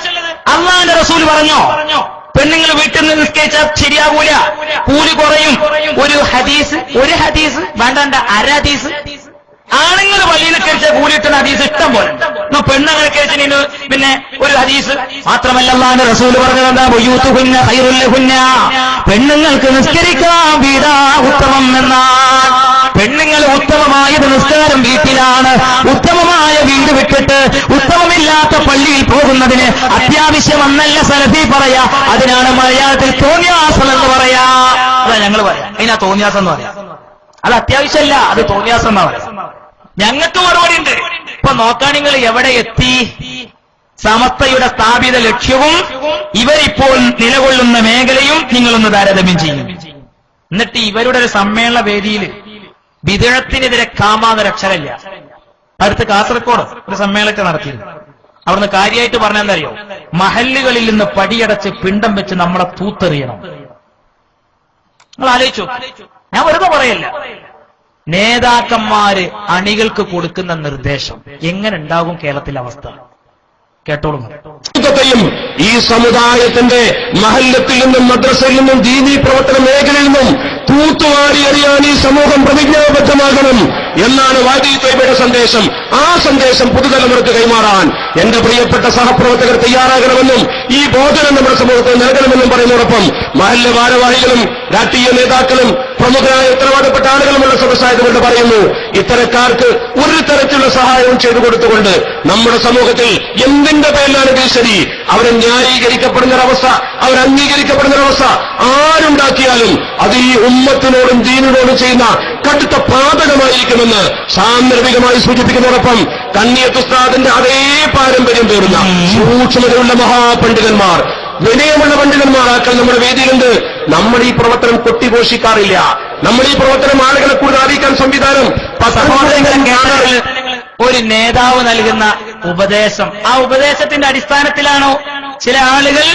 അല്ലാഹുവിന്റെ റസൂൽ പറഞ്ഞോ പെണ്ണുങ്ങൾ വീട്ടിൽ നിന്ന് നിസ്കരിച്ചാൽ ശരിയാകൂല, കൂലി കുറയും? ഒരു ഹദീസ് വേണ്ട, അര ഹദീസ്. ആണുങ്ങൾ പള്ളിയിൽ നിസ്കരിച്ചാൽ കൂലി കിട്ടുന്ന ഹദീസ് ഇഷ്ടം പോലെ. പെണ്ണുങ്ങൾ കഴിച്ചതിന് പിന്നെ ഒരു ഹദീസ് മാത്രമല്ല, അല്ലാഹുവിന്റെ റസൂൽ പറഞ്ഞതെന്താ? ബുയൂതുഹുന്ന ഖൈറുൽ ലഹുന്ന, പെണ്ണുങ്ങൾക്ക് നിസ്കരിക്കാൻ വീടാ ഉത്തമം എന്നാണ്. പെണ്ണുങ്ങൾ ഉത്തമമായത് നിസ്കാരം വീട്ടിലാണ്. ഉത്തമമായ വീട് വിട്ടിട്ട് ഉത്തമമില്ലാത്ത പള്ളിയിൽ പോകുന്നതിന് അത്യാവശ്യം എന്നല്ല സലഫി പറയാ, അതിനാണ് മലയാളത്തിൽ തോന്നിയാസം എന്ന് പറയാ. അതാ ഞങ്ങൾ പറയാം, അതിനാ തോന്നിയാസം എന്ന് പറയാം. അത് അത്യാവശ്യമല്ല, അത് തോന്നിയാസം എന്നാ പറയാം. ഞങ്ങൾക്ക് മറുപടി ഉണ്ട്. ഇപ്പൊ നോക്കാൻ നിങ്ങൾ എവിടെ എത്തി? സമസ്തയുടെ സ്ഥാപിത ലക്ഷ്യവും ഇവരിപ്പോൾ നിലകൊള്ളുന്ന മേഖലയും നിങ്ങളൊന്ന് താരതമ്യം ചെയ്യും. എന്നിട്ട് ഇവരുടെ ഒരു സമ്മേളന വേദിയിൽ ബിദ്അത്തിനെതിരെ കാമാന്നൊരു അക്ഷരമില്ല. അടുത്ത് കാസർഗോഡ് ഒരു സമ്മേളനത്തെ നടത്തിയിരുന്നു. അവിടുന്ന് കാര്യമായിട്ട് പറഞ്ഞെന്തറിയോ? മഹല്ലുകളിൽ നിന്ന് പടിയടച്ച് പിണ്ടം വെച്ച് നമ്മളെ തൂത്തെറിയണം. നിങ്ങൾ ആലോചിച്ചു, ഞാൻ വെറുതെ പറയല്ല. നേതാക്കന്മാര് അണികൾക്ക് കൊടുക്കുന്ന നിർദ്ദേശം എങ്ങനെ ഉണ്ടാകും കേരളത്തിലെ അവസ്ഥ? കേട്ടോളും. യും ഈ സമുദായത്തിന്റെ മഹല്ലത്തിൽ നിന്നും മദ്രസയിൽ നിന്നും ദീനീ പ്രവർത്തന മേഖലയിൽ നിന്നും തൂത്തുവാരി എറിയാൻ ഈ സമൂഹം പ്രതിജ്ഞാബദ്ധമാകണം എന്നാണ് വാദി ത്വയ്ബയുടെ സന്ദേശം. ആ സന്ദേശം പുതുതലമുറക്ക് കൈമാറാൻ എന്റെ പ്രിയപ്പെട്ട സഹപ്രവർത്തകർ തയ്യാറാകണമെന്നും ഈ ബോധനം നമ്മുടെ സമൂഹത്തിൽ നൽകണമെന്നും പറയുന്നതോടൊപ്പം മഹല്ല ഭാരവാഹികളും രാഷ്ട്രീയ നേതാക്കളും പ്രമുഖരായ ഉത്തരവാദപ്പെട്ട ആളുകളുമുള്ള സദസ്സായതുകൊണ്ട് പറയുന്നു, ഇത്തരക്കാർക്ക് ഒരു തരത്തിലുള്ള സഹായവും ചെയ്തു കൊടുത്തുകൊണ്ട് നമ്മുടെ സമൂഹത്തിൽ എന്തിന്റെ പേരിലാണെങ്കിൽ ശരി അവരെ ന്യായീകരിക്കപ്പെടുന്നൊരവസ്ഥ, അവർ അംഗീകരിക്കപ്പെടുന്നൊരവസ്ഥ ആരുണ്ടാക്കിയാലും അത് ഈ ഉമ്മത്തിനോടും ദീനിനോടും ചെയ്യുന്ന കടുത്ത പാതകമായിരിക്കുമെന്ന് സാന്ദർഭികമായി സൂചിപ്പിക്കുന്നതോടൊപ്പം കണ്ണിയത്ത് ഉസ്താദിന്റെ അതേ പാരമ്പര്യം പേറുന്ന സൂക്ഷ്മതയുള്ള മഹാപണ്ഡിതന്മാർ, വിനയമുള്ള പണ്ഡിതന്മാരാക്കൽ നമ്മുടെ വേദിയിലുണ്ട്. നമ്മൾ ഈ പ്രവർത്തനം കൊട്ടിഘോഷിക്കാറില്ല. നമ്മൾ ഈ പ്രവർത്തനം ആളുകളെ കൂടുതൽ അറിയിക്കാൻ സംവിധാനം ഒരു നേതാവ് നൽകുന്ന ഉപദേശം, ആ ഉപദേശത്തിന്റെ അടിസ്ഥാനത്തിലാണോ ചില ആളുകൾ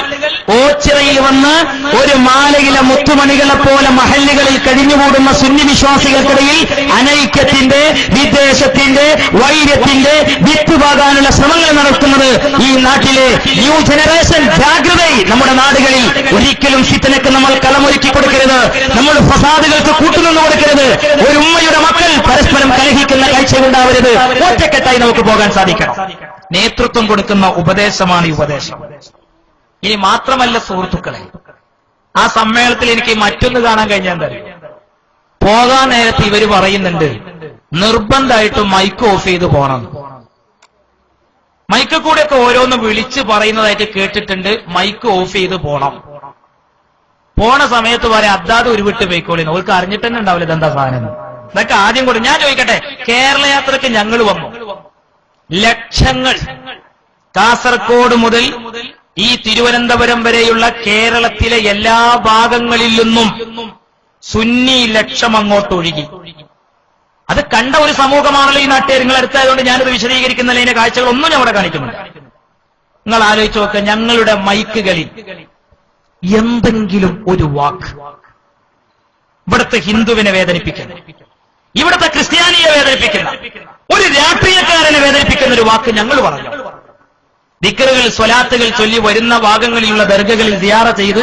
ഓച്ചിറയിൽ വന്ന് ഒരു മാലയിലെ മുത്തുമണികളെ പോലെ മഹല്ലുകളിൽ കഴിഞ്ഞുകൂടുന്ന സുന്നി വിശ്വാസികൾക്കിടയിൽ അനൈക്യത്തിന്റെ, വിദ്വേഷത്തിന്റെ, വൈര്യത്തിന്റെ വിത്തുപാകാനുള്ള ശ്രമങ്ങൾ നടത്തുന്നത് ഈ നാട്ടിലെ ന്യൂ ജനറേഷൻ ജാഗ്രതയിൽ നമ്മുടെ നാടുകളിൽ ഒരിക്കലും ഫിത്നയ്ക്ക് നമ്മൾ കളമൊരുക്കി കൊടുക്കരുത്, നമ്മൾ ഫസാദുകൾക്ക് കൂട്ടുനിന്ന് കൊടുക്കരുത്. ഒരു ഉമ്മയുടെ മക്കൾ പരസ്പരം കലഹിക്കുന്ന കാഴ്ചയുണ്ടാവരുത്. ഒറ്റക്കെട്ടായി നമുക്ക് പോകാൻ സാധിക്കണം. നേതൃത്വം കൊടുക്കുന്ന ഉപദേശമാണ് ഈ ഉപദേശം. ഇനി മാത്രമല്ല സുഹൃത്തുക്കളെ, ആ സമ്മേളനത്തിൽ എനിക്ക് മറ്റൊന്ന് കാണാൻ കഴിഞ്ഞാൽ തരും. പോകാൻ നേരത്ത് ഇവര് പറയുന്നുണ്ട് നിർബന്ധമായിട്ടും മൈക്ക് ഓഫ് ചെയ്ത് പോകണം. മൈക്ക് കൂടെയൊക്കെ ഓരോന്ന് വിളിച്ച് പറയുന്നതായിട്ട് കേട്ടിട്ടുണ്ട്. മൈക്ക് ഓഫ് ചെയ്ത് പോണം. പോണ സമയത്ത് പറയാം അദ്ദാത് ഉരുവിട്ട് പോയിക്കോളിന്ന്. അവർക്ക് അറിഞ്ഞിട്ട് തന്നെ ഉണ്ടാവില്ല ഇതെന്താ സാധനം. ഇതൊക്കെ ആദ്യം കൂടെ ഞാൻ ചോദിക്കട്ടെ, കേരള യാത്രയ്ക്ക് ഞങ്ങൾ വന്നു, ലക്ഷങ്ങൾ കാസർഗോഡ് മുതൽ ഈ തിരുവനന്തപുരം വരെയുള്ള കേരളത്തിലെ എല്ലാ ഭാഗങ്ങളിൽ നിന്നും സുന്നി ലക്ഷം അങ്ങോട്ടൊഴുകി. അത് കണ്ട ഒരു സമൂഹമാണല്ലോ ഈ നാട്ടുകാർ. നിങ്ങൾ അടുത്തായതുകൊണ്ട് ഞാനത് വിശദീകരിക്കുന്നില്ല. അതിന്റെ കാഴ്ചകളൊന്നും ഞാൻ അവിടെ കാണിക്കുന്നുണ്ട്. നിങ്ങൾ ആലോചിച്ച് നോക്കുക, ഞങ്ങളുടെ മൈക്കുകളിൽ എന്തെങ്കിലും ഒരു വാക്ക് ഇവിടുത്തെ ഹിന്ദുവിനെ വേദനിപ്പിക്കുന്ന, ഇവിടുത്തെ ക്രിസ്ത്യാനിയെ വേദനിപ്പിക്കുന്ന, ഒരു രാഷ്ട്രീയക്കാരനെ വേദനിപ്പിക്കുന്ന ഒരു വാക്ക് ഞങ്ങൾ പറഞ്ഞു. ദിക്റുകൾ, സ്വലാത്തുകൾ ചൊല്ലി വരുന്ന ഭാഗങ്ങളിലുള്ള ദർഗകളിൽ സിയാറ ചെയ്ത്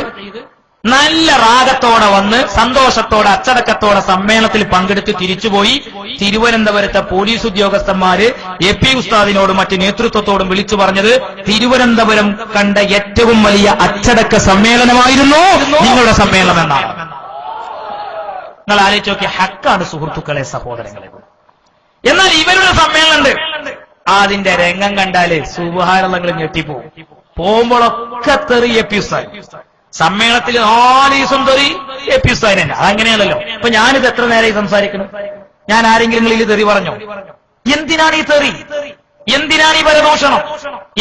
നല്ല റാഗത്തോടെ വന്ന് സന്തോഷത്തോടെ അച്ചടക്കത്തോടെ സമ്മേളനത്തിൽ പങ്കെടുത്ത് തിരിച്ചുപോയി തിരുവനന്തപുരത്തെ പോലീസ് ഉദ്യോഗസ്ഥന്മാര് എ.പി. ഉസ്താദിനോടും മറ്റ് നേതൃത്വത്തോടും വിളിച്ചു പറഞ്ഞത് തിരുവനന്തപുരം കണ്ട ഏറ്റവും വലിയ അച്ചടക്ക സമ്മേളനമായിരുന്നു നിങ്ങളുടെ സമ്മേളനം എന്നാണ്. നിങ്ങൾ ആലോചിച്ച് നോക്കിയ ഹക്കാണ് സുഹൃത്തുക്കളെ, സഹോദരങ്ങളെ. എന്നാൽ ഇവരുടെ സമ്മേളനം അതിന്റെ രംഗം കണ്ടാല് സുബ്ഹാനല്ലാഹ് ഞെട്ടിപ്പോവും. പോകുമ്പോഴൊക്കെ തെറി എ.പി. ഉസ്താദ്, സമ്മേളനത്തിൽ 4 ദിവസം തെറി എ.പി. ഉസ്താദിന് തന്നെ. അതങ്ങനെയാണല്ലോ. ഇപ്പൊ ഞാനിത് എത്ര നേരമായി സംസാരിക്കണം? ഞാൻ ആരെങ്കിലും ഇതിൽ തെറി പറഞ്ഞോ? എന്തിനാണ് ഈ തെറി? എന്തിനാണ് ഈ പരദൂഷണം?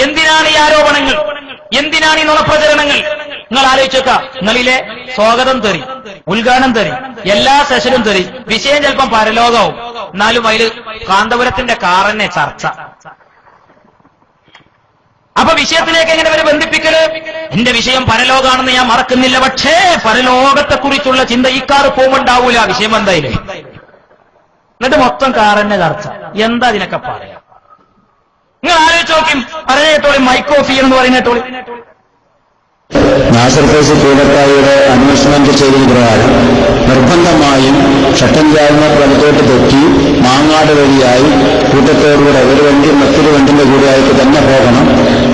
എന്തിനാണ് ഈ ആരോപണങ്ങൾ? എന്തിനാണ് ഈ നുണപ്രചരണങ്ങൾ? നിങ്ങൾ ആലോചിച്ചേക്ക, നിങ്ങളിലെ സ്വാഗതം തെറി, ഉദ്ഘാടനം തെറി, എല്ലാ സെഷനും തെറി, വിഷയം ചിലപ്പം പരലോകവും, എന്നാലും അതിൽ കാന്തപുരത്തിന്റെ കാറന്നെ ചർച്ച. അപ്പൊ വിഷയത്തിലേക്ക് എങ്ങനെ വരെ ബന്ധിപ്പിക്കല്? എന്റെ വിഷയം പരലോകാണെന്ന് ഞാൻ മറക്കുന്നില്ല, പക്ഷേ പരലോകത്തെക്കുറിച്ചുള്ള ചിന്ത ഈ കാറ് പോകുമ്പോണ്ടാവൂല. വിഷയം എന്തായാലും എന്നിട്ട് മൊത്തം കാറന്നെ ചർച്ച. എന്താ ഇതിനൊക്കെ പറയാം? നിങ്ങൾ ആലോചിച്ച് നോക്കി പറഞ്ഞേട്ടോളി, മൈക്ക് ഓഫ് ചെയ്യണമെന്ന് പറയുന്നേട്ടോളി. നാസർ ഫൈസി കൂടത്തായിയുടെ അനൗൺസ്മെന്റ് ചെയ്തത് പ്രകാരം നിർബന്ധമായും ഷട്ടൻജാലിനെ വലത്തോട്ട് തെറ്റി മാങ്ങാട് വഴിയായി കൂട്ടത്തോടുകൂടെ ഒരു വണ്ടി മറ്റൊരു വണ്ടിന്റെ കൂടെയായിട്ട് തന്നെ പോകണം.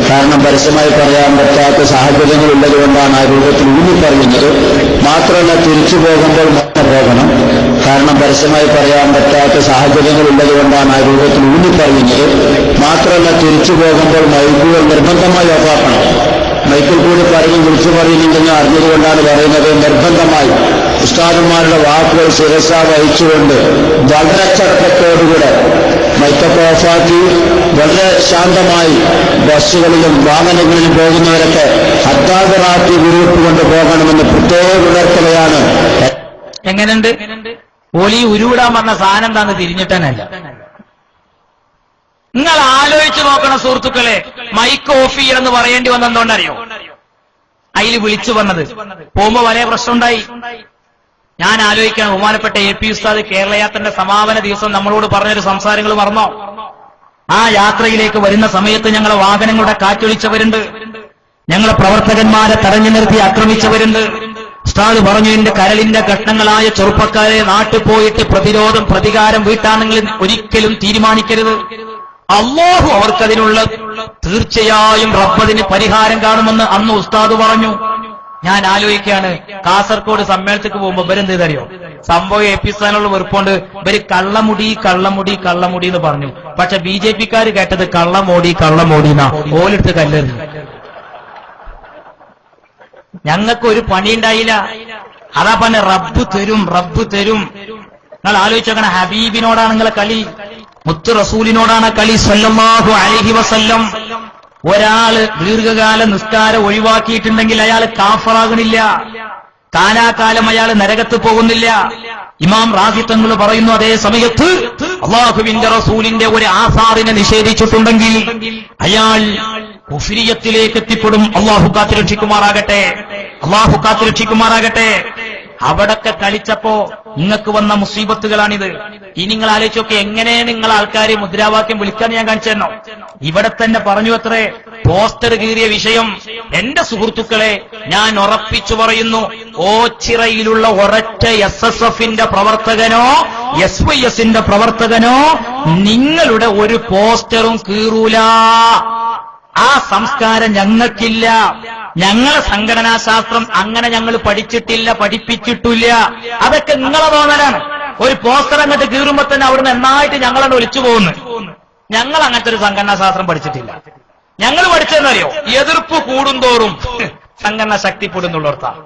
കാരണം പരസ്യമായി പറയാൻ പറ്റാത്ത സാഹചര്യങ്ങൾ ഉള്ളതുകൊണ്ടാണ് ആ രൂപത്തിൽ ഊന്നിപ്പറയുന്നത്. മാത്രമല്ല തിരിച്ചു പോകുമ്പോൾ മാത്രം പോകണം. കാരണം പരസ്യമായി പറയാൻ പറ്റാത്ത സാഹചര്യങ്ങൾ ഉള്ളതുകൊണ്ടാണ് ആ രൂപത്തിൽ ഊന്നിപ്പറയുന്നത്. മാത്രമല്ല തിരിച്ചു പോകുമ്പോൾ മൈക്കുകൾ നിർബന്ധമായി ഓഫാക്കണം. മൈക്കിൽ കൂടി പറയും വിളിച്ചു പറയുന്നുണ്ടെന്ന് അറിഞ്ഞതുകൊണ്ടാണ് പറയുന്നത്. നിർബന്ധമായി ഉസ്താദന്മാരുടെ വാക്കുകൾ ശിരസ വഹിച്ചുകൊണ്ട് വളരെ അച്ചടക്കത്തോടുകൂടെ മൈക്കൊക്കെ ഓഫാക്കി വളരെ ശാന്തമായി ബസ്സുകളിലും വാഹനങ്ങളിലും പോകുന്നവരൊക്കെ ഹദ്ദാദറാത്തി ഗ്രൂപ്പ് കൊണ്ട് പോകണമെന്ന് പ്രത്യേകം ഉണർത്തുകയാണ്. എങ്ങനെയുണ്ട്? ഓലി ഉരുവിടാൻ പറഞ്ഞ സാധനം എന്താന്ന് തിരിഞ്ഞിട്ടനല്ല. നിങ്ങൾ ആലോചിച്ച് നോക്കണം സുഹൃത്തുക്കളെ, മൈക്ക് ഓഫ് ചെയ്യണമെന്ന് പറയേണ്ടി വന്നെന്തുകൊണ്ടറിയോ? അതിൽ വിളിച്ചു വന്നത് പോകുമ്പോ വലിയ പ്രശ്നമുണ്ടായി. ഞാൻ ആലോചിക്കാൻ ബഹുമാനപ്പെട്ട എ.പി. ഉസ്താദ് കേരള യാത്രന്റെ സമാപന ദിവസം നമ്മളോട് പറഞ്ഞൊരു സംസാരങ്ങൾ മറന്നോ? ആ യാത്രയിലേക്ക് വരുന്ന സമയത്ത് ഞങ്ങളെ വാഹനങ്ങളുടെ കാറ്റൊലിച്ചവരുണ്ട്. ഞങ്ങളെ പ്രവർത്തകന്മാരെ തടഞ്ഞു നിർത്തി ആക്രമിച്ചവരുണ്ട്. ഉസ്താദ് പറഞ്ഞു, എന്റെ കരളിന്റെ ഘട്ടങ്ങളായ ചെറുപ്പക്കാരെ നാട്ടിൽ പോയിട്ട് പ്രതിരോധം പ്രതികാരം വീട്ടാണെങ്കിൽ ഒരിക്കലും തീരുമാനിക്കരുത്. അല്ലാഹു അവർക്കതിനുള്ള തീർച്ചയായും റബ്ബതിന് പരിഹാരം കാണുമെന്ന് അന്ന് ഉസ്താദ് പറഞ്ഞു. ഞാൻ ആലോചിക്കുകയാണ്, കാസർഗോഡ് സമ്മേളനത്തിക്ക് പോകുമ്പോ ഇവരെന്ത് ചെയ്തറിയോ, സംഭവം എപ്പിസ്ഥാനുള്ള വെറുപ്പുണ്ട്, ഇവര് കള്ളമുടി കള്ളമുടി കള്ളമുടി എന്ന് പറഞ്ഞു. പക്ഷെ BJP-ക്കാര് കേട്ടത് കള്ളമോടി കള്ളമോടി എന്നാ, ഓലെടുത്ത് കല്ലെറിഞ്ഞു. ഞങ്ങൾക്ക് ഒരു പണിയുണ്ടായില്ല. അതാ പറഞ്ഞ റബ്ബ് തരും റബ്ബ് തരും. നിങ്ങൾ ആലോചിച്ചോക്കണം, ഹബീബിനോടാണ് നിങ്ങളെ കളി, മുത്ത് റസൂലിനോടാണ് കളി സല്ലല്ലാഹു അലൈഹി വസല്ലം. ഒരാള് ദീർഘകാല നിസ്കാരം ഒഴിവാക്കിയിട്ടുണ്ടെങ്കിൽ അയാൾ കാഫറാകണില്ല, കാലാകാലം അയാൾ നരകത്ത് പോകുന്നില്ല. ഇമാം റാസി തങ്ങൾ പറയുന്നു, അതേ സമയത്ത് അല്ലാഹുവിന്റെ റസൂലിന്റെ ഒരു ആസാറിനെ നിഷേധിച്ചിട്ടുണ്ടെങ്കിൽ അയാൾ കുഫ്രിയത്തിലേക്ക് എത്തിപ്പെടും. അല്ലാഹു കാത്തുരക്ഷിക്കുമാറാകട്ടെ, അല്ലാഹു കാത്തുരക്ഷിക്കുമാറാകട്ടെ. അവിടൊക്കെ കളിച്ചപ്പോ നിങ്ങൾക്ക് വന്ന മുസീബത്തുകളാണിത്. ഇനി നിങ്ങൾ ആലോചിച്ചൊക്കെ എങ്ങനെ നിങ്ങൾ ആൾക്കാരെ മുദ്രാവാക്യം വിളിക്കാൻ ഞാൻ കാണിച്ചു തരണോ? ഇവിടെ തന്നെ പറഞ്ഞു അത്രേ, പോസ്റ്റർ കീറിയ വിഷയം. എന്റെ സുഹൃത്തുക്കളെ, ഞാൻ ഉറപ്പിച്ചു പറയുന്നു, ഓച്ചിറയിലുള്ള ഒരൊറ്റ SSF-ന്റെ പ്രവർത്തകനോ SYS-ന്റെ പ്രവർത്തകനോ നിങ്ങളുടെ ഒരു പോസ്റ്ററും കീറൂല. ആ സംസ്കാരം ഞങ്ങൾക്കില്ല. ഞങ്ങളെ സംഘടനാ ശാസ്ത്രം അങ്ങനെ ഞങ്ങൾ പഠിച്ചിട്ടില്ല, പഠിപ്പിച്ചിട്ടില്ല. അതൊക്കെ നിങ്ങളെ തോന്നലാണ്. ഒരു പോസ്റ്റർ അങ്ങോട്ട് കീറുമ്പോ തന്നെ അവിടുന്ന് നന്നായിട്ട് ഞങ്ങളോട് ഒലിച്ചു പോകുന്നു. ഞങ്ങൾ അങ്ങനത്തെ ഒരു സംഘടനാ ശാസ്ത്രം പഠിച്ചിട്ടില്ല. ഞങ്ങൾ പഠിച്ചതെന്നറിയോ, എതിർപ്പ് കൂടുന്തോറും സംഘടന ശക്തിപ്പെടുന്നുള്ളോർത്താണ്.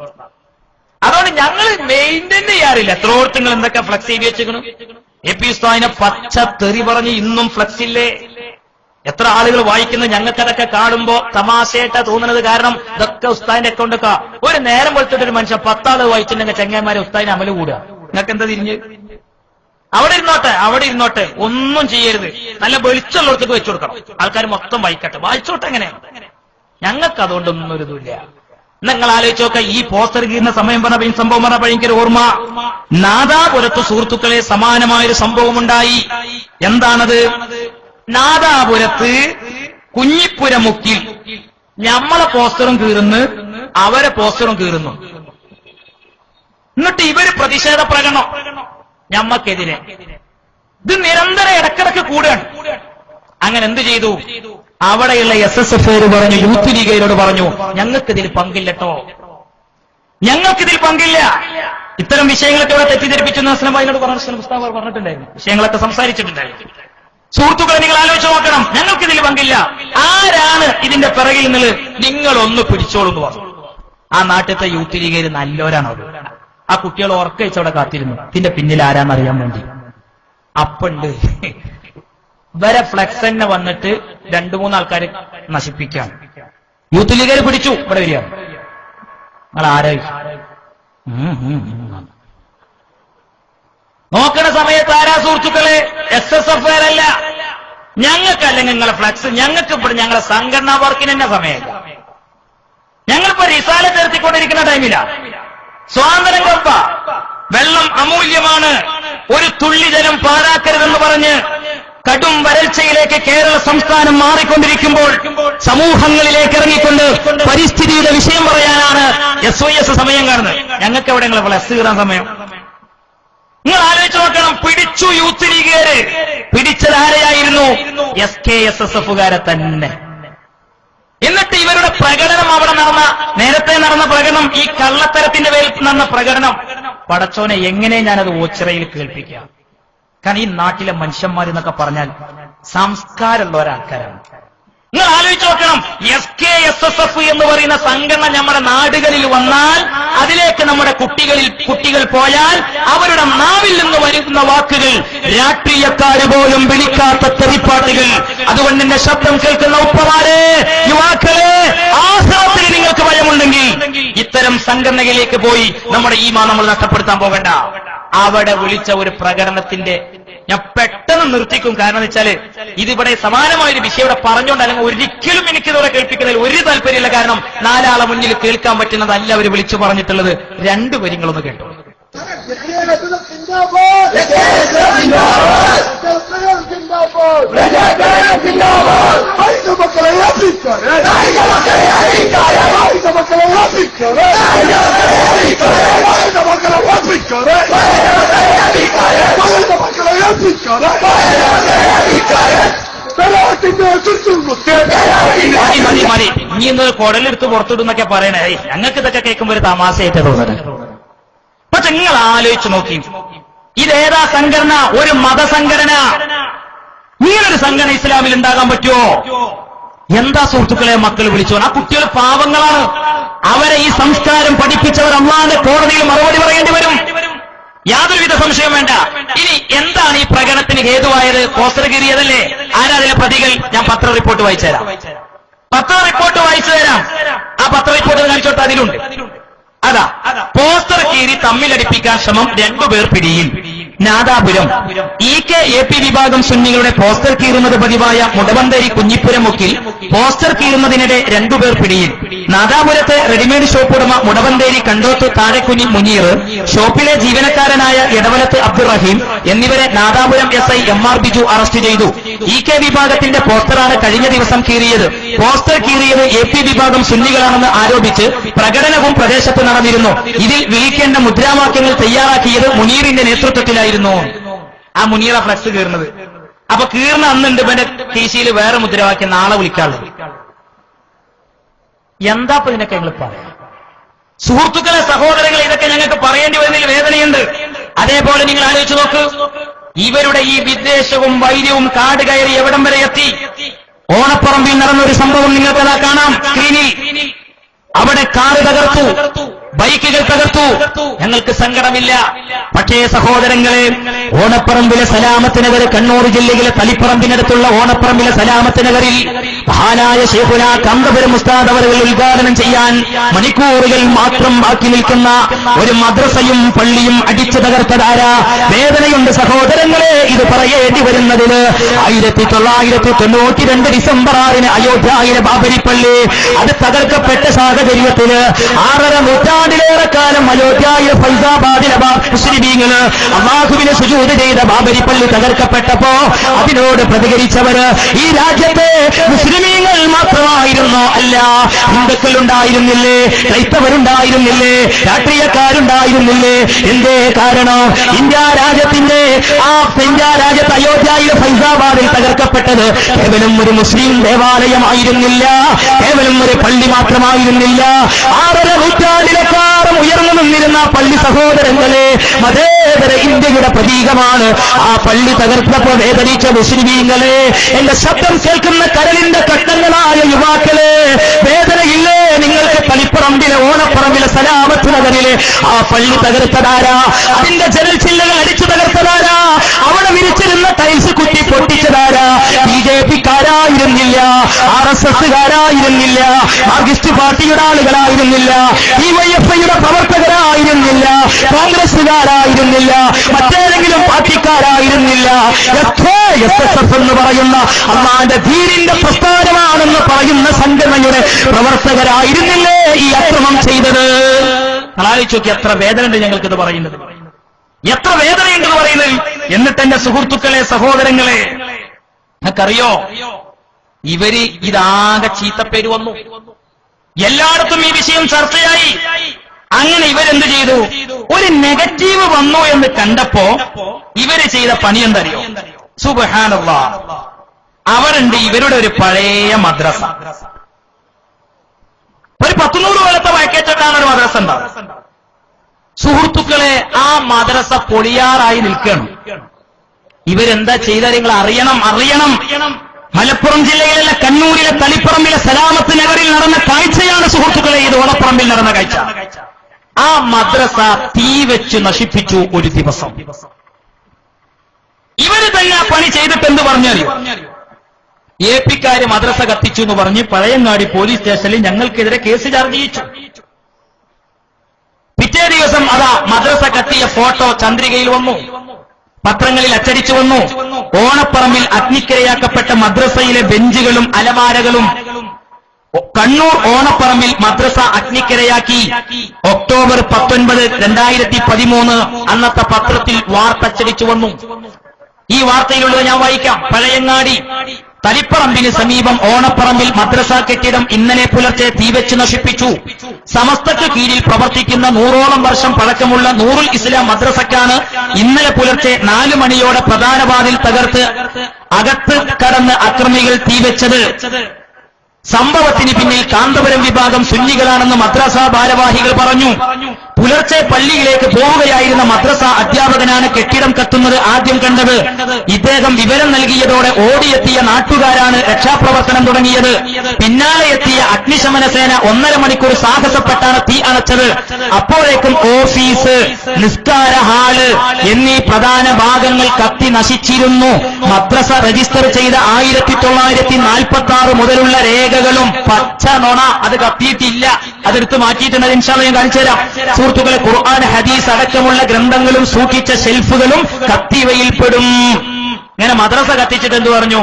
അതുകൊണ്ട് ഞങ്ങൾ മെയിൻറ്റെയിൻ ചെയ്യാറില്ല. എത്രോടത്ത് നിങ്ങൾ എന്തൊക്കെ ഫ്ലക്സ് ചെയ്ത് വെച്ചിരിക്കണം. AP ഉസ്താദിനെ പച്ച തെറി പറഞ്ഞ് ഇന്നും ഫ്ലക്സ് ഇല്ലേ? എത്ര ആളുകൾ വായിക്കുന്നത് ഞങ്ങൾക്കതൊക്കെ കാണുമ്പോ തമാശയായിട്ടാ തോന്നുന്നത്. കാരണം ഇതൊക്കെ ഉസ്താദിന്റെ അക്കൗണ്ടൊക്കെ ഒരു നേരം കൊടുത്തിട്ടൊരു മനുഷ്യൻ 10 ആള് വായിച്ചിട്ടുണ്ടെങ്കിൽ ചെങ്ങന്മാരെ ഉസ്താദിനെ അമല് കൂടുക. നിങ്ങൾക്ക് എന്താ തിരിഞ്ഞ്? അവിടെ ഇരുന്നോട്ടെ, ഒന്നും ചെയ്യരുത്. നല്ല വെളിച്ചുള്ളവർക്ക് വെച്ചു കൊടുക്കണം. ആൾക്കാർ മൊത്തം വായിക്കട്ടെ, വായിച്ചോട്ടെ. എങ്ങനെയാണ്? ഞങ്ങൾക്ക് അതുകൊണ്ടൊന്നും ഒരു ഇതുമില്ല. നിങ്ങൾ ആലോചിച്ചോക്കെ, ഈ പോസ്റ്റർ കീറുന്ന സമയം പറഞ്ഞ സംഭവം പറഞ്ഞ ഭയങ്കര ഓർമ്മ. നാദാപുരത്ത് സുഹൃത്തുക്കളെ സമാനമായൊരു സംഭവമുണ്ടായി. എന്താണത്? നാദാപുരത്ത് കുഞ്ഞിപ്പുരമുക്കിൽ നമ്മളെ പോസ്റ്ററും കീറുന്നു, അവരെ പോസ്റ്ററും കീറുന്നു. എന്നിട്ട് ഇവര് പ്രതിഷേധ പ്രകടനം ഞമ്മക്കെതിരെ. ഇത് നിരന്തരം ഇടക്കിടക്ക് കൂടുകയാണ്. അങ്ങനെ എന്ത് ചെയ്തു? അവിടെയുള്ള SSF-കാര് പറഞ്ഞു, യൂത്ത് ലീഗുകാരോട് പറഞ്ഞു, ഞങ്ങൾക്കിതിൽ പങ്കില്ലട്ടോ, ഞങ്ങൾക്കിതിൽ പങ്കില്ല. ഇത്തരം വിഷയങ്ങളൊക്കെ ഇവിടെ തെറ്റിദ്ധരിപ്പിച്ചു അസ്ലംബായിനോട് പറഞ്ഞിട്ടുണ്ടായിരുന്നു, വിഷയങ്ങളൊക്കെ സംസാരിച്ചിട്ടുണ്ടായിരുന്നു. സുഹൃത്തുക്കളെ, നിങ്ങൾ ആലോചിച്ച് നോക്കണം, ഞങ്ങൾക്കിതിൽ പങ്കില്ല. ആരാണ് ഇതിന്റെ പിറകിൽ നിന്ന്? നിങ്ങളൊന്ന് പിടിച്ചോളൂ എന്ന് പറഞ്ഞു. ആ നാട്ടിലത്തെ യൂത്ത് ലീഗുകാർ നല്ലോരാണ്. അവർ ആ കുട്ടികൾ ഉറക്കഴിച്ചവിടെ കാത്തിരുന്നു, ഇതിന്റെ പിന്നിൽ ആരാന്നറിയാൻ വേണ്ടി. അപ്പുണ്ട് വരെ ഫ്ലെക്സ് തന്നെ വന്നിട്ട് 2-3 ആൾക്കാർ നശിപ്പിക്കാൻ യൂത്ത് ലീഗുകാർ പിടിച്ചു. ഇവിടെ വരികയാണ്. നിങ്ങൾ ആരാ നോക്കണ സമയത്ത് ആരാ സുഹൃത്തുക്കളെ? SSF-കാരല്ല. ഞങ്ങൾക്കല്ലെങ്കിൽ നിങ്ങളെ ഫ്ലക്സ്, ഞങ്ങൾക്ക് ഇവിടെ ഞങ്ങളെ സംഘടനാ വർക്കിന് തന്നെ സമയമില്ല. ഞങ്ങളിപ്പോ റിസാല ചേർത്തിക്കൊണ്ടിരിക്കുന്ന ടൈമില്ല. സ്വാതന്ത്ര്യം കൊപ്പ വെള്ളം അമൂല്യമാണ്, ഒരു തുള്ളി ജലം പാഴാക്കരുതെന്ന് പറഞ്ഞ് കടും വരൾച്ചയിലേക്ക് കേരള സംസ്ഥാനം മാറിക്കൊണ്ടിരിക്കുമ്പോൾ സമൂഹങ്ങളിലേക്ക് ഇറങ്ങിക്കൊണ്ട് പരിസ്ഥിതിയുടെ വിഷയം പറയാനാണ് SYS സമയം കാണുന്നത്. ഞങ്ങൾക്ക് എവിടെ നിങ്ങളെ ഫ്ലക്സ് കീറാൻ സമയം? നിങ്ങൾ ആലോചിച്ച് നോക്കണം. പിടിച്ചു യൂത്ത് ലീഗുകാര്. പിടിച്ചത് ആരെയായിരുന്നു? SKSSF-കാരെ തന്നെ. എന്നിട്ട് ഇവരുടെ പ്രകടനം അവിടെ നേരത്തെ നടന്ന പ്രകടനം, ഈ കള്ളത്തരത്തിന്റെ പേരിൽ നടന്ന പ്രകടനം, പടച്ചോനെ എങ്ങനെ ഞാനത് ഓച്ചിറയിൽ കേൾപ്പിക്കാം? കാരണം ഈ നാട്ടിലെ മനുഷ്യന്മാരെന്നൊക്കെ പറഞ്ഞാൽ സംസ്കാരമുള്ള ഒരാൾക്കാരാണ്. നിങ്ങൾ ആലോചിച്ച് നോക്കണം. SKSSF എന്ന് പറയുന്ന സംഘടന നമ്മുടെ നാടുകളിൽ വന്നാൽ, അതിലേക്ക് നമ്മുടെ കുട്ടികൾ പോയാൽ അവരുടെ നാവിൽ നിന്ന് വരുന്ന വാക്കുകൾ രാഷ്ട്രീയക്കാര് പോലും വിളിക്കാത്ത തെറിപ്പാട്ടുകൾ. അതുകൊണ്ട് എന്റെ ശബ്ദം കേൾക്കുന്ന ഉപ്പമാരെ, യുവാക്കളെ, ആഖിറത്തിൽ നിങ്ങൾക്ക് ഭയമുണ്ടെങ്കിൽ ഇത്തരം സംഘടനകളിലേക്ക് പോയി നമ്മുടെ ഈമാൻ നമ്മൾ നഷ്ടപ്പെടുത്താൻ പോകണ്ട. അവിടെ വിളിച്ച ഒരു പ്രകടനത്തിന്റെ ഞാൻ പെട്ടെന്ന് നിർത്തിക്കും. കാരണം വെച്ചാല് ഇതിവിടെ സമാനമായൊരു വിഷയം ഇവിടെ പറഞ്ഞുകൊണ്ട്, അല്ലെങ്കിൽ ഒരിക്കലും എനിക്കിതോടെ കേൾപ്പിക്കുന്നതിൽ ഒരു താല്പര്യമില്ല. കാരണം 4 ആളെ മുന്നിൽ കേൾക്കാൻ പറ്റുന്നതല്ല അവർ വിളിച്ചു പറഞ്ഞിട്ടുള്ളത്. 2 വരികളൊന്ന് കേട്ടോ. ¡Ay, മതി ഇനി ഇന്ന് കുടലെടുത്ത് പുറത്തിടുന്നൊക്കെ പറയണേ. ഞങ്ങൾക്ക് ഇതൊക്കെ കേൾക്കുമ്പോൾ ഒരു തമാശയായിട്ട് തോന്നുന്നത്. പക്ഷെ നിങ്ങൾ ആലോചിച്ച് നോക്കി, ഇതേതാ സംഘടന? ഒരു മതസംഘടന. ഇങ്ങനൊരു സംഘടന ഇസ്ലാമിൽ ഉണ്ടാകാൻ പറ്റുമോ? എന്താ സുഹൃത്തുക്കളെ മക്കൾ വിളിച്ചോ? ആ കുട്ടികൾ പാവങ്ങളാണ്. അവരെ ഈ സംസ്കാരം പഠിപ്പിച്ചവർ അള്ളാന്റെ കോടതിയിൽ മറുപടി പറയേണ്ടി വരും. യാതൊരുവിധ സംശയം വേണ്ട. ഇനി എന്താണ് ഈ പ്രകടനത്തിന് ഹേതുവായത്? പോസ്റ്റർ കീറിയതല്ലേ? ആരാ അതിലെ പ്രതികൾ? ഞാൻ പത്ര റിപ്പോർട്ട് വായിച്ചു തരാം. പത്ര റിപ്പോർട്ട് വായിച്ചു തരാം. ആ പത്ര റിപ്പോർട്ട് കാണിച്ചോട്ട് അതിലുണ്ട്. അതാ പോസ്റ്റർ കീറി തമ്മിലടിപ്പിക്കാൻ ശ്രമം, 2 പേർ പിടിയിൽ. നാദാപുരം EK-AP വിഭാഗം സുന്നികളുടെ പോസ്റ്റർ കീറുന്നത് പതിവായ മുടവന്തേരി കുഞ്ഞിപ്പുരം മുക്കിൽ പോസ്റ്റർ കീറുന്നതിനിടെ 2 പേർ പിടിയിൽ. നാദാപുരത്തെ റെഡിമെയ്ഡ് ഷോപ്പ് ഉടമ മുടവന്തേരി കണ്ടോത്ത് താഴെക്കുഞ്ഞി മുനീർ, ഷോപ്പിലെ ജീവനക്കാരനായ ഇടവലത്ത് അബ്ദുറഹീം എന്നിവരെ Nadapuram SI MR Biju arrest ചെയ്തു. EK വിഭാഗത്തിന്റെ പോസ്റ്ററാണ് കഴിഞ്ഞ ദിവസം കീറിയത്. പോസ്റ്റർ കീറിയത് AP വിഭാഗം സുന്നികളാണെന്ന് ആരോപിച്ച് പ്രകടനവും പ്രദേശത്ത് നടന്നിരുന്നു. ഇതിൽ വിളിക്കേണ്ട മുദ്രാവാക്യങ്ങൾ തയ്യാറാക്കിയത് മുനീറിന്റെ നേതൃത്വത്തിലായിരുന്നു. ആ മുനീറ ഫ്ലക്സ് കീറുന്നത്. അപ്പൊ കീർന്ന അന്നുണ്ട് ഇവന്റെ കീശയിൽ വേറെ മുദ്രാവാക്യം, നാളെ വിളിക്കാറുള്ളത്. എന്താ ഇപ്പൊ ഇതിനൊക്കെ ഞങ്ങൾ പറയാം? സുഹൃത്തുക്കളെ, സഹോദരങ്ങളെ, ഇതൊക്കെ ഞങ്ങൾക്ക് പറയേണ്ടി വരുന്നതിൽ വേദനയുണ്ട്. അതേപോലെ നിങ്ങൾ ആലോചിച്ച് നോക്ക്, ഇവരുടെ ഈ വിദ്വേഷവും വൈര്യവും കാട് കയറി എവിടം വരെ എത്തി? ഓണപ്പറമ്പിൽ നടന്നൊരു സംഭവം നിങ്ങൾക്കതാ കാണാം സ്ക്രീനിൽ. അവിടെ കാറ് തകർത്തു, ബൈക്കുകൾ തകർത്തു. ഞങ്ങൾക്ക് സങ്കടമില്ല. പക്ഷേ സഹോദരങ്ങളെ, ഓണപ്പറമ്പിലെ സലാമത്ത് നഗർ, കണ്ണൂർ ജില്ലയിലെ തളിപ്പറമ്പിനടുത്തുള്ള ഓണപ്പറമ്പിലെ സലാമത്ത് നഗറിൽ മഹാനായ ശൈഖുനാ കാന്തപുരം ഉസ്താദ് അവர்கள் ഉദ്ഘാടനം ചെയ്യാൻ മണിക്കൂറുകൾ മാത്രം ബാക്കി നിൽക്കുന്ന ഒരു മദ്രസയും പള്ളിയും അടിച്ചു തകർത്തതാരാ? വേദനയുണ്ട് സഹോദരങ്ങളെ ഇത് പറയേണ്ടി വരുന്നതിന്. 1992 ഡിസംബർ 6 അയോധ്യയിലെ ബാബരി പള്ളി അത് തകർക്കപ്പെട്ട സാഹചര്യത്തിന് 6.5 നൂറ്റാണ്ടിലേറെ കാലം അയോധ്യയിലെ ഫൈസാബാദിലെ മുസ്ലിമീങ്ങള് അല്ലാഹുവിനെ സുജൂദ് ചെയ്ത ബാബരി പള്ളി തകർക്കപ്പെട്ടപ്പോ അതിനോട് പ്രതികരിച്ചവര് ഈ രാജ്യത്തെ മുസ്ലിമീങ്ങൾ മാത്രമായിരുന്നോ? അല്ല, ഹിന്ദുക്കൾ ഉണ്ടായിരുന്നില്ലേ? ക്രൈസ്തവരുണ്ടായിരുന്നില്ലേ? രാഷ്ട്രീയക്കാരുണ്ടായിരുന്നില്ലേ? എന്തേ കാരണം? ഇന്ത്യ രാജ്യത്തിന്റെ അയോധ്യയിലെ ഫൈസാബാദിൽ തകർക്കപ്പെട്ടത് കേവലം ഒരു മുസ്ലിം ദേവാലയമായിരുന്നില്ല, കേവലം ഒരു പള്ളി മാത്രമായിരുന്നില്ല. 6.5 നൂറ്റാണ്ടിലെക്കാളും ഉയർന്നു നിന്നിരുന്ന പള്ളി സഹോദരങ്ങളെ, മതേതര ഇന്ത്യയുടെ പ്രതീകമാണ്. ആ പള്ളി തകർത്തപ്പോൾ വേദനിച്ച മുസ്ലിമീങ്ങളെ, എന്റെ ശബ്ദം കേൾക്കുന്ന കരളിന്റെ കട്ടങ്ങളായ യുവാക്കളെ, വേദനയില്ലേ നിങ്ങൾക്ക്? തളിപ്പറമ്പിലെ ഓണപ്പറമ്പിലെ സലാമത്ത് നഗറിലെ ആ പള്ളി തകർത്തതാരാ? അതിന്റെ ജനൽ ചില്ലകൾ അടിച്ചു തകർത്തതാരാ? അവിടെ വിരിച്ചിരുന്ന ടൈൽസ് കുത്തി പൊട്ടിച്ചതാരാ? BJP-ക്കാരായിരുന്നില്ല, RSS-കാരായിരുന്നില്ല, മാർക്സിസ്റ്റ് പാർട്ടിയുടെ ആളുകളായിരുന്നില്ല, DYFI-യുടെ പ്രവർത്തകരായിരുന്നില്ല, കോൺഗ്രസുകാരായിരുന്നില്ല, മറ്റേതെങ്കിലും പാർട്ടിക്കാരായിരുന്നില്ല. SSF എന്ന് പറയുന്ന അള്ളാന്റെ ധീരിന്റെ പ്രസ്ഥാനമാണെന്ന് പറയുന്ന സംഘടനയുടെ പ്രവർത്തകരായിരുന്നില്ലേ ഈ അക്രമം ചെയ്തത്? ആലോചിച്ചോക്കി, എത്ര വേദനയുണ്ട് ഞങ്ങൾക്കിത് പറയുന്നത്, എത്ര വേദനയുണ്ടെന്ന് പറയുന്നത്. എന്നിട്ട് എന്റെ സുഹൃത്തുക്കളെ, സഹോദരങ്ങളെ, നിങ്ങൾക്കറിയോ ഇവര് ഇതാകെ ചീത്തപ്പേര് വന്നു. എല്ലായിടത്തും ഈ വിഷയം ചർച്ചയായി. അങ്ങനെ ഇവരെന്ത് ചെയ്തു? ഒരു നെഗറ്റീവ് വന്നു എന്ന് കണ്ടപ്പോ ഇവര് ചെയ്ത പണി എന്തറിയോ? സുബ്ഹാനല്ലാഹ്, അവരുണ്ട് ഇവരുടെ ഒരു പഴയ മദ്രസ. ഒരു 100 കൊല്ലത്തെ വഴക്കേറ്റിട്ടാണ് ഒരു മദ്രസ ഉണ്ടാവും. സുഹൃത്തുക്കളെ, ആ മദ്രസ പൊളിയാറായി നിൽക്കണം. ഇവരെന്താ ചെയ്ത നിങ്ങൾ അറിയണം. മലപ്പുറം ജില്ലയിലെ കണ്ണൂരിലെ തളിപ്പറമ്പിലെ സലാമത്ത് നഗറിൽ നടന്ന കാഴ്ചയാണ് സുഹൃത്തുക്കളെ ഇത്. ഓണപ്പറമ്പിൽ നടന്ന കാഴ്ച. ആ മദ്രസ തീ വെച്ച് നശിപ്പിച്ചു ഒരു ദിവസം. ഇവര് തന്നെ ആ പണി ചെയ്തിട്ട് എന്ത് പറഞ്ഞറിയോ? AP-ക്കാര് മദ്രസ കത്തിച്ചു എന്ന് പറഞ്ഞ് പഴയങ്ങാടി പോലീസ് സ്റ്റേഷനിൽ ഞങ്ങൾക്കെതിരെ കേസ് ചാർജ് ചെയ്യിച്ചു. പിറ്റേ ദിവസം അതാ മദ്രസ കത്തിയ ഫോട്ടോ ചന്ദ്രികയിൽ വന്നു, പത്രങ്ങളിൽ അച്ചടിച്ചു വന്നു. ഓണപ്പറമ്പിൽ അഗ്നിക്കിരയാക്കപ്പെട്ട മദ്രസയിലെ ബെഞ്ചുകളും അലമാരകളും കണ്ണൂർ ഓണപ്പറമ്പിൽ മദ്രസ അഗ്നിക്കിരയാക്കി. ഒക്ടോബർ 19, 2013 അന്നത്തെ പത്രത്തിൽ വാർത്ത അച്ചടിച്ചു വന്നു. ഈ വാർത്തയിലുള്ളത് ഞാൻ വായിക്കാം. പഴയങ്ങാടി തളിപ്പറമ്പിന് സമീപം ഓണപ്പറമ്പിൽ മദ്രസ കെട്ടിടം ഇന്നലെ പുലർച്ചെ തീവെച്ച് നശിപ്പിച്ചു. സമസ്തക്ക് കീഴിൽ പ്രവർത്തിക്കുന്ന 100ഓളം വർഷം പഴക്കമുള്ള നൂറുൽ ഇസ്ലാം മദ്രസക്കാണ് ഇന്നലെ പുലർച്ചെ 4 മണിയോടെ പ്രധാന വാതിൽ തകർത്ത് അകത്ത് കടന്ന് അക്രമികൾ തീവെച്ചത്. സംഭവത്തിന് പിന്നിൽ കാന്തപുരം വിഭാഗം സുന്നികളാണെന്ന് മദ്രസ ഭാരവാഹികൾ പറഞ്ഞു. പുലർച്ചെ പള്ളിയിലേക്ക് പോവുകയായിരുന്ന മദ്രസ അധ്യാപകനാണ് കെട്ടിടം കത്തുന്നത് ആദ്യം കണ്ടത്. ഇദ്ദേഹം വിവരം നൽകിയതോടെ ഓടിയെത്തിയ നാട്ടുകാരാണ് രക്ഷാപ്രവർത്തനം തുടങ്ങിയത്. പിന്നാലെ എത്തിയ അഗ്നിശമന സേന 1.5 മണിക്കൂർ സാഹസപ്പെട്ടാണ് തീ അണച്ചത്. അപ്പോഴേക്കും ഓഫീസ്, നിസ്കാര ഹാള് എന്നീ പ്രധാന ഭാഗങ്ങൾ കത്തി നശിച്ചിരുന്നു. മദ്രസ രജിസ്റ്റർ ചെയ്ത 1946 മുതലുള്ള രേഖകളും പച്ച നുണ, അത് കത്തിയിട്ടില്ല, അതെടുത്ത് മാറ്റിയിട്ടുണ്ട്. ഇൻഷാ അല്ലാഹ് ഞാൻ കാണിച്ചു തരാം. സുഹൃത്തുക്കളെ, ഖുർആൻ ഹദീസ് അടക്കമുള്ള ഗ്രന്ഥങ്ങളും സൂക്ഷിച്ച ഷെൽഫുകളും കത്തിവയിൽപ്പെടും. ഇങ്ങനെ മദ്രസ കത്തിച്ചിട്ട് എന്ത് പറഞ്ഞു?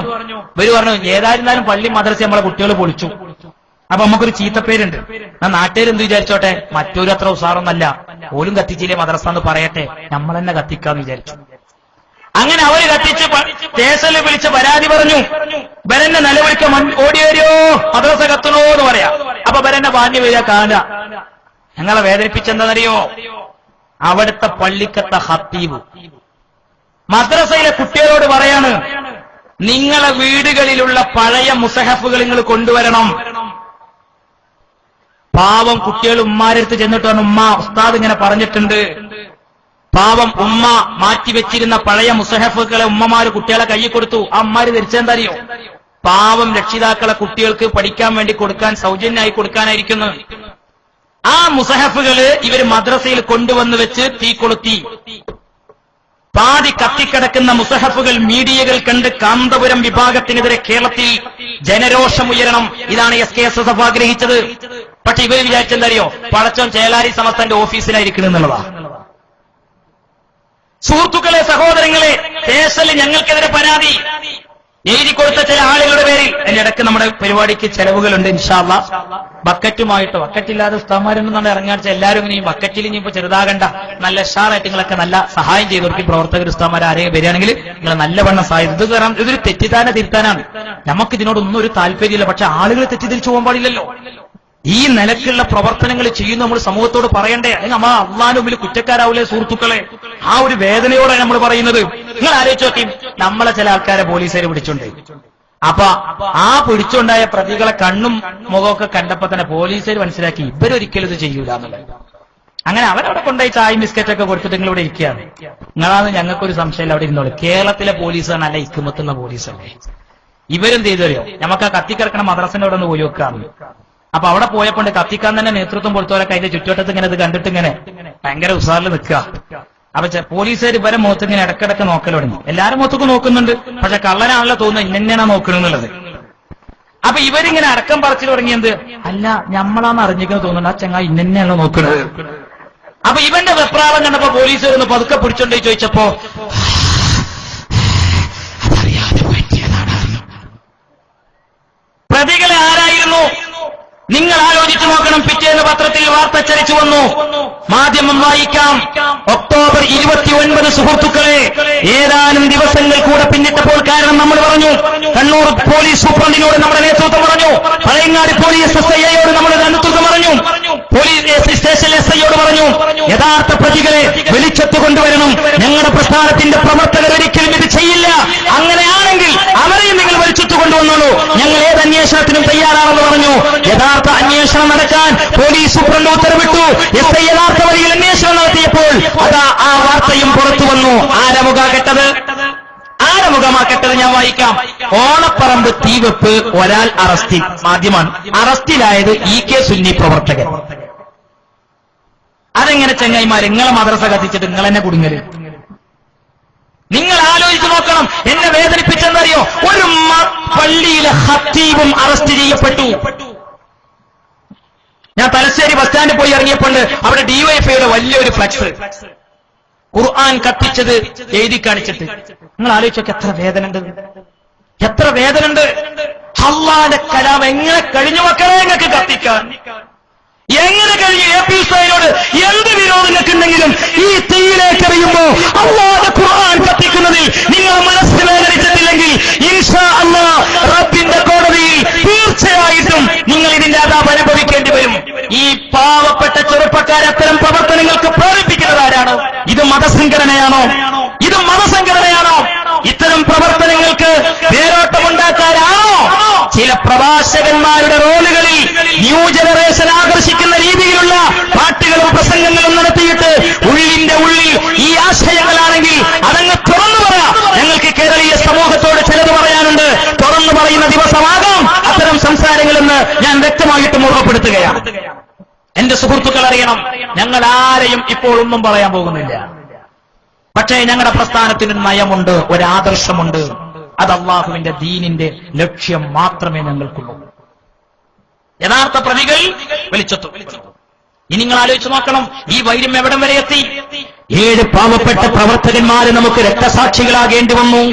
ഇവര് പറഞ്ഞു ഏതായിരുന്നാലും പള്ളി മദ്രസ നമ്മളെ കുട്ടികൾ പൊളിച്ചു, അപ്പൊ നമുക്കൊരു ചീത്തപ്പേരുണ്ട്. ഞാൻ നാട്ടുകാരെന്ത് വിചാരിച്ചോട്ടെ, മറ്റൊരു അത്ര ഉസാറൊന്നല്ല, പോലും കത്തിച്ചില്ലേ മദ്രസ എന്ന് പറയട്ടെ, നമ്മൾ തന്നെ കത്തിക്കാന്ന് വിചാരിച്ചു. അങ്ങനെ അവര് കത്തിച്ച് സ്റ്റേഷനിൽ വിളിച്ച് പരാതി പറഞ്ഞു. ബരന്റെ നിലവിളിക്ക ഓടി വരുമോ, മദ്രസ കത്തണോ എന്ന് പറയാ. അപ്പൊ ബരന്റെ ബാന്യ വരിക കാണുക. ഞങ്ങളെ വേദനിപ്പിച്ചെന്താണെന്നറിയോ? അവിടുത്തെ പള്ളിക്കത്ത ഹത്തീബ് മദ്രസയിലെ കുട്ടികളോട് പറയാണ്, നിങ്ങളെ വീടുകളിലുള്ള പഴയ മുസഹഫുകൾ നിങ്ങൾ കൊണ്ടുവരണം. പാവം കുട്ടികൾ ഉമ്മാരെടുത്ത് ചെന്നിട്ട് പറഞ്ഞു, ഉമ്മ ഉസ്താദ് ഇങ്ങനെ പറഞ്ഞിട്ടുണ്ട്. പാവം ഉമ്മ മാറ്റിവെച്ചിരുന്ന പഴയ മുസഹഫുകളെ ഉമ്മമാര് കുട്ടികളെ കയ്യിൽ കൊടുത്തു. ആ ഉമ്മാര് ധരിച്ചെന്തറിയോ? പാവം രക്ഷിതാക്കളെ കുട്ടികൾക്ക് പഠിക്കാൻ വേണ്ടി കൊടുക്കാൻ, സൗജന്യമായി കൊടുക്കാനായിരിക്കുന്നു. ആ മുസഹഫുകള് ഇവര് മദ്രസയിൽ കൊണ്ടുവന്ന് വെച്ച് തീ കൊളുത്തി. പാതി കത്തിക്കിടക്കുന്ന മുസഹഫുകൾ മീഡിയകൾ കണ്ട് കാന്തപുരം വിഭാഗത്തിനെതിരെ കേരളത്തിൽ ജനരോഷമുയരണം. ഇതാണ് SKSSF ആഗ്രഹിച്ചത്. പക്ഷെ ഇവർ വിചാരിച്ചെന്തറിയോ? പടച്ചോൻ ചേലാരി സമസ്തന്റെ ഓഫീസിലായിരിക്കണം എന്നുള്ളതാ. സുഹൃത്തുക്കളെ, സഹോദരങ്ങളെ, ദേശത്തിൽ ഞങ്ങൾക്കെതിരെ പരാതി എഴുതി കൊടുത്ത ചില ആളുകളുടെ പേരിൽ അതിന്റെ ഇടയ്ക്ക് നമ്മുടെ പരിപാടിക്ക് ചെലവുകളുണ്ട്. ഇൻഷാ അല്ലാഹ് ബക്കറ്റുമായിട്ടോ, ബക്കറ്റില്ലാതെ ഉസ്താദ്മാരൊന്നും ഇറങ്ങാൻ എല്ലാവരും ഇങ്ങനെ ഈ ബക്കറ്റിൽ ഇനിയിപ്പോ ചെറുതാകണ്ട, നല്ല ഷാറായിട്ട് നിങ്ങളൊക്കെ നല്ല സഹായം ചെയ്തു കൊടുക്കും. പ്രവർത്തകർ ഉസ്താദ്മാർ ആരെയും വരികയാണെങ്കിൽ നിങ്ങൾ നല്ലവണ്ണം സഹായം. ഇത് കാരണം ഇതൊരു തെറ്റിദ്ധാരണ തിരുത്താനാണ്. നമുക്ക് ഇതിനോടൊന്നും ഒരു താല്പര്യമില്ല. പക്ഷെ ആളുകൾ തെറ്റിദ്ധരിച്ചു പോകാൻ പാടില്ലല്ലോ. ഈ നിലക്കുള്ള പ്രവർത്തനങ്ങൾ ചെയ്യുന്ന നമ്മൾ സമൂഹത്തോട് പറയണ്ടേ? നമ്മൾ അള്ളാഹുവിന്റെ മുമ്പിൽ കുറ്റക്കാരാവില്ലേ സുഹൃത്തുക്കളെ? ആ ഒരു വേദനയോടെ നമ്മൾ പറയുന്നത്. നിങ്ങൾ ആലോചിച്ച് നോക്കി, നമ്മളെ ചില ആൾക്കാരെ പോലീസുകാർ പിടിച്ചോണ്ട്, അപ്പൊ ആ പിടിച്ചുണ്ടായ പ്രതികളെ കണ്ണും മുഖമൊക്കെ കണ്ടപ്പോ തന്നെ പോലീസുകാർ മനസ്സിലാക്കി ഇവരൊരിക്കലും ഇത് ചെയ്യൂല എന്നുള്ളത്. അങ്ങനെ അവരവിടെ കൊണ്ടുപോയി ചായയും ബിസ്ക്കറ്റൊക്കെ കൊടുത്തിട്ട് നിങ്ങൾ ഇവിടെ ഇരിക്കുകയാണ്. നിങ്ങളാണ് ഞങ്ങൾക്കൊരു സംശയമില്ല, അവിടെ ഇരുന്നോളൂ. കേരളത്തിലെ പോലീസാണ് നല്ല ഇക്കുമത്തുന്ന പോലീസല്ലേ. ഇവരെന്ത് ചെയ്തറിയോ? നമുക്ക് ആ കത്തിക്കിടക്കണ മദ്രസന്റെ അവിടെ ഒന്ന് പോയി വെക്കാറുണ്ട്. അപ്പൊ അവിടെ പോയപ്പോണ്ട് കത്തിക്കാൻ തന്നെ നേതൃത്വം കൊടുത്തവരൊക്കെ അതിന്റെ ചുറ്റുവട്ടത്ത് ഇങ്ങനെ ഇത് കണ്ടിട്ട് ഇങ്ങനെ ഭയങ്കര ഉസാറിൽ നിൽക്കുക. അപ്പൊ പോലീസുകാർ ഇവരെ മുഖത്ത് ഇങ്ങനെ ഇടക്കിടക്ക് നോക്കൽ തുടങ്ങി. എല്ലാരും മുഖത്തൊക്കെ നോക്കുന്നുണ്ട്, പക്ഷെ കള്ളനാണല്ലോ തോന്നുന്നത് ഇന്നെന്നാ നോക്കണെന്നുള്ളത്. അപ്പൊ ഇവരിങ്ങനെ അടക്കം പറച്ചിൽ തുടങ്ങിയത്, അല്ല ഞമ്മളാന്ന് അറിഞ്ഞിരിക്കുന്നത് തോന്നുന്നുണ്ട്, ആ ചങ്ങാ ഇന്നെന്നാണല്ലോ നോക്കണത്. അപ്പൊ ഇവന്റെ വെപ്രാളം കണ്ടപ്പോ പോലീസുകാർ ഒന്ന് പതുക്കെ പിടിച്ചോണ്ട് ചോദിച്ചപ്പോ അതറിയാതെ പറ്റിയതാണ്. പ്രതികളെ ആരായിരുന്നു? നിങ്ങൾ ആലോചിച്ചു നോക്കണം. പിറ്റേന്ന് പത്രത്തിൽ വാർത്ത ചരിച്ചു വന്നു. മാധ്യമം വായിക്കാം. ഒക്ടോബർ 29 സുഹൃത്തുക്കളെ, ഏതാനും ദിവസങ്ങൾ കൂടെ പിന്നിട്ടപ്പോൾ കാരണം നമ്മൾ പറഞ്ഞു. കണ്ണൂർ പോലീസ് സൂപ്രണ്ടിനോട് നമ്മുടെ നേതൃത്വം പറഞ്ഞു. പഴയങ്ങാടി പോലീസ് SIയോട് നമ്മുടെ നേതൃത്വം പറഞ്ഞു. പോലീസ് സ്റ്റേഷൻ SIയോട് പറഞ്ഞു, യഥാർത്ഥ പ്രതികളെ വെളിച്ചത്ത് കൊണ്ടുവരണം. ഞങ്ങളുടെ പ്രസ്ഥാനത്തിന്റെ പ്രവർത്തകർ ഒരിക്കലും ഇത് ചെയ്യില്ല. അങ്ങനെയാണെങ്കിൽ അവരെയും നിങ്ങൾ വെളിച്ചത്ത് കൊണ്ടുവന്നോളൂ. ഞങ്ങൾ ഏത് അന്വേഷണത്തിനും തയ്യാറാണെന്ന് പറഞ്ഞു. യഥാർത്ഥ അന്വേഷണം നടക്കാൻ പോലീസ് സൂപ്രണ്ട് ഉത്തരവിട്ടു. SI യഥാർത്ഥ വഴിയിൽ അന്വേഷണം നടത്തിയപ്പോൾ അതാ ആ വാർത്തയും പുറത്തു വന്നു. ആരമുഖ കെട്ടത്? ആരമുഖമാ കെട്ടത്? ഞാൻ വായിക്കാം. ഓണപ്പറമ്പ് തീവെപ്പ്, ഒരാൾ അറസ്റ്റിൽ. മാധ്യമമാണ്. അറസ്റ്റിലായത് EK സുന്നി പ്രവർത്തകൻ. അതെങ്ങനെ ചെങ്ങായിമാർ? നിങ്ങളെ മദ്രസ കത്തിച്ചിട്ട് നിങ്ങൾ എന്നെ കുടുങ്ങല്? നിങ്ങൾ ആലോചിച്ച് നോക്കണം. എന്നെ വേദനിപ്പിച്ചെന്നറിയോ? ഒരു പള്ളിയിലെ ഖത്തീബും അറസ്റ്റ് ചെയ്യപ്പെട്ടു. ഞാൻ തലശ്ശേരി ബസ് സ്റ്റാൻഡിൽ പോയി ഇറങ്ങിയപ്പോൾ അവിടെ DYFIയുടെ വലിയൊരു ഫ്ലക്സ്, ഖുർആൻ കത്തിച്ചത് എഴുതി കാണിച്ചിട്ട്. നിങ്ങൾ ആലോചിച്ചൊക്കെ എത്ര വേദന ഉണ്ട്, എത്ര വേദന ഉണ്ട്. അല്ലാഹുവിന്റെ കലാം എങ്ങനെ കഴിഞ്ഞു മക്കളെ നിങ്ങൾക്ക് കത്തിക്കാൻ? എങ്ങനെ കഴിഞ്ഞു? AP ഉസ്താദിനോട് എന്ത് വിരോധങ്ങൾക്കുണ്ടെങ്കിലും ഈ തീയിലേക്ക് എറിയുമ്പോ അല്ലാഹുവിന്റെ ഖുർആൻ കത്തിക്കുന്നതിൽ നിങ്ങൾ മനസ്സ് വേദനിച്ചിട്ടില്ലെങ്കിൽ ഇൻഷാ അല്ലാഹ് റബ്ബിന്റെ കോടതിയിൽ തീർച്ചയായിട്ടും നിങ്ങൾ ഇതിന്റെ അതാപ് അനുഭവിക്കേണ്ടി വരും. ഈ പാവ ചെറുപ്പക്കാരെ അത്തരം പ്രവർത്തനങ്ങൾക്ക് പ്രേരിപ്പിക്കുന്നത് ആരാണ്? ഇത് മതസംഘടനയാണോ? ഇത് മതസംഘടനയാണോ? ഇത്തരം പ്രവർത്തനങ്ങൾക്ക് വേരോട്ടമുണ്ടാക്കാനാണോ ചില പ്രഭാഷകന്മാരുടെ റോളുകളിൽ ന്യൂ ജനറേഷൻ ആകർഷിക്കുന്ന രീതിയിലുള്ള പാട്ടുകളും പ്രസംഗങ്ങളും നടത്തിയിട്ട് ഉള്ളിന്റെ ഉള്ളിൽ ഈ ആശയങ്ങളാണെങ്കിൽ അതങ്ങ് തുറന്നു പറയാം. ഞങ്ങൾക്ക് കേരളീയ സമൂഹത്തോട് ചിലത് പറയാനുണ്ട്. തുറന്നു പറയുന്ന ദിവസമാകാം അത്തരം സംസാരങ്ങളെന്ന് ഞാൻ വ്യക്തമായിട്ടും ഓർമ്മപ്പെടുത്തുകയാണ്. എന്റെ സുഹൃത്തുക്കൾ അറിയണം, ഞങ്ങൾ ആരെയും ഇപ്പോൾ ഒന്നും പറയാൻ പോകുന്നില്ല. പക്ഷേ ഞങ്ങളുടെ പ്രസ്ഥാനത്തിന് നയമുണ്ട്, ഒരാദർശമുണ്ട്. അത് അള്ളാഹുവിന്റെ ദീനിന്റെ ലക്ഷ്യം മാത്രമേ ഞങ്ങൾക്കുള്ളൂ. യഥാർത്ഥ പ്രതികൾ വെളിച്ചത്തു. ഇനി നിങ്ങൾ ആലോചിച്ച് നോക്കണം, ഈ വൈര്യം എവിടം വരെ എത്തി? 7 പാവപ്പെട്ട പ്രവർത്തകന്മാര് നമുക്ക് രക്തസാക്ഷികളാകേണ്ടി വന്നു.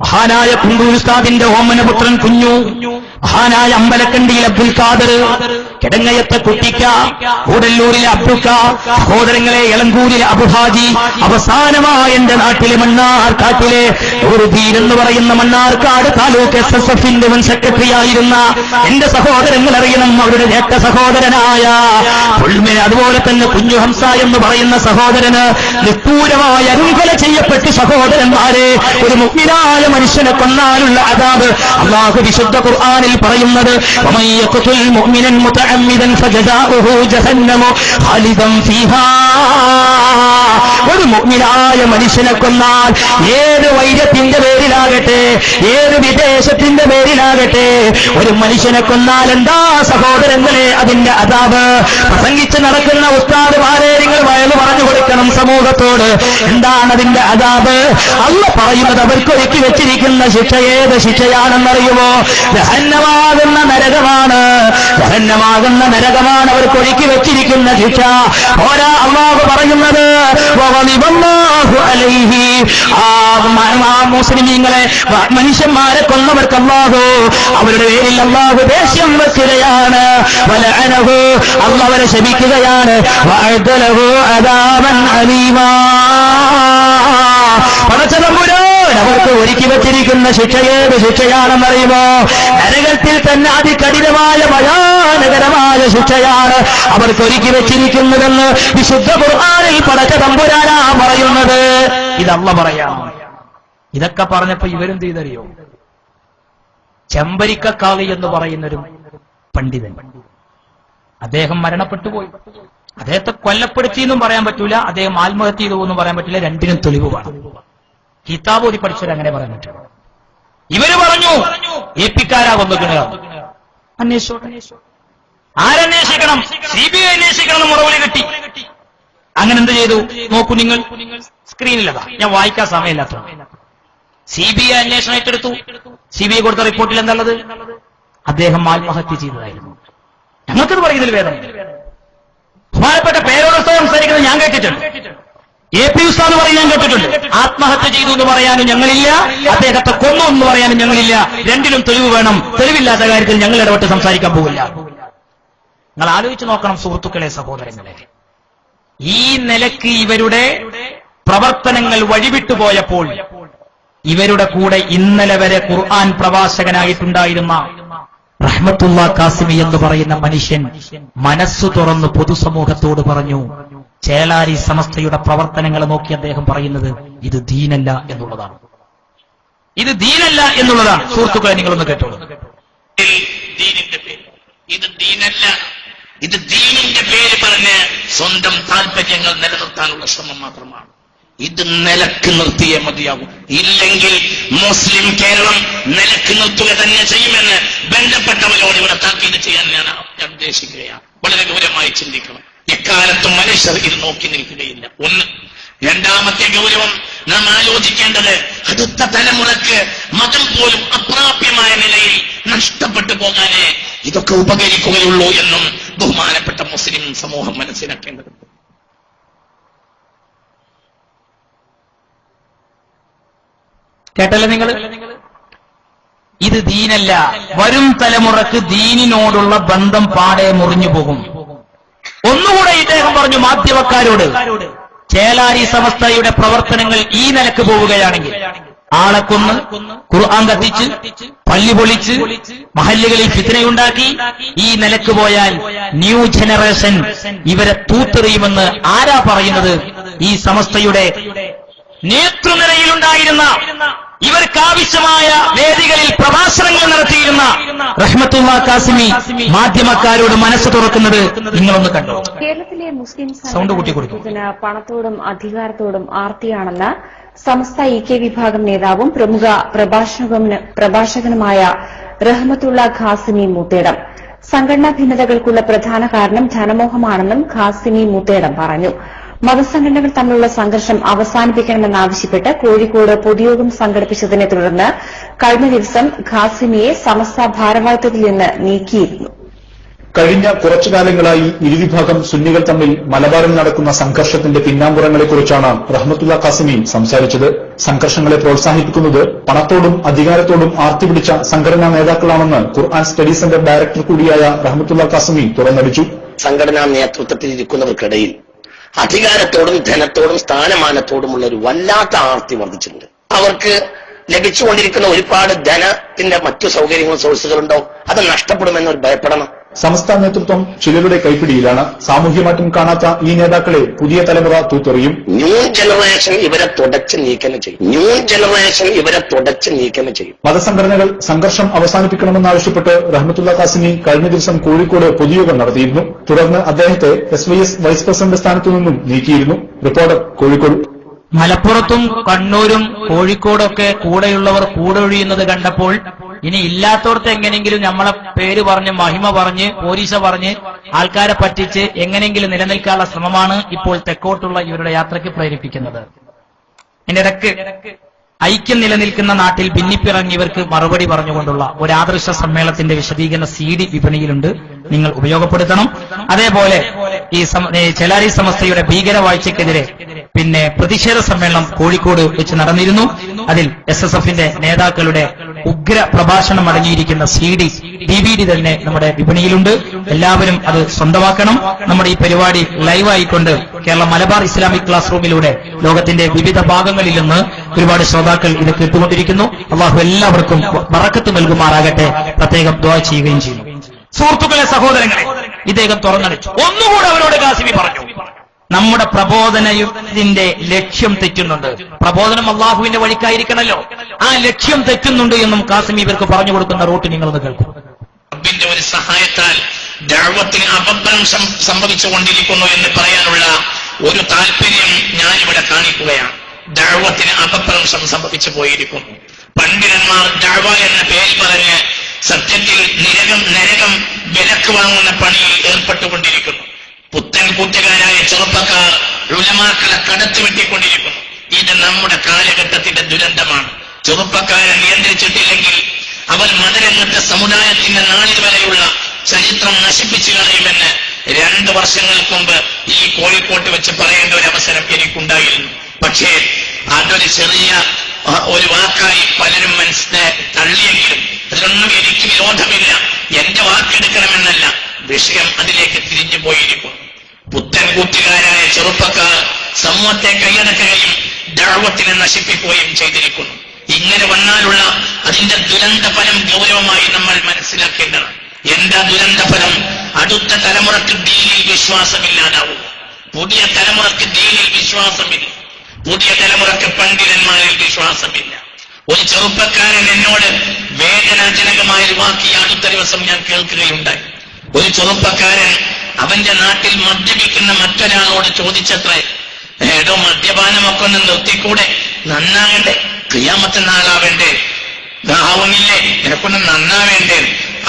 മഹാനായ കുണ്ടൂർ ഉസ്താദിന്റെ ഓമനപുത്രൻ കുഞ്ഞു, മഹാനായ അമ്പലക്കണ്ടിയിൽ അബ്ദുൽ ഖാദർ, കിടങ്ങയത്തെ കുട്ടിക്ക, കൂടല്ലൂരിലെ അബ്ദുക്ക, സഹോദരങ്ങളെ എളങ്കൂരിലെ അബുഹാജി, അവസാനമായ എന്റെ നാട്ടിലെ മണ്ണാർക്കാട്ടിലെ ഒരു ദീൻ എന്ന് പറയുന്ന മണ്ണാർക്കാട് താലൂക്ക് SSFന്റെ മുൻ സെക്രട്ടറി ആയിരുന്ന എന്റെ സഹോദരങ്ങൾ അറിയണം, അവരുടെ ഏക സഹോദരനായ അതുപോലെ തന്നെ കുഞ്ഞു ഹംസ എന്ന് പറയുന്ന സഹോദരന് നിഷ്ഠൂരമായ അരുംകൊല ചെയ്യപ്പെട്ട് സഹോദരന്മാരെ, ഒരു മുഅ്മിനായ മനുഷ്യനെ കൊന്നാലുള്ള അദാബ് അല്ലാഹു വിശുദ്ധ ഖുർആനിൽ പറയുന്നത്, വമൻ യഖ്തുൽ മുഅ്മിനൻ മുതഅമ്മിദൻ ഫജസാഉഹു ജഹന്നമു ഖാലിദൻ ഫീഹാ. ഒരു മുഅ്മിനായ മനുഷ്യനെ കൊന്നാൽ ഏത് വൈര്യത്തിന്റെ പേരിലാകട്ടെ, ഏത് വിദേശത്തിന്റെ പേരിലാകട്ടെ, ഒരു മനുഷ്യനെ കൊന്നാൽ എന്താ സഹോദരങ്ങളെ അതിന്റെ അദാബ്? പ്രസംഗിച്ച് നടക്കുന്ന ഉസ്താദുമാരെ നിങ്ങൾ വയല് പറഞ്ഞു കൊടുക്കണം സമൂഹത്തോട്. എന്താണ് അതിന്റെ അദാബ്? അല്ലാഹു പറയുന്നത് അവർക്കൊരുക്കി വെച്ചിരിക്കുന്ന ശിക്ഷ ഏത് ശിക്ഷയാണെന്നറിയുമോ? ജഹന്നമാകുന്ന നരകമാണ്. ജഹന്നമാകുന്ന നരകമാണ് അവർക്ക് ഒരുക്കി വെച്ചിരിക്കുന്ന ശിക്ഷ. ഓരാ അല്ലാഹു പറയുന്നത് വഗളിബല്ലാഹു അലൈഹി, മുസ്ലിമീങ്ങളെ മനുഷ്യന്മാരെ കൊന്നവർക്ക് അല്ലാഹു അവരുടെ പേരിൽ അല്ലാഹു ദേഷ്യം വെക്കുകയാണ്. വലഅനഹു, അല്ലാഹു അവരെ ശപിക്കുകയാണ്. വഅദലഹു അദാബൻ അലീമാ, പടച്ചതമ്പുരാൻ അവർക്ക് ഒരുക്കി വെച്ചിരിക്കുന്ന ശിക്ഷ ഏത് ശിക്ഷയാണെന്നറിയുമോ? നരകത്തിൽ തന്നെ അതികഠിനമായ ഭയാനകരമായ ശിക്ഷയാണ് അവർക്ക് ഒരുക്കി വെച്ചിരിക്കുന്നതെന്ന് വിശുദ്ധ ഖുർആനിൽ പടച്ചതമ്പുരാനാ പറയുന്നത്. ഇതല്ല പറയാം. ഇതൊക്കെ പറഞ്ഞപ്പോ ഇവരെന്ത് ചെയ്തറിയോ? ചെമ്പരിക്കാളി എന്ന് പറയുന്നൊരു പണ്ഡിതൻ, അദ്ദേഹം മരണപ്പെട്ടുപോയി. അദ്ദേഹത്തെ കൊല്ലപ്പെടുത്തിയെന്നും പറയാൻ പറ്റൂല, അദ്ദേഹം ആത്മഹത്യ ചെയ്തു എന്നും പറയാൻ പറ്റില്ല. രണ്ടിനും തെളിവ് വേണം. കിതാബ് ഓതി പഠിച്ചാൽ അങ്ങനെ പറയാൻ പറ്റും. ഇവര് പറഞ്ഞു ഏപ്പിക്കാരാ കൊന്നുകിണ. അന്വേഷിച്ചോട്ടെ. ആരന്വേഷിക്കണം? CBI അന്വേഷിക്കണം. മുറവിളി കിട്ടി. അങ്ങനെ എന്ത് ചെയ്തു നോക്കൂ നിങ്ങൾ സ്ക്രീനിലതാ, ഞാൻ വായിക്കാൻ സമയമില്ലാത്ത. CBI അന്വേഷണം ഏറ്റെടുത്തു. CBI കൊടുത്ത റിപ്പോർട്ടിൽ എന്താണുള്ളത്? അദ്ദേഹം ആത്മഹത്യ ചെയ്തതായിരുന്നു. ഞങ്ങൾക്കത് പറയുന്നതിൽ വേദന. ബഹുമാനപ്പെട്ട പേരോടൊപ്പം സംസാരിക്കുന്നത് ഞാൻ കേട്ടിട്ടുണ്ട്. AP ഉസ്താദ് പറയും ഞാൻ കേട്ടിട്ടുണ്ട്. ആത്മഹത്യ ചെയ്തു എന്ന് പറയാനും ഞങ്ങളില്ല, അദ്ദേഹത്തെ കൊന്നു എന്ന് പറയാനും ഞങ്ങളില്ല. രണ്ടിലും തെളിവ് വേണം. തെളിവില്ലാത്ത കാര്യത്തിൽ ഞങ്ങൾ ഇടപെട്ട് സംസാരിക്കാൻ പോകില്ല. നിങ്ങൾ ആലോചിച്ച് നോക്കണം സുഹൃത്തുക്കളെ, സഹോദരങ്ങളെ, ഈ നിലയ്ക്ക് ഇവരുടെ പ്രവർത്തനങ്ങൾ വഴിവിട്ടുപോയപ്പോൾ ഇവരുടെ കൂടെ ഇന്നലെ വരെ ഖുർആൻ പ്രവാചകനായിട്ടുണ്ടായിരുന്ന റഹ്മത്തുള്ള കാസിമി എന്ന് പറയുന്ന മനുഷ്യൻ മനസ്സു തുറന്ന് പൊതുസമൂഹത്തോട് പറഞ്ഞു, ചേളാരി സമസ്തയുടെ പ്രവർത്തനങ്ങളെ നോക്കി അദ്ദേഹം പറയുന്നത് ഇത് ദീനല്ല എന്നുള്ളതാണ്. ഇത് ദീനല്ല എന്നുള്ളതാണ്. സുഹൃത്തുക്കളെ, നിങ്ങളൊന്ന് കേട്ടോളൂ. ഇത് ദീനല്ല, ഇത് ദീനിന്റെ പേര് പറഞ്ഞ് സ്വന്തം താല്പര്യങ്ങൾ നിലനിർത്താനുള്ള ശ്രമം മാത്രമാണ്. ഇത് നിലക്ക് നിർത്തിയേ മതിയാകും. ഇല്ലെങ്കിൽ മുസ്ലിം കേരളം നിലക്ക് നിർത്തുക തന്നെ ചെയ്യുമെന്ന് ബന്ധപ്പെട്ടവരോട് ഇവിടെ താക്കീത് ചെയ്യാൻ ഞാൻ ഉദ്ദേശിക്കുകയാണ്. വളരെ ഗൗരവമായി ചിന്തിക്കണം. എക്കാലത്തും മനുഷ്യർ ഇത് നോക്കി നിൽക്കുകയില്ല. ഒന്ന്. രണ്ടാമത്തെ ഗൗരവം നാം ആലോചിക്കേണ്ടത്, അടുത്ത തലമുറക്ക് മതം പോലും അപ്രാപ്യമായ നിലയിൽ നഷ്ടപ്പെട്ടു പോകാനേ ഇതൊക്കെ ഉപകരിക്കുകയുള്ളൂ എന്നും ബഹുമാനപ്പെട്ട മുസ്ലിം സമൂഹം മനസ്സിലാക്കേണ്ടതുണ്ട്. കേട്ടല്ലേ നിങ്ങൾ? ഇത് ദീനല്ല. വരും തലമുറക്ക് ദീനിനോടുള്ള ബന്ധം പാടെ മുറിഞ്ഞു പോകും. ഒന്നുകൂടെ ഇദ്ദേഹം പറഞ്ഞു മാധ്യമക്കാരോട്, ചേലാരി സമസ്തയുടെ പ്രവർത്തനങ്ങൾ ഈ നിലക്ക് പോവുകയാണെങ്കിൽ ആളെ കൊന്ന്, ഖുർആൻ കത്തിച്ച്, പള്ളി പൊളിച്ച്, മഹല്ലുകളിൽ ഫിത്നയുണ്ടാക്കി ഈ നിലക്ക് പോയാൽ ന്യൂ ജനറേഷൻ ഇവരെ തൂത്തെറിയുമെന്ന് ആരാ പറയുന്നത്? ഈ സമസ്തയുടെ നേതൃനിരയിലുണ്ടായിരുന്ന, ഇവർക്കാവശ്യമായ വേദികളിൽ പ്രഭാഷണങ്ങൾ നടത്തിയിരുന്ന റഹ്മത്തുള്ള കാസിമി മാധ്യമക്കാരോട് മനസ്സ് തുറക്കുന്നത് നിങ്ങളൊന്ന് കണ്ടോ? കേരളത്തിലെ മുസ്ലിം സംഘടന പണത്തോടും അധികാരത്തോടും ആർത്തിയാണെന്ന് സമസ്ത EK വിഭാഗം നേതാവും പ്രമുഖ പ്രഭാഷകനുമായ റഹ്മത്തുള്ള ഖാസിമി മൂത്തേടം. സംഘടനാ ഭിന്നതകൾക്കുള്ള പ്രധാന കാരണം ധനമോഹമാണെന്നും ഖാസിമി മൂത്തേടം പറഞ്ഞു. മതസംഘടനകൾ തമ്മിലുള്ള സംഘർഷം അവസാനിപ്പിക്കണമെന്നാവശ്യപ്പെട്ട് കോഴിക്കോട് പൊതുയോഗം സംഘടിപ്പിച്ചതിനെ തുടർന്ന് കഴിഞ്ഞ ദിവസം ഖാസിമിയെ സമസ്ത ഭാരവാഹിത്വത്തിൽ നിന്ന് നീക്കിയിരുന്നു. കഴിഞ്ഞ കുറച്ചു കാലങ്ങളായി ഇരുവിഭാഗം സുന്നികൾ തമ്മിൽ മലബാറിൽ നടക്കുന്ന സംഘർഷത്തിന്റെ പിന്നാമ്പുറങ്ങളെക്കുറിച്ചാണ് റഹ്മത്തുള്ള ഖാസിമി സംസാരിച്ചത്. സംഘർഷങ്ങളെ പ്രോത്സാഹിപ്പിക്കുന്നത് പണത്തോടും അധികാരത്തോടും ആർത്തിപിടിച്ച സംഘടനാ നേതാക്കളാണെന്ന് ഖുർആൻ സ്റ്റഡി സെന്റർ ഡയറക്ടർ കൂടിയായ റഹ്മത്തുള്ള ഖാസിമി തുറന്നടിച്ചു. സംഘടനാ നേതൃത്വത്തിൽ ഇരിക്കുന്നവർക്കിടയിൽ അധികാരത്തോടും ധനത്തോടും സ്ഥാനമാനത്തോടുമുള്ള ഒരു വല്ലാത്ത ആർത്തി വർദ്ധിച്ചിട്ടുണ്ട്. അവർക്ക് ലഭിച്ചുകൊണ്ടിരിക്കുന്ന ഒരുപാട് ധനത്തിന്റെ മറ്റു സൗകര്യങ്ങളും സോഴ്സുകളുണ്ടാവും, അത് നഷ്ടപ്പെടുമെന്നൊരു ഭയപ്പെടണം. സംസ്ഥാന നേതൃത്വം ചിലരുടെ കൈപ്പിടിയിലാണ്. സാമൂഹ്യമാറ്റം കാണാത്ത ഈ നേതാക്കളെ പുതിയ തലമുറ തൂത്തെറിയും. ന്യൂ ജനറേഷൻ ഇവരെ തുടച്ച് നീക്കം ചെയ്യും. മതസംഘടനകൾ സംഘർഷം അവസാനിപ്പിക്കണമെന്നാവശ്യപ്പെട്ട് റഹ്മത്തുള്ള ഖാസിമി കഴിഞ്ഞ ദിവസം കോഴിക്കോട് പൊതുയോഗം നടത്തിയിരുന്നു. തുടർന്ന് അദ്ദേഹത്തെ SYS വൈസ് പ്രസിഡന്റ് സ്ഥാനത്തു നിന്നും നീക്കിയിരുന്നു. റിപ്പോർട്ടർ കോഴിക്കോട്. മലപ്പുറത്തും കണ്ണൂരും കോഴിക്കോടൊക്കെ കൂടെയുള്ളവർ കൂടെ ഒഴിയുന്നത് കണ്ടപ്പോൾ ഇനി ഇല്ലാത്തവർക്ക് എങ്ങനെയെങ്കിലും നമ്മളെ പേര് പറഞ്ഞ് മഹിമ പറഞ്ഞ് പോലീസ പറഞ്ഞ് ആൾക്കാരെ പറ്റിച്ച് എങ്ങനെയെങ്കിലും നിലനിൽക്കാനുള്ള ശ്രമമാണ് ഇപ്പോൾ തെക്കോട്ടുള്ള ഇവരുടെ യാത്രയ്ക്ക് പ്രേരിപ്പിക്കുന്നത്. ഇതിന്റെ ഇടയ്ക്ക് ഐക്യം നിലനിൽക്കുന്ന നാട്ടിൽ ഭിന്നിപ്പിറങ്ങിയവർക്ക് മറുപടി പറഞ്ഞുകൊണ്ടുള്ള ഒരു ആദർശ സമ്മേളനത്തിന്റെ വിശദീകരണ CD വിപണിയിലുണ്ട്, നിങ്ങൾ ഉപയോഗപ്പെടുത്തണം. അതേപോലെ ഈ ചെലാരി സമസ്തയുടെ ഭീകരവാഴ്ചയ്ക്കെതിരെ പ്രതിഷേധ സമ്മേളനം കോഴിക്കോട് വെച്ച് നടന്നിരുന്നു. അതിൽ SSFന്റെ നേതാക്കളുടെ ഉഗ്ര പ്രഭാഷണം അടങ്ങിയിരിക്കുന്ന CD DVD തന്നെ നമ്മുടെ വിപണിയിലുണ്ട്. എല്ലാവരും അത് സ്വന്തമാക്കണം. നമ്മുടെ ഈ പരിപാടി ലൈവായിക്കൊണ്ട് കേരള മലബാർ ഇസ്ലാമിക് ക്ലാസ് റൂമിലൂടെ ലോകത്തിന്റെ വിവിധ ഭാഗങ്ങളിൽ നിന്ന് ഒരുപാട് ശ്രോതാക്കൾ ഇത് കേട്ടുകൊണ്ടിരിക്കുന്നു. അള്ളാഹു എല്ലാവർക്കും ബറക്കത്ത് നൽകുമാറാകട്ടെ. പ്രത്യേകം ദുആ ചെയ്യുകയും ചെയ്യുന്നു. സുഹൃത്തുക്കളെ, സഹോദരങ്ങളെ, ഇദ്ദേഹം തുറന്നടിച്ചു. ഒന്നുകൂടെ അവരോട് ഖാസിമി പറഞ്ഞു, നമ്മുടെ പ്രബോധനത്തിന്റെ ലക്ഷ്യം തെറ്റുന്നുണ്ട്. പ്രബോധനം അള്ളാഹുവിന്റെ വഴിക്കായിരിക്കണല്ലോ. ആ ലക്ഷ്യം തെറ്റുന്നുണ്ട് എന്നും ഖാസിമി ഇവർക്ക് പറഞ്ഞു കൊടുക്കുന്ന റൂട്ട് നിങ്ങളൊന്ന് കേൾക്കും. റബ്ബിന്റെ ഒരു സഹായത്താൽ ദഅവത്തിന് അപബ്രം സംഭവിച്ചുകൊണ്ടിരിക്കുന്നു എന്ന് പറയാനുള്ള ഒരു താല്പര്യം ഞാനിവിടെ കാണിക്കുകയാണ്. ദഅവത്തിന് അപഭ്രംശം സംഭവിച്ചു പോയിരിക്കുന്നു. പണ്ഡിതന്മാർ ദഅവ എന്ന പേര് പറഞ്ഞ് സത്യത്തിൽ നരകം വിലക്ക് വാങ്ങുന്ന പണിയിൽ ഏർപ്പെട്ടുകൊണ്ടിരിക്കുന്നു. പുത്തൻ കൂട്ടുകാരായ ചെറുപ്പക്കാർ ഉലമാക്കളെ കടത്തിവെട്ടിക്കൊണ്ടിരിക്കുന്നു. ഇത് നമ്മുടെ കാലഘട്ടത്തിന്റെ ദുരന്തമാണ്. ചെറുപ്പക്കാരെ നിയന്ത്രിച്ചിട്ടില്ലെങ്കിൽ അവർ മതരംഗത്തെ സമുദായത്തിന്റെ നാളിൽ വരെയുള്ള ചരിത്രം നശിപ്പിച്ചു കളയുമെന്ന് 2 വർഷങ്ങൾക്ക് മുമ്പ് ഈ കോഴിക്കോട്ട് വെച്ച് പറയേണ്ട ഒരു അവസരം എനിക്കുണ്ടായിരുന്നു. പക്ഷേ അതൊരു ചെറിയ ഒരു വാക്കായി പലരും മനസ്സിനെ തള്ളിയെങ്കിലും അതിലൊന്നും എനിക്ക് വിരോധമില്ല. എന്റെ വാക്കെടുക്കണമെന്നല്ല, വിഷയം അതിലേക്ക് തിരിഞ്ഞു പോയിരിക്കുന്നു. പുത്തൻ കൂട്ടുകാരായ ചെറുപ്പക്കാർ സമൂഹത്തെ കൈയടക്കുകയും ദഅവത്തിനെ നശിപ്പിക്കുകയും ചെയ്തിരിക്കുന്നു. ഇങ്ങനെ വന്നാലുള്ള അതിന്റെ ദുരന്തഫലം ഗൗരവമായി നമ്മൾ മനസ്സിലാക്കേണ്ടതാണ്. എന്താ ദുരന്തഫലം? അടുത്ത തലമുറക്ക് ദീനിൽ വിശ്വാസമില്ലാതാവും. പുതിയ തലമുറക്ക് ദീനിൽ വിശ്വാസമില്ല. പുതിയ തലമുറക്ക് പണ്ഡിതന്മാരിൽ വിശ്വാസമില്ല. ഒരു ചെറുപ്പക്കാരൻ എന്നോട് വേദനാജനകമായ ഒരു വാക്ക് ഈ അടുത്ത ദിവസം ഞാൻ കേൾക്കുകയുണ്ടായി. ഒരു ചെറുപ്പക്കാരൻ അവന്റെ നാട്ടിൽ മദ്യപിക്കുന്ന മറ്റൊരാളോട് ചോദിച്ചത്രേ, ഏടോ മദ്യപാനമൊക്കെ ഒന്ന് നിർത്തിക്കൂടെ, നന്നാകണ്ടേ, ഖിയാമത്ത് നാളാവേണ്ടേ, ആവുന്നില്ലേ, എനക്കൊന്ന് നന്നാവേണ്ടേ.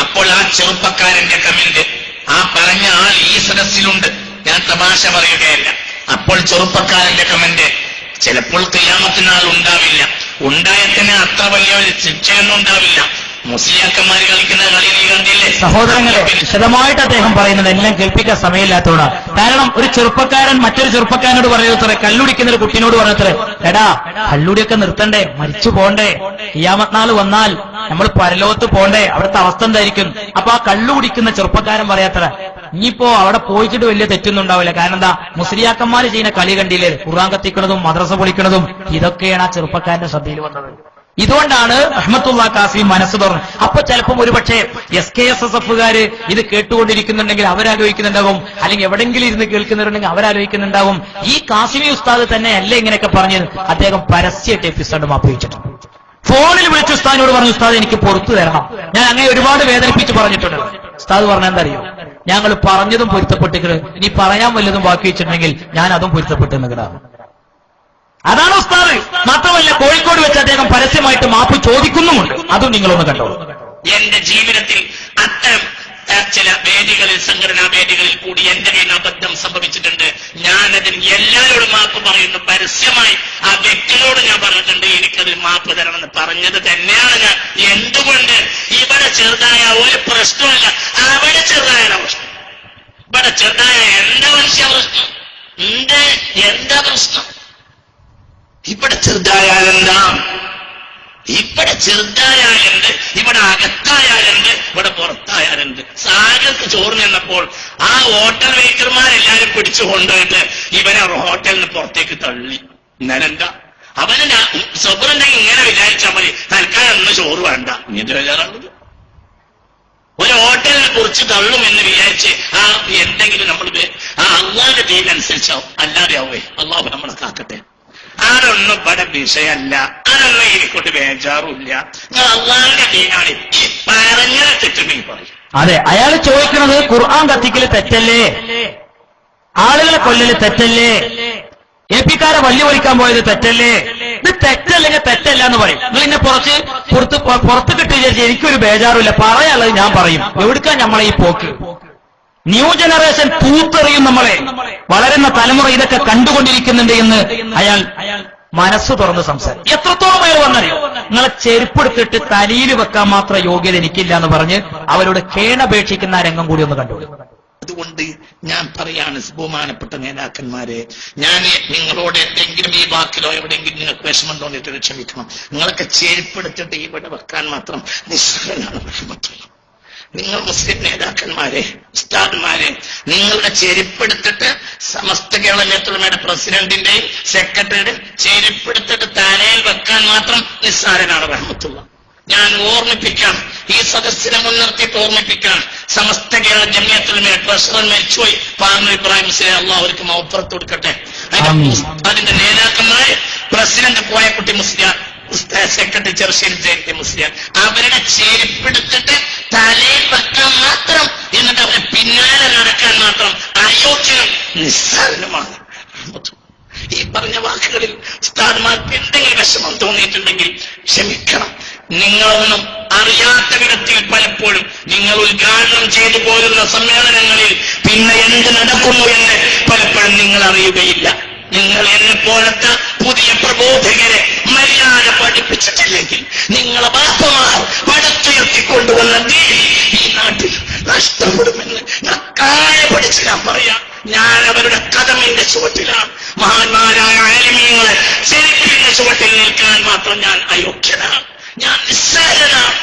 അപ്പോൾ ആ ചെറുപ്പക്കാരന്റെ കമന്റ്, ആ പറഞ്ഞ ആൾ ഈ സദസ്സിലുണ്ട്, ഞാൻ തമാശ പറയുകയല്ല. അപ്പോൾ ചെറുപ്പക്കാരന്റെ കമന്റ്, ചിലപ്പോൾ ഖിയാമത്ത് നാൾ ഉണ്ടാവില്ല, ഉണ്ടായാൽ തന്നെ അത്ര വലിയൊരു ശിക്ഷയൊന്നും ഉണ്ടാവില്ല. മുസ്ലിയാക്കന്മാർ കളിക്കുന്ന കളി നീ കണ്ടില്ലേ? സഹോദരങ്ങളെ, വിശദമായിട്ട് അദ്ദേഹം പറയുന്നത് എല്ലാം കേൾപ്പിക്കാൻ സമയമില്ലാത്തതുകൊണ്ടാണ്. കാരണം ഒരു ചെറുപ്പക്കാരൻ മറ്റൊരു ചെറുപ്പക്കാരനോട് പറയുന്നത്രേ, കള്ളുടിക്കുന്ന ഒരു കുട്ടീനോട് പറഞ്ഞത്രേ, എടാ കള്ളുടിയൊക്കെ നിർത്തണ്ടേ, മരിച്ചു പോണ്ടേ, ഖിയാമത്ത് നാൾ വന്നാൽ നമ്മൾ പരലോകത്ത് പോണ്ടേ, അവിടുത്തെ അവസ്ഥ എന്തായിരിക്കും? അപ്പൊ ആ കള്ളു കുടിക്കുന്ന ചെറുപ്പക്കാരൻ പറയാത്ര, ഇനിയിപ്പോ അവിടെ പോയിച്ചിട്ട് വലിയ തെറ്റൊന്നും ഉണ്ടാവില്ല. കാരണം എന്താ, മുസ്ലിയാക്കന്മാർ ചെയ്യുന്ന കളി കണ്ടില്ലേ, ഖുർആൻ കത്തിക്കുന്നതും മദ്രസ പൊളിക്കുന്നതും, ഇതൊക്കെയാണ് ആ ചെറുപ്പക്കാരന്റെ ശ്രദ്ധയിൽ വന്നത്. ഇതുകൊണ്ടാണ് റഹ്മത്തുള്ളാഹി കാസിമി മനസ്സ് തുറന്നു. അപ്പൊ ചിലപ്പം ഒരുപക്ഷെ SKSSFകാര് ഇത് കേട്ടുകൊണ്ടിരിക്കുന്നുണ്ടെങ്കിൽ അവരാലോചിക്കുന്നുണ്ടാവും, അല്ലെങ്കിൽ എവിടെങ്കിലും ഇരുന്ന് കേൾക്കുന്നുണ്ടെങ്കിൽ അവരാലോചിക്കുന്നുണ്ടാവും, ഈ കാസിമി ഉസ്താദ് തന്നെ അല്ലേ ഇങ്ങനെയൊക്കെ പറഞ്ഞത്. അദ്ദേഹം പരസ്യമായിട്ട് എപ്പിസോഡ് മാപ്പ് വെച്ചിട്ടുണ്ട്. ഫോണിൽ വിളിച്ച് ഉസ്താദിനോട് പറഞ്ഞു, ഉസ്താദ് എനിക്ക് പുറത്തു തരണം, ഞാൻ അങ്ങനെ ഒരുപാട് വേദനിപ്പിച്ച് പറഞ്ഞിട്ടുണ്ട്. ഉസ്താദ് പറഞ്ഞ എന്താ അറിയോ, ഞങ്ങൾ പറഞ്ഞതും പൊരുത്തപ്പെട്ടിട്ട് ഇനി പറയാൻ വല്ലതും ബാക്കി വെച്ചിട്ടുണ്ടെങ്കിൽ ഞാൻ അതും പൊരുത്തപ്പെട്ടു നിൽക്കണം. അതാണ് ഉസ്താദ്. മാത്രമല്ല കോഴിക്കോട് വെച്ച് അദ്ദേഹം പരസ്യമായിട്ട് മാപ്പ് ചോദിക്കുന്നുമുണ്ട്. അതും നിങ്ങളൊന്ന് കണ്ടോളൂ. എന്റെ ജീവിതത്തിൽ അത്തരം ചില വേദികളിൽ, സംഘടനാ വേദികളിൽ കൂടി എന്റെ കയ്യിൽ അബദ്ധം സംഭവിച്ചിട്ടുണ്ട്. ഞാനതിന് എല്ലാവരോടും മാപ്പ് പറയുന്നു. പരസ്യമായി ആ വ്യക്തിയോട് ഞാൻ പറഞ്ഞിട്ടുണ്ട്, എനിക്കതിൽ മാപ്പ് തരണമെന്ന് പറഞ്ഞത് തന്നെയാണ് ഞാൻ. എന്തുകൊണ്ട്? ഇവിടെ ചെറുതായ ഒരു പ്രശ്നമല്ല, അവിടെ ചെറുതായ പ്രശ്നം. ഇവിടെ ചെറുതായ എന്താ മനുഷ്യ പ്രശ്നം? എന്താ പ്രശ്നം? ഇവിടെ ചെറുതായാലെന്താ? ഇവിടെ ചെറുതായാലുണ്ട്, ഇവിടെ അകത്തായാലുണ്ട്, ഇവിടെ പുറത്തായാലുണ്ട്. സാഗർക്ക് ചോറ് നിന്നപ്പോൾ ആ ഹോട്ടൽ വെയിറ്റർമാരെല്ലാരും പിടിച്ചു കൊണ്ടുപോയിട്ട് ഇവനെ ഹോട്ടലിന് പുറത്തേക്ക് തള്ളി. ഇന്നലെന്താ അവന് സ്വപ്നുണ്ടെങ്കിൽ ഇങ്ങനെ വിചാരിച്ചാൽ മതി, തൽക്കാലം ഒന്ന് ചോറ് വേണ്ട. നീ എന്ത് വിചാരാണത്? ഒരു ഹോട്ടലിനെ കുറിച്ച് തള്ളുമെന്ന് വിചാരിച്ച് ആ എന്തെങ്കിലും നമ്മൾ ആ അള്ളാന്റെ പേരിനനുസരിച്ചാവും, അല്ലാതെ ആവേ. അള്ളാഹു നമ്മളെ കാക്കട്ടെ. അതൊന്നും ഇവിടെ വിഷയമല്ല, അതൊന്നും എനിക്കൊണ്ട് ബേജാറുമില്ല. നിങ്ങൾ അള്ളാന്റെ ദീനാണ്, ഈ പറഞ്ഞത് തെറ്റുണ്ടെങ്കിൽ പറയും. അതെ, അയാൾ ചോദിക്കുന്നത് ഖുർആൻ കത്തിക്കല് തെറ്റല്ലേ, ആളുകളെ കൊല്ലല് തെറ്റല്ലേ, AP-ക്കാരെ വള്ളി വലിക്കാൻ പോയത് തെറ്റല്ലേ? ഇത് തെറ്റല്ലെങ്കിൽ തെറ്റല്ല എന്ന് പറയും. നിങ്ങൾ ഇന്നെ പുറത്ത് കിട്ടി വിചാരിച്ച് എനിക്കൊരു ബേജാറുമില്ല, പറയാനുള്ളത് ഞാൻ പറയും. എവിടുക്കാൻ നമ്മളെ ഈ പോക്ക്? ന്യൂ ജനറേഷൻ തൂത്തെറിയും നമ്മളെ. വളരുന്ന തലമുറ ഇതൊക്കെ കണ്ടുകൊണ്ടിരിക്കുന്നുണ്ട് എന്ന് അയാൾ മനസ്സ് തുറന്ന് സംസാരിക്കും. എത്രത്തോളം അയാൾ വന്നറിയോ, നിങ്ങളെ ചെരുപ്പെടുത്തിട്ട് തലയിൽ വെക്കാൻ മാത്രം യോഗ്യത എനിക്കില്ല എന്ന് പറഞ്ഞ് അവരോട് കേണപേക്ഷിക്കുന്ന രംഗം കൂടി ഒന്ന് കണ്ടു. അതുകൊണ്ട് ഞാൻ പറയാണ്, ബഹുമാനപ്പെട്ട നേതാക്കന്മാരെ, ഞാൻ നിങ്ങളോട് എന്തെങ്കിലും ഈ വാക്കിലോ എവിടെയെങ്കിലും നിങ്ങൾക്ക് വിഷമം തോന്നിയിട്ട് ക്ഷമിക്കണം. നിങ്ങളൊക്കെ ചെരുപ്പെടുത്തിട്ട് ഇവിടെ വെക്കാൻ മാത്രം നിസ്സഹനാണ് വിഷമത്തുള്ളത്. നിങ്ങൾ മുസ്ലിം നേതാക്കന്മാരെ, ഉസ്താദ്മാരെ, നിങ്ങളുടെ ചെരുപ്പെടുത്തിട്ട് സമസ്ത കേരള ജമിഅത്തുൽ പ്രസിഡന്റിന്റെയും സെക്രട്ടറിയുടെയും ചെരുപ്പെടുത്തിട്ട് തലയിൽ വെക്കാൻ മാത്രം നിസ്സാരനാണ് റഹ്മത്തുള്ള. ഞാൻ ഓർമ്മിപ്പിക്കാം, ഈ സദസ്സിനെ മുൻനിർത്തിയിട്ട് ഓർമ്മിപ്പിക്കാം, സമസ്ത കേരള ജമിഅത്തുൽ പ്രസിഡന്റ് മരിച്ചുപോയി പാർന്നു ഇബ്രാഹിം മുസ്ലിം, അള്ളാഹു അവർക്ക് മൗഫറത്ത് കൊടുക്കട്ടെ. അതിന്റെ നേതാക്കന്മാര് പ്രസിഡന്റ് കോയക്കുട്ടി മുസ്ലിയാർ, സെക്രട്ടറി ചെറുശ്ശേരി ജയന്തി മുസ്ലിയാർ, അവരുടെ ചെരുപ്പെടുത്തിട്ട് തലയിൽ വെക്കാൻ മാത്രം, എന്നിട്ട് അവരെ പിന്നാലെ നടക്കാൻ മാത്രം അയോഗ്യനും നിസ്സാരനുമാണ്. ഈ പറഞ്ഞ വാക്കുകളിൽ ഉസ്താദ്മാർക്ക് എന്തെങ്കിലും വിഷമം തോന്നിയിട്ടുണ്ടെങ്കിൽ ക്ഷമിക്കണം. നിങ്ങളൊന്നും അറിയാത്ത വിധത്തിൽ പലപ്പോഴും നിങ്ങൾ ഉദ്ഘാടനം ചെയ്തു പോരുന്ന സമ്മേളനങ്ങളിൽ പിന്നെ എന്ത് നടക്കുന്നു എന്ന് പലപ്പോഴും നിങ്ങൾ അറിയുകയില്ല. നിങ്ങൾ എന്നെ പോലത്തെ പുതിയ പ്രബോധകരെ മര്യാദ പഠിപ്പിച്ചിട്ടില്ലെങ്കിൽ നിങ്ങളെ ബാപ്പമാർ പടുത്തുയർത്തിക്കൊണ്ടുവന്ന ഈ നാട്ടിൽ നഷ്ടപ്പെടുമെന്ന് ഞാൻ കായ പഠിച്ച് ഞാൻ പറയാം. ഞാൻ അവരുടെ കദമിന്റെ ചുവട്ടിലാണ്. മഹാന്മാരായ ആലിമീങ്ങളെ ചെരുപ്പിന്റെ ചുവട്ടിൽ നിൽക്കാൻ മാത്രം ഞാൻ അയോഗ്യനാണ്. ഞാൻ നിസ്സാരനാണ്.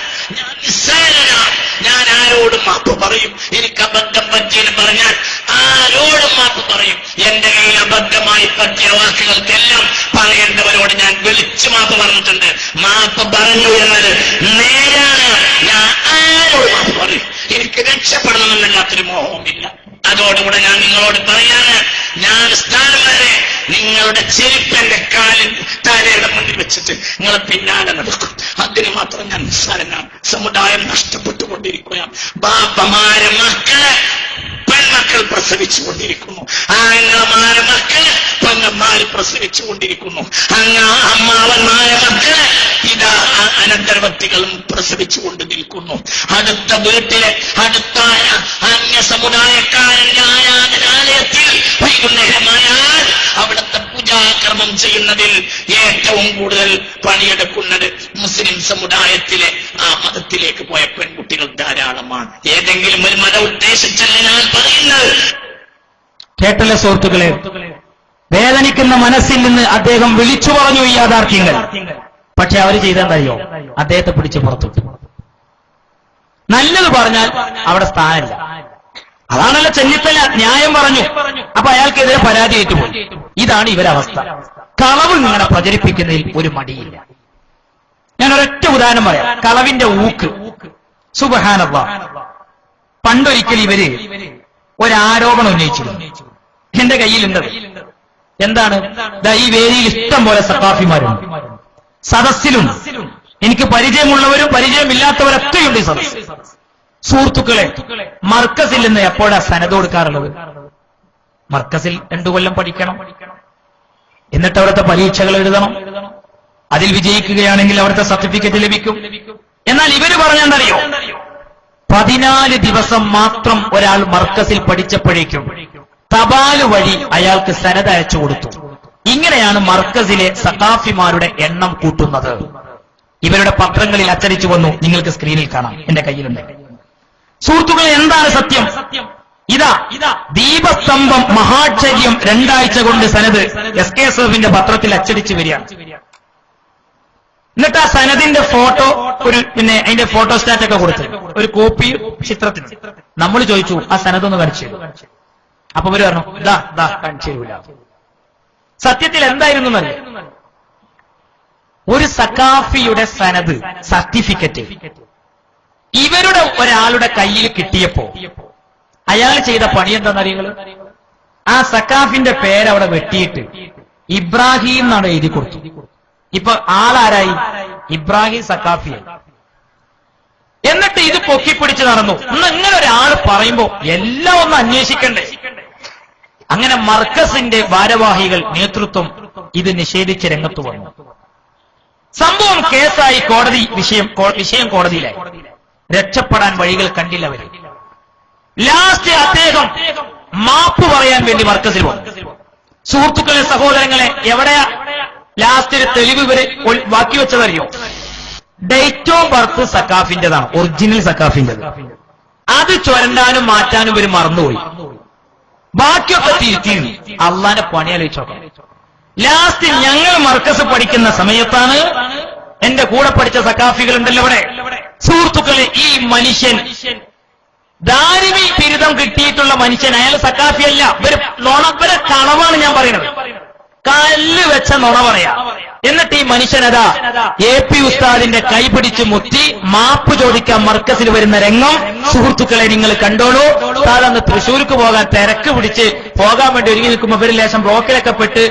ഞാൻ ആരോടും മാപ്പ് പറയും. എനിക്ക് അബദ്ധം പറ്റിയെന്ന് പറഞ്ഞാൽ ആരോടും മാപ്പ് പറയും. എന്റെ കയ്യിൽ അബദ്ധമായി പറ്റിയ വാക്കുകൾക്കെല്ലാം പറയേണ്ടവരോട് ഞാൻ വിളിച്ചു മാപ്പ് പറഞ്ഞിട്ടുണ്ട്. മാപ്പ് പറഞ്ഞു എന്നത് നേരാണ്. ഞാൻ ആരോട് മാപ്പ് പറയും. എനിക്ക് രക്ഷപ്പെടണമെന്നല്ലാത്തൊരു മോഹമില്ല. അതോടുകൂടെ ഞാൻ നിങ്ങളോട് പറയാണ്, ഞാൻ സ്ഥാനവരെ നിങ്ങളുടെ ചെരുപ്പന്റെ കാലിൽ തലയുടെ മുന്നിൽ വെച്ചിട്ട് നിങ്ങളെ പിന്നാലെ നടക്കും. അതിന് മാത്രം ഞാൻ നിസ്സാരനാണ്. സമുദായം നഷ്ടപ്പെട്ടുകൊണ്ടിരിക്കുകയാണ്. ബാപ്പമാരെ മക്കളെ പെൺമക്കൾ പ്രസവിച്ചുകൊണ്ടിരിക്കുന്നു. ആങ്ങളമാരെ മക്കളെ പെങ്ങന്മാര് പ്രസവിച്ചുകൊണ്ടിരിക്കുന്നു. അമ്മാവന്മാരെ മക്കളെ ഇതാ അനന്തരവക്തികളും പ്രസവിച്ചുകൊണ്ട് നിൽക്കുന്നു. അടുത്ത വീട്ടിലെ അടുത്തായ അന്യ സമുദായക്കാരന്റെ ആരാധനാലയത്തിൽ വൈകുന്നേരമായാൽ അവിടുത്തെ പൂജാകർമ്മം ചെയ്യുന്നതിൽ ഏറ്റവും കൂടുതൽ പണിയെടുക്കുന്നത് മുസ്ലിം സമുദായത്തിലെ ആ മതത്തിലേക്ക് പോയ പെൺകുട്ടികൾ ധാരാളമാണ്. ഏതെങ്കിലും ഒരു മതം ഉദ്ദേശിച്ചല്ല ഞാൻ പറയുന്നത്. കേട്ടല്ലേ സുഹൃത്തുക്കളെ, വേദനിക്കുന്ന മനസ്സിൽ നിന്ന് അദ്ദേഹം വിളിച്ചു പറഞ്ഞു ഈ യാഥാർത്ഥ്യങ്ങൾ. പക്ഷെ അവർ ചെയ്തെന്തറിയോ, അദ്ദേഹത്തെ പിടിച്ച് പുറത്തുവിട്ടു. നല്ലത് പറഞ്ഞാൽ അവിടെ സ്ഥാനമില്ല. അതാണല്ലോ ചെന്നിത്തല ന്യായം പറഞ്ഞു. അപ്പൊ അയാൾക്കെതിരെ പരാതി ഏറ്റുപോയി. ഇതാണ് ഇവരവസ്ഥ. കളവ് ഇങ്ങനെ പ്രചരിപ്പിക്കുന്നതിൽ ഒരു മടിയില്ല. ഞാൻ ഒരൊറ്റ ഉദാഹരണം പറയാം. കളവിന്റെ ഊക്ക്. സുബ്ഹാനല്ലാഹ്. പണ്ടൊരിക്കൽ ഇവര് ഒരാരോപണം ഉന്നയിച്ചിരുന്നു. എന്റെ കയ്യിലുണ്ട്. എന്താണ്? ഈ വേദിയിൽ ഇഷ്ടം പോലെ സഖാഫിമാരുണ്ട്, സദസ്സിലും എനിക്ക് പരിചയമുള്ളവരും പരിചയമില്ലാത്തവരൊക്കെയുണ്ട് ഈ സദസ്. സുഹൃത്തുക്കളെ, മർക്കസിൽ നിന്ന് എപ്പോഴാ സനത് കൊടുക്കാറുള്ളത്? മർക്കസിൽ 2 കൊല്ലം പഠിക്കണം, എന്നിട്ട് അവിടുത്തെ പരീക്ഷകൾ എഴുതണം, അതിൽ വിജയിക്കുകയാണെങ്കിൽ അവിടുത്തെ സർട്ടിഫിക്കറ്റ് ലഭിക്കും. എന്നാൽ ഇവര് പറഞ്ഞെന്തറിയോ? 14 ദിവസം മാത്രം ഒരാൾ മർക്കസിൽ പഠിച്ചപ്പോഴേക്കും തപാല് വഴി അയാൾക്ക് സനത് അയച്ചു കൊടുത്തു. ഇങ്ങനെയാണ് മർക്കസിലെ സഖാഫിമാരുടെ എണ്ണം കൂട്ടുന്നത്. ഇവരുടെ പത്രങ്ങളിൽ അച്ചടിച്ചു വന്നു, നിങ്ങൾക്ക് സ്ക്രീനിൽ കാണാം, എന്റെ കയ്യിലുണ്ട്. സുഹൃത്തുക്കളെ, എന്താണ് സത്യം? ഇതാ ദീപസ്തംഭം മഹാചര്യം 2 ആഴ്ച കൊണ്ട് സനത് SKSFന്റെ പത്രത്തിൽ അച്ചടിച്ചു വരികയാണ്. എന്നിട്ട് ആ സനദിന്റെ ഫോട്ടോ അതിന്റെ ഫോട്ടോസ്റ്റാറ്റൊക്കെ കൊടുത്ത് ഒരു കോപ്പി ചിത്രത്തിന് നമ്മൾ ചോദിച്ചു, ആ സനതൊന്ന് കാണിച്ചു. അപ്പൊ ഇവര് പറഞ്ഞു, കാണിച്ചു തരൂല. സത്യത്തിൽ എന്തായിരുന്നു എന്നറിയാം? ഒരു സഖാഫിയുടെ സനത് സർട്ടിഫിക്കറ്റ് ഇവരുടെ ഒരാളുടെ കയ്യിൽ കിട്ടിയപ്പോ അയാൾ ചെയ്ത പണി എന്താണെന്നറിയുന്നത്? ആ സഖാഫിന്റെ പേരവിടെ വെട്ടിയിട്ട് ഇബ്രാഹിം എന്നാണ് എഴുതി കൊടുത്തു. ഇപ്പൊ ആളാരായി? ഇബ്രാഹിം സഖാഫിയായി. എന്നിട്ട് ഇത് പൊക്കിപ്പിടിച്ച് നടന്നു. ഇങ്ങനെ ഒരാൾ പറയുമ്പോ എല്ലാം ഒന്ന് അന്വേഷിക്കണ്ടേ? അങ്ങനെ മർക്കസിന്റെ ഭാരവാഹികൾ, നേതൃത്വം ഇത് നിഷേധിച്ച് രംഗത്ത് വന്നു. സംഭവം കേസായി, വിഷയം കോടതിയിലായി. രക്ഷപ്പെടാൻ വഴികൾ കണ്ടില്ല അവര്. ലാസ്റ്റ് അദ്ദേഹം മാപ്പ് പറയാൻ വേണ്ടി മർക്കസിൽ വന്നു. സുഹൃത്തുക്കളെ, സഹോദരങ്ങളെ, എവിടെയാ ലാസ്റ്റ് ഒരു തെളിവ് ഇവര് ബാക്കി വെച്ചതറിയോ? ഡേറ്റ് ഓഫ് ബർത്ത് സഖാഫിന്റേതാണ്, ഒറിജിനൽ സഖാഫിന്റേത്. അത് ചുരണ്ടാനും മാറ്റാനും ഇവര് മറന്നുപോയി. ബാക്കിയൊക്കെ തിരുത്തിയിരുന്നു. അള്ളാന്റെ പണി ആലോചിച്ചോക്കാം. ലാസ്റ്റ് ഞങ്ങൾ മർക്കസ് പഠിക്കുന്ന സമയത്താണ് എന്റെ കൂടെ പഠിച്ച സഖാഫികളുണ്ടല്ലോ ഇവിടെ. സുഹൃത്തുക്കളെ, ഈ മനുഷ്യൻ ദാരിമി ബിരുദം കിട്ടിയിട്ടുള്ള മനുഷ്യൻ, അയാൾ സഖാഫിയല്ല. ഇവരെ കളവാണ് ഞാൻ പറയുന്നത്. കല്ല് വെച്ച നുണ പറയാ. എന്നിട്ട് ഈ മനുഷ്യനതാ AP ഉസ്താദിന്റെ കൈ പിടിച്ച് മുത്തി മാപ്പ് ചോദിക്കാൻ മർക്കസിൽ വരുന്ന രംഗം സുഹൃത്തുക്കളെ നിങ്ങൾ കണ്ടോളൂ. ഉസ്താദ് അന്ന് തൃശ്ശൂർക്ക് പോകാൻ തിരക്ക് പിടിച്ച് പോകാൻ വേണ്ടി ഒരുങ്ങി നിൽക്കുമ്പോൾ ഇവര് ലേശം ബ്ലോക്കിലൊക്കെ പെട്ട്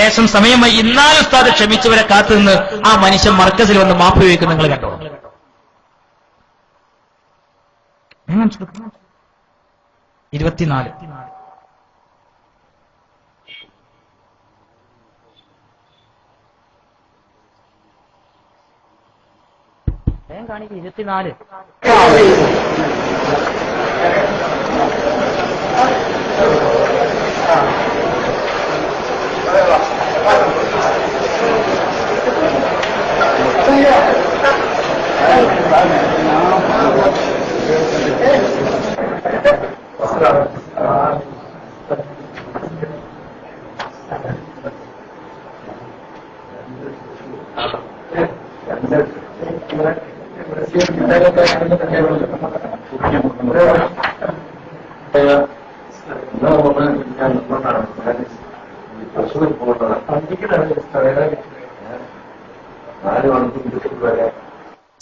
ലേശം സമയമായി. ഇന്നാലും ഉസ്താദ് ക്ഷമിച്ചവരെ കാത്തുനിന്ന് ആ മനുഷ്യൻ മർക്കസിൽ വന്ന് മാപ്പ് ചോദിക്കും. നിങ്ങൾ കണ്ടോളൂ. 24 24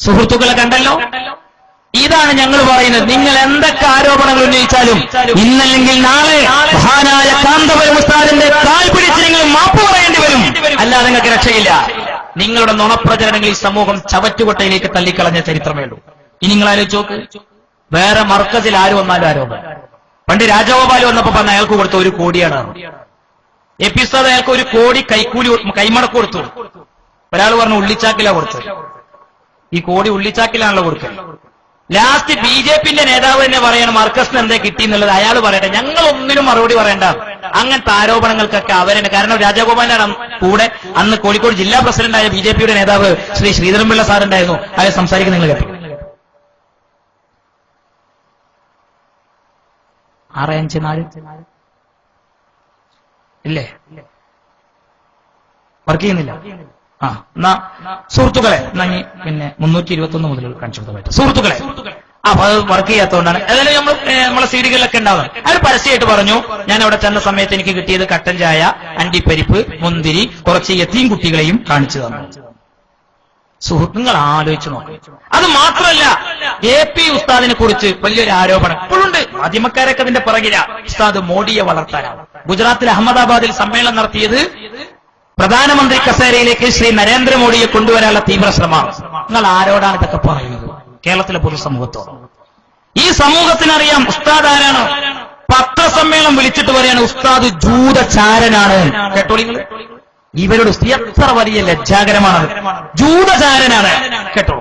സുഹൃത്തുക്കളെ കണ്ടല്ലോ. ഇതാണ് ഞങ്ങൾ പറയുന്നത്. നിങ്ങൾ എന്തൊക്കെ ആരോപണങ്ങൾ ഉന്നയിച്ചാലും ഇന്നല്ലെങ്കിൽ നാളെ മഹാനായ കാന്തപുരം ഉസ്താദിന്റെ കാൽ പിടിച്ച് നിങ്ങൾ മാപ്പ് പറയേണ്ടി വരും. അല്ലാതെ നിങ്ങൾക്ക് രക്ഷയില്ല. നിങ്ങളുടെ നുണപ്രചരണങ്ങളിൽ സമൂഹം ചവറ്റുകൊട്ടയിലേക്ക് തള്ളിക്കളഞ്ഞ ചരിത്രമേ ഉള്ളൂ. ഇനി നിങ്ങൾ ആലോചിച്ച് നോക്ക്. വേറെ മർക്കസിൽ ആര് വന്നാലും ആരോപണം. പണ്ട് രാജഗോപാൽ വന്നപ്പോ പറഞ്ഞ അയാൾക്ക് കൊടുത്ത 1 കോടിയാണ്. AP ഉസ്താദ് അയാൾക്ക് 1 കോടി കൈമടക്ക് കൊടുത്തു. ഒരാൾ പറഞ്ഞു ഉള്ളിച്ചാക്കിലാ കൊടുത്തത്. ഈ കോടി ഉള്ളിച്ചാക്കിലാണല്ലോ കൊടുക്കുന്നത്. ലാസ്റ്റ് BJPന്റെ നേതാവ് തന്നെ പറയണം മർക്കസിന് എന്തേ കിട്ടിയെന്നുള്ളത്. അയാൾ പറയട്ടെ, ഞങ്ങൾ ഒന്നിനും മറുപടി പറയണ്ട. അങ്ങനത്തെ ആരോപണങ്ങൾക്കൊക്കെ അവരാണ് കാരണം. രാജഗോപാലിന്റെ കൂടെ അന്ന് കോഴിക്കോട് ജില്ലാ പ്രസിഡന്റായ BJPയുടെ നേതാവ് ശ്രീ ശ്രീധരൻപിള്ള സാറുണ്ടായിരുന്നു. അയാൾ സംസാരിക്കുന്ന നിങ്ങൾ കേട്ടു. 654 ഇല്ലേ? വർക്ക് ചെയ്യുന്നില്ല. എന്നാ സുഹൃത്തുക്കളെ, പിന്നെ 321 മുതൽ കാണിച്ചു കൊടുത്താൽ പറ്റും. സുഹൃത്തുക്കളെ, അപ്പൊ അത് വർക്ക് ചെയ്യാത്തതുകൊണ്ടാണ്. അതായത് നമ്മളെ സീഡികളിലൊക്കെ ഉണ്ടാവും. അയാൾ പരസ്യമായിട്ട് പറഞ്ഞു, ഞാൻ അവിടെ ചെന്ന സമയത്ത് എനിക്ക് കിട്ടിയത് കട്ടൻ ചായ, അണ്ടിപ്പരിപ്പ്, മുന്തിരി, കുറച്ച് യത്തീം കുട്ടികളെയും കാണിച്ചു തന്നു. സുഹൃത്തുക്കൾ ആലോചിച്ചു നോക്കും. അത് മാത്രമല്ല, AP ഉസ്താദിനെ കുറിച്ച് വലിയൊരു ആരോപണം ഇപ്പോഴുണ്ട്. മാധ്യമക്കാരൊക്കെ അതിന്റെ പിറകില. ഉസ്താദ് മോഡിയെ വളർത്താനാണ്. ഗുജറാത്തിൽ അഹമ്മദാബാദിൽ സമ്മേളനം നടത്തിയത് പ്രധാനമന്ത്രി കസേരയിലേക്ക് ശ്രീ നരേന്ദ്രമോദിയെ കൊണ്ടുവരാനുള്ള തീവ്ര ശ്രമമാണ്. നിങ്ങൾ ആരോടാണ് ഇതൊക്കെ പറയുന്നത്? കേരളത്തിലെ പൊതുസമൂഹത്തോട്. ഈ സമൂഹത്തിനറിയാം ഉസ്താദ് ആരാണ്. പത്രസമ്മേളനം വിളിച്ചിട്ട് പറയാണ് ഉസ്താദ് ജൂതചാരനാണ്. കേട്ടോളി നിങ്ങൾ. ഇവരുടെ എത്ര വലിയ ലജ്ജാകരമാണ്. ജൂതചാരനാണ്. കേട്ടോ,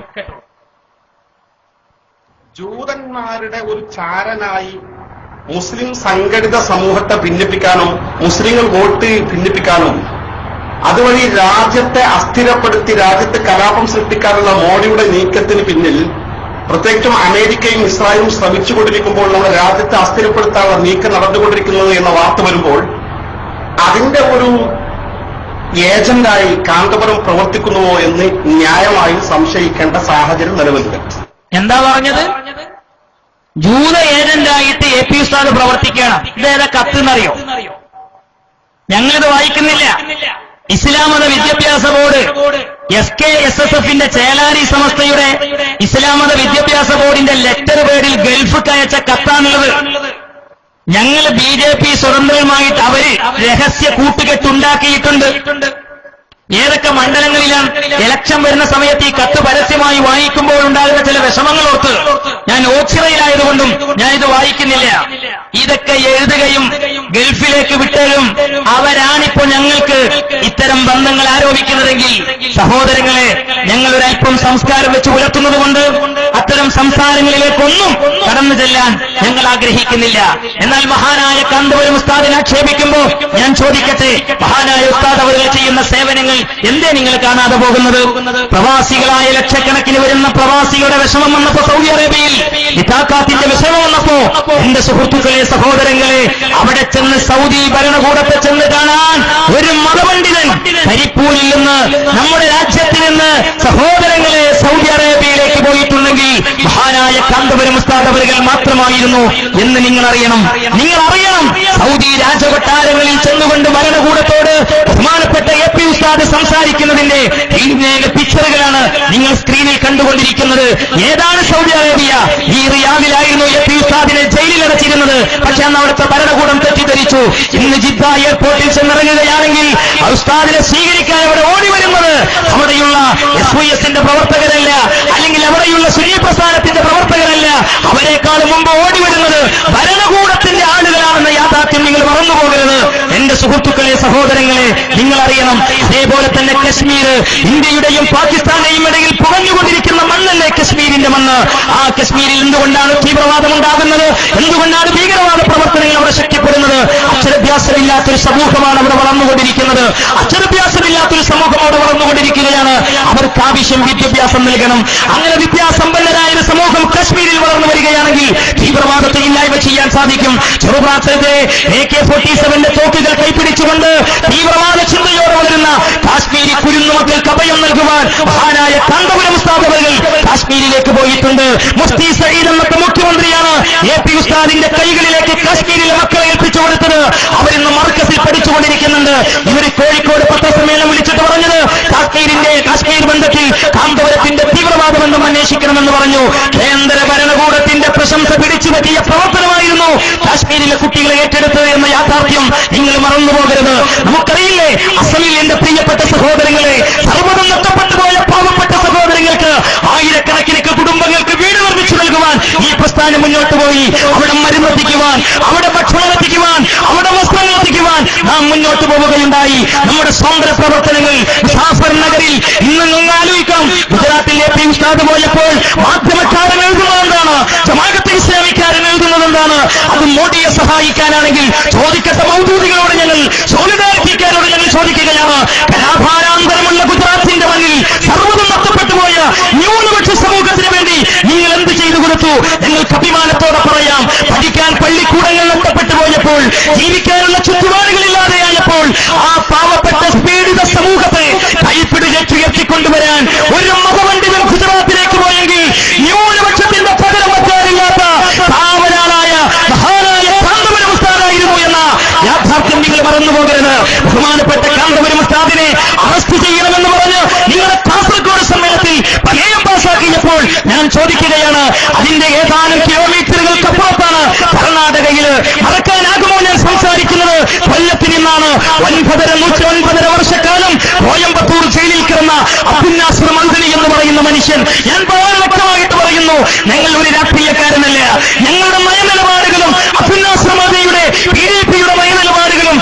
ജൂതന്മാരുടെ ഒരു ചാരനായി മുസ്ലിം സംഘടിത സമൂഹത്തെ ഭിന്നിപ്പിക്കാനും മുസ്ലിങ്ങൾ വോട്ട് ഭിന്നിപ്പിക്കാനും അതുവഴി രാജ്യത്തെ അസ്ഥിരപ്പെടുത്തി രാജ്യത്ത് കലാപം സൃഷ്ടിക്കാനുള്ള മോഡിയുടെ നീക്കത്തിന് പിന്നിൽ പ്രത്യേകിച്ചും അമേരിക്കയും ഇസ്രായേലും ശ്രമിച്ചുകൊണ്ടിരിക്കുമ്പോൾ നമ്മുടെ രാജ്യത്തെ അസ്ഥിരപ്പെടുത്താനുള്ള നീക്കം നടന്നുകൊണ്ടിരിക്കുന്നത് എന്ന വാർത്ത വരുമ്പോൾ അതിന്റെ ഒരു ഏജന്റായി കാന്തപുരം പ്രവർത്തിക്കുന്നുവോ എന്ന് ന്യായമായും സംശയിക്കേണ്ട സാഹചര്യം നിലവിലുണ്ട്. എന്താ പറഞ്ഞത്? ജൂത ഏജന്റായിട്ട് AP ഉസ്താദ് പ്രവർത്തിക്കുകയാണ്. ഇതേതാ കത്തെന്നറിയോ? ഞങ്ങളിത് വായിക്കുന്നില്ല. ഇസ്ലാം മത വിദ്യാഭ്യാസ ബോർഡ് SKSSFന്റെ ചേലാരി സമസ്തയുടെ ഇസ്ലാം മത വിദ്യാഭ്യാസ ബോർഡിന്റെ ലെറ്റർ പേരിൽ ഗൾഫിക്ക് അയച്ച കത്താണുള്ളത്. ഞങ്ങൾ BJP സ്വതന്ത്രരുമായിട്ട് അവര് രഹസ്യ കൂട്ടുകെട്ടുണ്ടാക്കിയിട്ടുണ്ട്. ഏതൊക്കെ മണ്ഡലങ്ങളിലാണ് ഇലക്ഷൻ വരുന്ന സമയത്ത് ഈ കത്ത് പരസ്യമായി വായിക്കുമ്പോൾ ഉണ്ടാകുന്ന ചില വിഷമങ്ങളോർത്ത് ഞാൻ ഓച്ചിറയിലായതുകൊണ്ടും ഞാൻ ഇത് വായിക്കുന്നില്ല. ഇതൊക്കെ എഴുതുകയും ഗൾഫിലേക്ക് വിട്ടതും അവരാണിപ്പോ ഞങ്ങൾക്ക് ഇത്തരം ബന്ധങ്ങൾ ആരോപിക്കുന്നതെങ്കിൽ സഹോദരങ്ങളെ, ഞങ്ങളൊരൽപ്പം സംസ്കാരം വെച്ച് പുലർത്തുന്നതുകൊണ്ട് അത്തരം സംസാരങ്ങളിലേക്കൊന്നും കടന്നു ചെല്ലാൻ ഞങ്ങൾ ആഗ്രഹിക്കുന്നില്ല. എന്നാൽ മഹാനായ കാന്തപുരം ഉസ്താദിനെ ആക്ഷേപിക്കുമ്പോ ഞാൻ ചോദിക്കട്ടെ, മഹാനായ ഉസ്താദ് അവർ ചെയ്യുന്ന സേവനങ്ങൾ എന്തേ നിങ്ങൾ കാണാതെ പോകുന്നത്? പ്രവാസികളായ ലക്ഷക്കണക്കിന് വരുന്ന പ്രവാസികളുടെ വിഷമം വന്നപ്പോ സൗദി അറേബ്യയിൽ ഇതാക്കാത്തിന്റെ വിഷമം വന്നപ്പോ എന്റെ സുഹൃത്തുക്കളെ, സഹോദരങ്ങളെ, അവിടെ ചെന്ന് സൗദി ഭരണകൂടത്തെ ചെന്ന് കാണാൻ ഒരു മതപണ്ഡിതൻ കരിപ്പൂരിൽ നിന്ന് നമ്മുടെ രാജ്യത്തിൽ നിന്ന് സഹോദരങ്ങളെ സൗദി അറേബ്യയിലേക്ക് പോയിട്ടുണ്ടെങ്കിൽ മഹാനായ കാന്തപുരം ഉസ്താദ് അവരുകൾ മാത്രമായിരുന്നു എന്ന് നിങ്ങൾ അറിയണം. നിങ്ങൾ അറിയണം, സൗദി രാജകൊട്ടാരങ്ങളിൽ ചെന്നുകൊണ്ട് ഭരണകൂടത്തോട് ബഹുമാനപ്പെട്ട AP ഉസ്താദ് സംസാരിക്കുന്നതിന്റെ പിക്ചറുകളാണ് നിങ്ങൾ സ്ക്രീനിൽ കണ്ടുകൊണ്ടിരിക്കുന്നത്. ഏതാണ് സൗദി അറേബ്യ? ഈ റിയാദിലായിരുന്നു AP ഉസ്താദിനെ ജയിലിൽ അടച്ചിരുന്നത്. പക്ഷെ അന്ന് അവിടുത്തെ ഭരണകൂടം തെറ്റിദ്ധരിച്ചു. ഇന്ന് ജിദ്ദ എയർപോർട്ടിൽ ചെന്നിറങ്ങുകയാണെങ്കിൽ ഉസ്താദിനെ സ്വീകരിക്കാൻ അവിടെ ഓടി വരുന്നത് അവിടെയുള്ള SYSന്റെ പ്രവർത്തകരല്ല, അല്ലെങ്കിൽ അവിടെയുള്ള സുന്നി പ്രസ്ഥാനത്തിന്റെ പ്രവർത്തകരല്ല. അവരെക്കാൾ മുമ്പ് ഓടി വരുന്നത് ഭരണകൂടത്തിന്റെ ആളുകളാണെന്ന യാഥാർത്ഥ്യം നിങ്ങൾ മറന്നുപോകരുത്. എന്റെ സുഹൃത്തുക്കളെ, സഹോദരങ്ങളെ, നിങ്ങൾ അറിയണം. അതേപോലെ തന്നെ കശ്മീർ ഇന്ത്യയുടെയും പാകിസ്ഥാന്റെയും ഇടയിൽ പുകഞ്ഞുകൊണ്ടിരിക്കുന്ന മണ്ണല്ലേ കശ്മീരിന്റെ മണ്ണ്. ആ കശ്മീരിൽ എന്തുകൊണ്ടാണ് തീവ്രവാദം ഉണ്ടാകുന്നത്? എന്തുകൊണ്ടാണ് ഭീകരവാദ പ്രവർത്തനങ്ങൾ അവിടെ ശക്തിപ്പെടുന്നത്? അക്ഷരാഭ്യാസമില്ലാത്തൊരു സമൂഹമാണ് അവിടെ വളർന്നുകൊണ്ടിരിക്കുന്നത്. അക്ഷരാഭ്യാസമില്ലാത്തൊരു സമൂഹം അവിടെ വളർന്നുകൊണ്ടിരിക്കുകയാണ്. അവർക്ക് ആവശ്യം വിദ്യാഭ്യാസം നൽകണം. അങ്ങനെ വിദ്യാസമ്പന്നരായ ഒരു സമൂഹം കശ്മീരിൽ വളർന്നു വരികയാണെങ്കിൽ തീവ്രവാദത്തെ ഇല്ലായ്മ ചെയ്യാൻ സാധിക്കും. ചെറുപ്രായത്തിലെ AK-47 തോക്കുകൾ കൈപ്പിടിച്ചുകൊണ്ട് തീവ്രവാദ ചിന്തയോടെ വളരുന്ന കാശ്മീരി കുരുന്നുമക്കൾക്ക് അഭയം നൽകുവാൻ മഹാനായ കാന്തപുരം ഉസ്താദ് അവർ കാശ്മീരിലേക്ക് പോയിട്ടുണ്ട്. മുഫ്തി സഈദ് എന്നത്തെ മുഖ്യമന്ത്രിയാണ് AP ഉസ്താദിന്റെ കൈകളിലേക്ക് കാശ്മീരിലെ മക്കളെ ഏൽപ്പിച്ചു കൊടുത്തത്. അവരിന്ന് മർക്കസിൽ പഠിച്ചുകൊണ്ടിരിക്കുന്നുണ്ട്. ഇവർ കോഴിക്കോട് പത്രസമ്മേളനം വിളിച്ചിട്ട് പറഞ്ഞത് കാശ്മീർ ബന്ധത്തിൽ കാന്തപുരത്തിന്റെ തീവ്രവാദ ബന്ധം അന്വേഷിക്കണമെന്ന് പറഞ്ഞു. കേന്ദ്ര ഭരണകൂടത്തിന്റെ പ്രശംസ പിടിച്ചു പറ്റിയ പ്രവർത്തനമായിരുന്നു കാശ്മീരിലെ കുട്ടികളെ ഏറ്റെടുത്തത് എന്ന യാഥാർത്ഥ്യം നിങ്ങൾ മറന്നുപോകരുത്. നമുക്കറിയില്ലേ, അസമിൽ എന്റെ പ്രിയപ്പെട്ട സഹോദരങ്ങളെ, സർവ്വതും നഷ്ടപ്പെട്ടു പോയ പാവപ്പെട്ട സഹോദരങ്ങൾക്ക് ആയിരക്കണക്കിന് കുടുംബങ്ങൾക്ക് വീട് നിർമ്മിച്ചു നൽകുവാൻ ഈ പ്രസ്ഥാനം മുന്നോട്ട് പോയി. അവിടെ മരുന്നെത്തിക്കുവാൻ, അവിടെ ഭക്ഷണം എത്തിക്കുവാൻ, അവിടെ വസ്ത്രങ്ങൾ എത്തിക്കുവാൻ നാം മുന്നോട്ട് പോവുകയുണ്ടായി. നമ്മുടെ സ്വാതന്ത്ര്യ പ്രവർത്തനങ്ങൾ മുസാഫർ നഗരിൽ ഇന്ന് നിങ്ങൾ ആലോചിക്കാം. ഗുജറാത്തിൽ AP ഉസ്താദ് പോയപ്പോൾ മാധ്യമക്കാരൻ എഴുതുന്നത് എന്താണ്? ജമാഅത്തെ ഇസ്ലാമിക്കാരൻ എഴുതുന്നത് എന്താണ്? അത് മോഡിയെ സഹായിക്കാനാണെങ്കിൽ ചോദിക്കട്ടെ, മൗദൂദികളോട് ഞങ്ങൾ സോളിഡാരിറ്റിക്കാരോട് ഞങ്ങൾ ചോദിക്കുകയാണ്. കലാഭാരാന്തരമുള്ള ഗുജറാത്തിന്റെ മണ്ണിൽ സർവ്വതും നഷ്ടപ്പെട്ടുപോയ ന്യൂനപക്ഷ സമൂഹത്തിന് വേണ്ടി നിങ്ങൾ എന്ത് ചെയ്തു കൊടുത്തു? ഞങ്ങൾക്ക് അഭിമാനത്തോടെ പറയാം. പഠിക്കാൻ പള്ളിക്കൂടങ്ങൾ നഷ്ടപ്പെട്ടു പോയപ്പോൾ, ജീവിക്കാനുള്ള ചുറ്റുപാടുകളില്ലാതെയായപ്പോൾ ആ പാവപ്പെട്ട പീഡിത സമൂഹത്തെ കൈപ്പിടിച്ചുയർത്തിക്കൊണ്ടുവരാൻ ഒരു മതപണ്ഡിതൻ ഗുജറാത്തിലേക്ക് പോയെങ്കിൽ ന്യൂനപക്ഷത്തിന്റെ പകരം വയ്ക്കാനില്ലാത്ത പാവനായ മഹാനായ കാന്തപുരം ഉസ്താദായിരുന്നു എന്ന യാഥാർത്ഥ്യം നിങ്ങൾ ബഹുമാനപ്പെട്ട കാന്തപുരം ഉസ്താദിനെ അറസ്റ്റ് ചെയ്യണമെന്ന് പറഞ്ഞ് നിങ്ങളുടെ കാസർഗോഡ് സമ്മേളനത്തിൽ ചോദിക്കുകയാണ്, അതിന്റെ ഏതാനും കിലോമീറ്ററുകൾക്കപ്പുറത്താണ് കർണാടകയിൽ. മറക്കാനാകുമോ ഞാൻ സംസാരിക്കുന്നത്? കൊല്ലത്തിൽ നിന്നാണ്. 9 വർഷക്കാലം കോയമ്പത്തൂർ ജയിലിൽ കിടന്ന അബ്ദുൽ നാസർ മദ്നി എന്ന് പറയുന്ന മനുഷ്യൻ. ഞാൻ വളരെ വ്യക്തമായിട്ട് പറയുന്നു, ഞങ്ങൾ ഒരു രാഷ്ട്രീയക്കാരനല്ല. ഞങ്ങളുടെ നയനിലപാടുകളും അബ്ദുൽ നാസർ മദ്നിയുടെ PDPയുടെ നയനിലപാടുകളും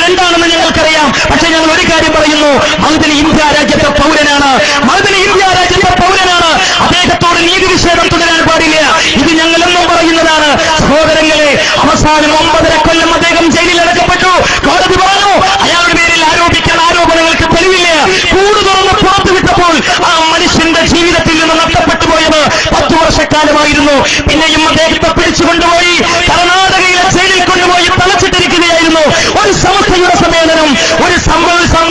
രണ്ടാണെന്ന് ഞങ്ങൾക്കറിയാം. പക്ഷെ ഞങ്ങൾ ഒരു കാര്യം പറയുന്നു, മദ്നി ഇന്ത്യ രാജ്യത്തെ പൗരനാണ്. മദ്നി ഇന്ത്യ രാജ്യത്തെ പൗരനാണ്. അദ്ദേഹത്തോട് നീതി നിഷേധം തുടരാൻ പാടില്ല. ഇത് ഞങ്ങൾ എന്നും പറയുന്നതാണ്. സഹോദരങ്ങളെ, അവസാനം 9.5 കൊല്ലം അദ്ദേഹം ജയിലിൽ അടക്കപ്പെട്ടു. കോടതി പറഞ്ഞു അയാളുടെ പേരിൽ ആരോപിക്കാൻ ആരോപണങ്ങൾക്ക് തെളിവില്ല. കൂട് തുറന്ന് പുറത്തു വിട്ടപ്പോൾ ആ മനുഷ്യന്റെ ജീവിതത്തിൽ നിന്ന് നഷ്ടപ്പെട്ടു പോയത് 10 വർഷക്കാലമായിരുന്നു. പിന്നെയും അദ്ദേഹത്തെ പിടിച്ചുകൊണ്ടുപോയി കർണാടകയിലെ ജയിലിൽ കൊണ്ടുപോയി തളച്ചിട്ടിരിക്കുകയായിരുന്നു. ഒരു സമസ്തയുടെ സമ്മേളനം,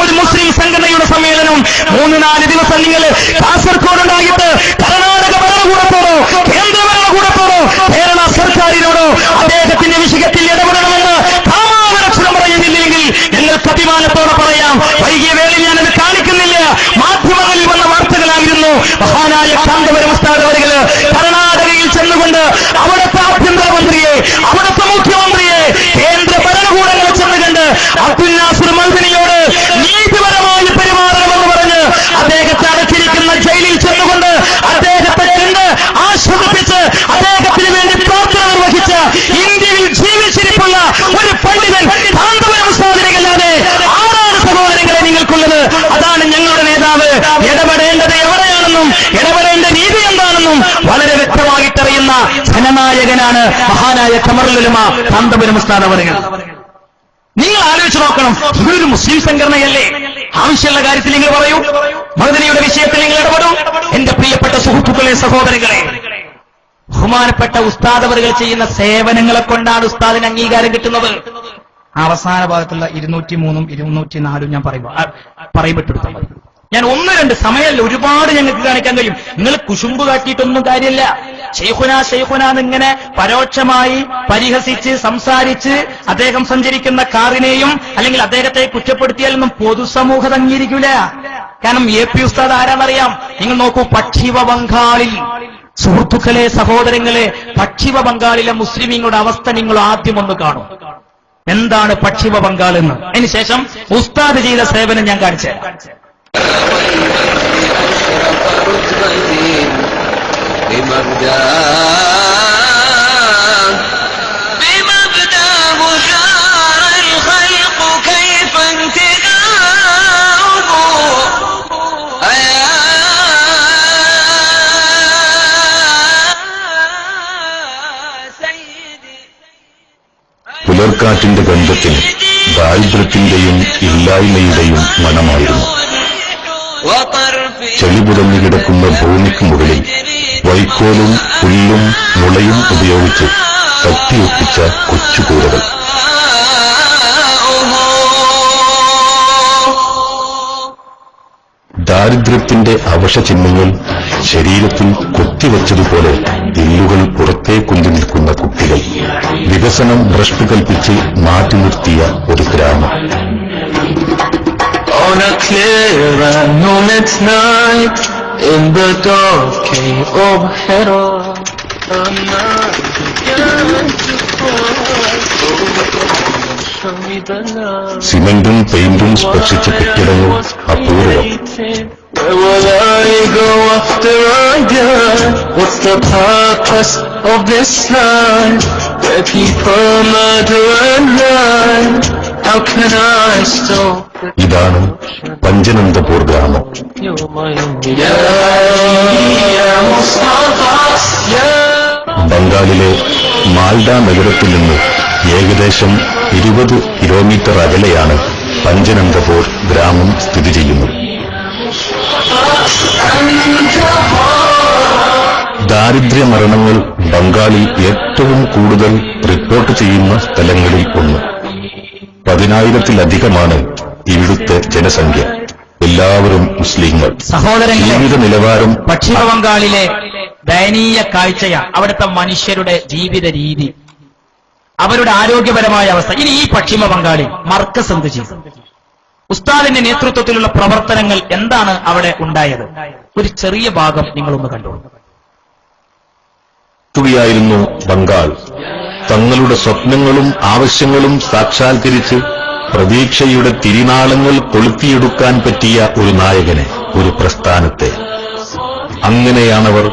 ഒരു മുസ്ലിം സംഘടനയുടെ സമ്മേളനം 3-4 ദിവസം നിങ്ങൾ കാസർഗോഡ് ഉണ്ടായിട്ട് കർണാടക ഭരണകൂടത്തോടോ കേന്ദ്ര ഭരണകൂടത്തോടോ കേരള സർക്കാരിനോടോ അദ്ദേഹത്തിന്റെ വിഷയത്തിൽ ഇടപെടണമെന്ന് കാമാവരക്ഷണം പറയുന്നില്ലെങ്കിൽ ഞങ്ങൾക്ക് അഭിമാനത്തോടെ പറയാം. വൈകിയ വേളയിൽ ഞാനത് കാണിക്കുന്നില്ല. മാധ്യമങ്ങളിൽ വന്ന വാർത്തകളായിരുന്നു. മഹാനായ കാന്തപുരം ഉസ്താദ് അവരുകൾ കർണാടകയിൽ ചെന്നുകൊണ്ട് അവിടുത്തെ ആഭ്യന്തരമന്ത്രിയെ, അവിടുത്തെ മുഖ്യമന്ത്രിയെ, കേന്ദ്ര ഭരണകൂടങ്ങളെ ചെന്നുകൊണ്ട് അബ്ദുൽ നാസർ മദ്നിയോട് നീതിപരമായി പെരുമാറണമെന്ന് പറഞ്ഞ് അദ്ദേഹത്തെ അടച്ചിരിക്കുന്ന ജയിലിൽ ചെന്നുകൊണ്ട് അദ്ദേഹത്തെ കണ്ട് ആശ്വസിപ്പിച്ച് അദ്ദേഹത്തിന് വേണ്ടി പ്രാർത്ഥന നിർവഹിച്ച ഇന്ത്യയിൽ ജീവിച്ചിരിപ്പുള്ള ഒരു പണ്ഡിതൻ കാന്തപുരം ഉസ്താദിനെയല്ലാതെ ആരാണ് സഹോദരങ്ങളെ നിങ്ങൾക്കുള്ളത്? അതാണ് ഞങ്ങളുടെ നേതാവ്. ഇടപെടേണ്ടത് എവിടെയാണെന്നും ഇടപെടേണ്ട രീതി എന്താണെന്നും വളരെ വ്യക്തമായിട്ടറിയുന്ന ജനനായകനാണ് മഹാനായ ഖമറുൽ ഉലമ കാന്തപുരം ഉസ്താദ് അവരുകൾ. നിങ്ങൾ ആലോചിച്ച് നോക്കണം, ഇതൊരു മുസ്ലിം സംഘടനയല്ലേ? ആവശ്യമുള്ള കാര്യത്തിൽ നിങ്ങൾ പറയൂ, മദ്നിയുടെ വിഷയത്തിൽ നിങ്ങൾ ഇടപെടും. എന്റെ പ്രിയപ്പെട്ട സുഹൃത്തുക്കളെ, സഹോദരങ്ങളെ, ബഹുമാനപ്പെട്ട ഉസ്താദ് അവരുകൾ ചെയ്യുന്ന സേവനങ്ങളെ കൊണ്ടാണ് ഉസ്താദിന് അംഗീകാരം കിട്ടുന്നത്. അവസാന ഭാഗത്തുള്ള 203ഉം 204ഉം ഞാൻ പറയപ്പെട്ടെടുത്താൽ മതി. ഞാൻ 1-2 സമയമല്ല, ഒരുപാട് ഞങ്ങൾക്ക് കാണിക്കാൻ കഴിയും. നിങ്ങൾ കുശുമ്പ് കാട്ടിയിട്ടൊന്നും കാര്യമില്ല. ഷെയ്ഖുന ഇങ്ങനെ പരോക്ഷമായി പരിഹസിച്ച് സംസാരിച്ച് അദ്ദേഹം സഞ്ചരിക്കുന്ന കാറിനെയും അല്ലെങ്കിൽ അദ്ദേഹത്തെ കുറ്റപ്പെടുത്തിയാലൊന്നും പൊതുസമൂഹം അംഗീകരിക്കില്ല. കാരണം AP ഉസ്താദ് ആരാന്നറിയാം? നിങ്ങൾ നോക്കൂ, പശ്ചിമ ബംഗാളിൽ, സുഹൃത്തുക്കളെ, സഹോദരങ്ങളെ, പശ്ചിമ ബംഗാളിലെ മുസ്ലിമീങ്ങളുടെ അവസ്ഥ നിങ്ങൾ ആദ്യം ഒന്ന് കാണും. എന്താണ് പശ്ചിമ ബംഗാൾ എന്ന്. അതിനുശേഷം ഉസ്താദ് ചെയ്ത സേവനം ഞാൻ കാണിച്ചു തരാം. പുലർക്കാറ്റിന്റെ ഗന്ധത്തിന് ദാരിദ്ര്യത്തിന്റെയും ഇല്ലായ്മയുടെയും മണമായിരുന്നു. ചെളിപുതഞ്ഞു കിടക്കുന്ന ഭൂമിക്ക് മുകളിൽ വൈക്കോലും പുല്ലും മുളയും ഉപയോഗിച്ച് തട്ടിയൊപ്പിച്ച കൊച്ചുകൂടകൾ. ദാരിദ്ര്യത്തിന്റെ അവശചിഹ്നങ്ങൾ ശരീരത്തിൽ കൊത്തിവെച്ചതുപോലെ എല്ലുകൾ പുറത്തേക്കുന്തി നിൽക്കുന്ന കുട്ടികൾ. വികസനം ഭ്രഷ്ട് കൽപ്പിച്ച് മാറ്റി നിർത്തിയ ഒരു ഗ്രാമം. On a clear and moonlit night, in the dark cave of Hera, a night began to fall. Show me the light. സിമന്റും പെയിന്റും സ്പർശിച്ച കെട്ടിടങ്ങൾ അപൂർവം. Where will I go after I die? What's the purpose of this life? Where people murder and lie. How can I stop? ഇതാണ് പഞ്ചനന്ദപൂർ ഗ്രാമം. ബംഗാളിലെ മാൽഡ നഗരത്തിൽ നിന്ന് ഏകദേശം 20 kilometre അകലെയാണ് പഞ്ചനന്ദപൂർ ഗ്രാമം സ്ഥിതി ചെയ്യുന്നത്. ദാരിദ്ര്യമരണങ്ങൾ ബംഗാളിൽ ഏറ്റവും കൂടുതൽ റിപ്പോർട്ട് ചെയ്യുന്ന സ്ഥലങ്ങളിൽ ഒന്ന്. 10,000-ലധികമാണ് ഇവിടുത്തെ ജനസംഖ്യ. എല്ലാവരും മുസ്ലിങ്ങൾ. സഹോദരങ്ങളെ, ജീവിത നിലവാരം പശ്ചിമ ബംഗാളിലെ ദയനീയ കാഴ്ചയാണ് അവിടുത്തെ മനുഷ്യരുടെ ജീവിത രീതി, അവരുടെ ആരോഗ്യപരമായ അവസ്ഥ. ഇനി ഈ പശ്ചിമ ബംഗാളിൽ മർക്കസ് എന്ത് ചെയ്തു? ഉസ്താദിന്റെ നേതൃത്വത്തിലുള്ള പ്രവർത്തനങ്ങൾ എന്താണ് അവിടെ ഉണ്ടായത്? ഒരു ചെറിയ ഭാഗം നിങ്ങളൊന്ന് കണ്ടു. നടത്തുകയായിരുന്നു ബംഗാൾ. തങ്ങളുടെ സ്വപ്നങ്ങളും ആവശ്യങ്ങളും സാക്ഷാത്കരിച്ച് പ്രതീക്ഷയുടെ തിരിനാളങ്ങൾ കൊളുത്തിയെടുക്കാൻ പറ്റിയ ഒരു നായകനെ, ഒരു പ്രസ്ഥാനത്തെ. അങ്ങനെയാണവർ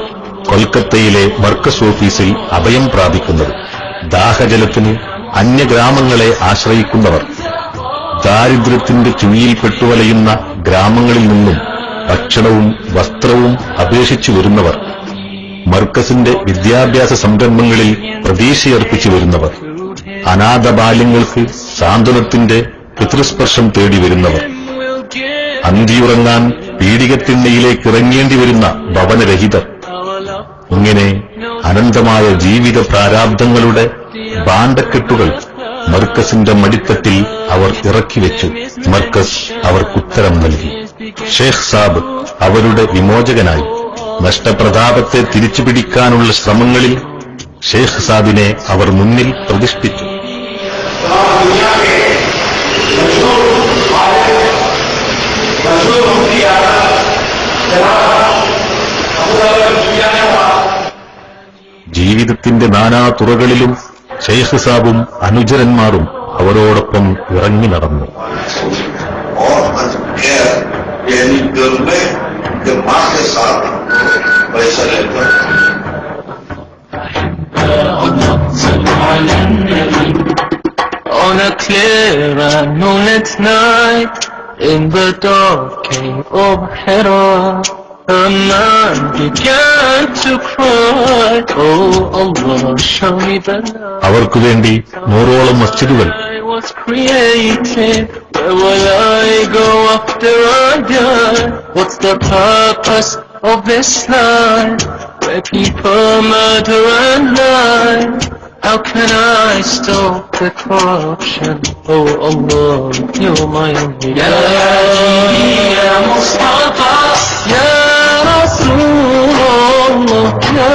കൊൽക്കത്തയിലെ മർക്കസ് ഓഫീസിൽ അഭയം പ്രാപിക്കുന്നത്. ദാഹജലത്തിന് അന്യഗ്രാമങ്ങളെ ആശ്രയിക്കുന്നവർ, ദാരിദ്ര്യത്തിന്റെ ചുഴിയിൽപ്പെട്ടു വലയുന്ന ഗ്രാമങ്ങളിൽ നിന്നും ഭക്ഷണവും വസ്ത്രവും അപേക്ഷിച്ചു വരുന്നവർ, മർക്കസിന്റെ വിദ്യാഭ്യാസ സംരംഭങ്ങളിൽ പ്രതീക്ഷയർപ്പിച്ചു വരുന്നവർ, അനാഥ ബാല്യങ്ങൾക്ക് സാന്ത്വനത്തിന്റെ പിതൃസ്പർശം തേടി വരുന്നവർ, അന്തിയുറങ്ങാൻ പീഡികത്തിണ്ണയിലേക്ക് ഇറങ്ങേണ്ടി വരുന്ന ഭവനരഹിതർ. ഇങ്ങനെ അനന്തമായ ജീവിത പ്രാരാബ്ദങ്ങളുടെ ഭാണ്ഡക്കെട്ടുകൾ മർക്കസിന്റെ മടിത്തട്ടിൽ അവർ ഇറക്കിവെച്ചു. മർക്കസ് അവർക്കുത്തരം നൽകി. ഷേഖ് സാബ് അവരുടെ വിമോചകനായി. നഷ്ടപ്രതാപത്തെ തിരിച്ചുപിടിക്കാനുള്ള ശ്രമങ്ങളിൽ ഷേഖ് സാബിനെ അവർ മുന്നിൽ പ്രതിഷ്ഠിച്ചു. ജീവിതത്തിന്റെ നാനാ തുറകളിലും ഷെയ്ഖ് സാബും അനുചരന്മാരും അവരോടൊപ്പം ഇറങ്ങി നടന്നു. On a clear and moonlit night, in the dark cave of Hira, a man began to cry, oh Allah, show me the light. അവർക്കു വേണ്ടി 100ഓളം മസ്ജിദുകൾ. I was created, where will I go after I die? What's the purpose of this life, where people murder and lie? How can I stop the corruption? Oh Allah, you're my only God. Ya Mustafa, Ya Rasulullah, Ya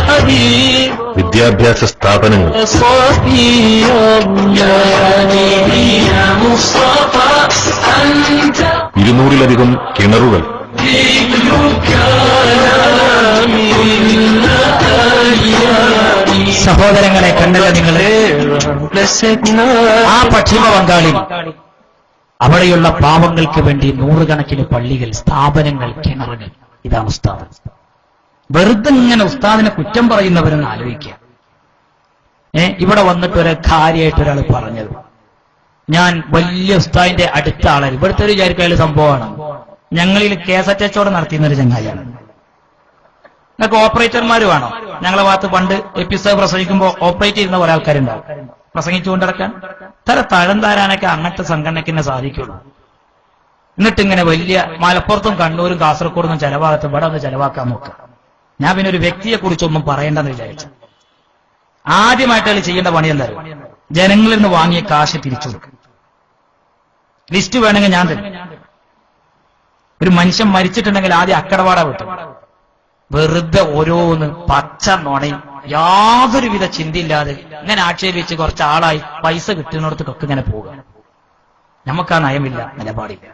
Habib. വിദ്യാഭ്യാസ സ്ഥാപനങ്ങൾ. Ya Safiyullah, Ya Habibi, Ya Mustafa, Anta 200-ലധികം കിണറുകൾ. സഹോദരങ്ങളെ കണ്ടല്ലോ നിങ്ങള്. ആ പശ്ചിമ ബംഗാളിൽ അവിടെയുള്ള പാവങ്ങൾക്ക് വേണ്ടി 100 കണക്കിന് പള്ളികൾ, സ്ഥാപനങ്ങൾ, കിണറുകൾ. ഇതാണ് ഉസ്താദ്. വെറുതെ ഇങ്ങനെ ഉസ്താദിനെ കുറ്റം പറയുന്നവരെന്ന് ആലോചിക്കുക. ഇവിടെ വന്നിട്ട് ഒരു കാര്യമായിട്ട് ഒരാൾ പറഞ്ഞത്, ഞാൻ വലിയ ഉസ്താദിന്റെ അടുത്ത ആളാണ്. ഇവിടുത്തെ ഒരു വിചാരിക്കാനുള്ള സംഭവമാണ്. ഞങ്ങളിൽ കേസറ്റ് കച്ചവടം നടത്തിയിരുന്നൊരു ചങ്ങായിയാണ്. നിങ്ങൾക്ക് ഓപ്പറേറ്റർമാർ വേണോ? ഞങ്ങളെ ഭാഗത്ത് പണ്ട് എപ്പിസോഡ് പ്രസംഗിക്കുമ്പോൾ ഓപ്പറേറ്റ് ചെയ്യുന്ന കുറെ ആൾക്കാരുണ്ടാവും. പ്രസംഗിച്ചുകൊണ്ടിടക്കാൻ തഴം താരാനൊക്കെ അങ്ങനത്തെ സംഘടനയ്ക്ക് സാധിക്കുള്ളൂ. എന്നിട്ടിങ്ങനെ വലിയ മലപ്പുറത്തും കണ്ണൂരും കാസർഗോഡും ചില ഭാഗത്തും ഇവിടെ ഒന്ന് ചെലവാക്കാൻ നോക്കുക. ഞാൻ പിന്നെ ഒരു വ്യക്തിയെ കുറിച്ചൊന്നും പറയേണ്ടെന്ന് വിചാരിച്ചു. ആദ്യമായിട്ട് ചെയ്യേണ്ട പണി എന്തായാലും ജനങ്ങളിൽ നിന്ന് വാങ്ങിയ കാശ് തിരിച്ചു കൊടുക്കും. ലിസ്റ്റ് വേണമെങ്കിൽ ഞാൻ തരും. ഒരു മനുഷ്യൻ മരിച്ചിട്ടുണ്ടെങ്കിൽ ആദ്യം അക്കടവാട വിട്ടു. വെറുതെ ഓരോന്ന് പച്ച നുണയും യാതൊരുവിധ ചിന്തയില്ലാതെ ഇങ്ങനെ ആക്ഷേപിച്ച് കുറച്ച് ആളായി പൈസ കിട്ടുന്നിടത്തൊക്കെ ഇങ്ങനെ പോവുക. നമുക്കാ നയമില്ല, നിലപാടില്ല.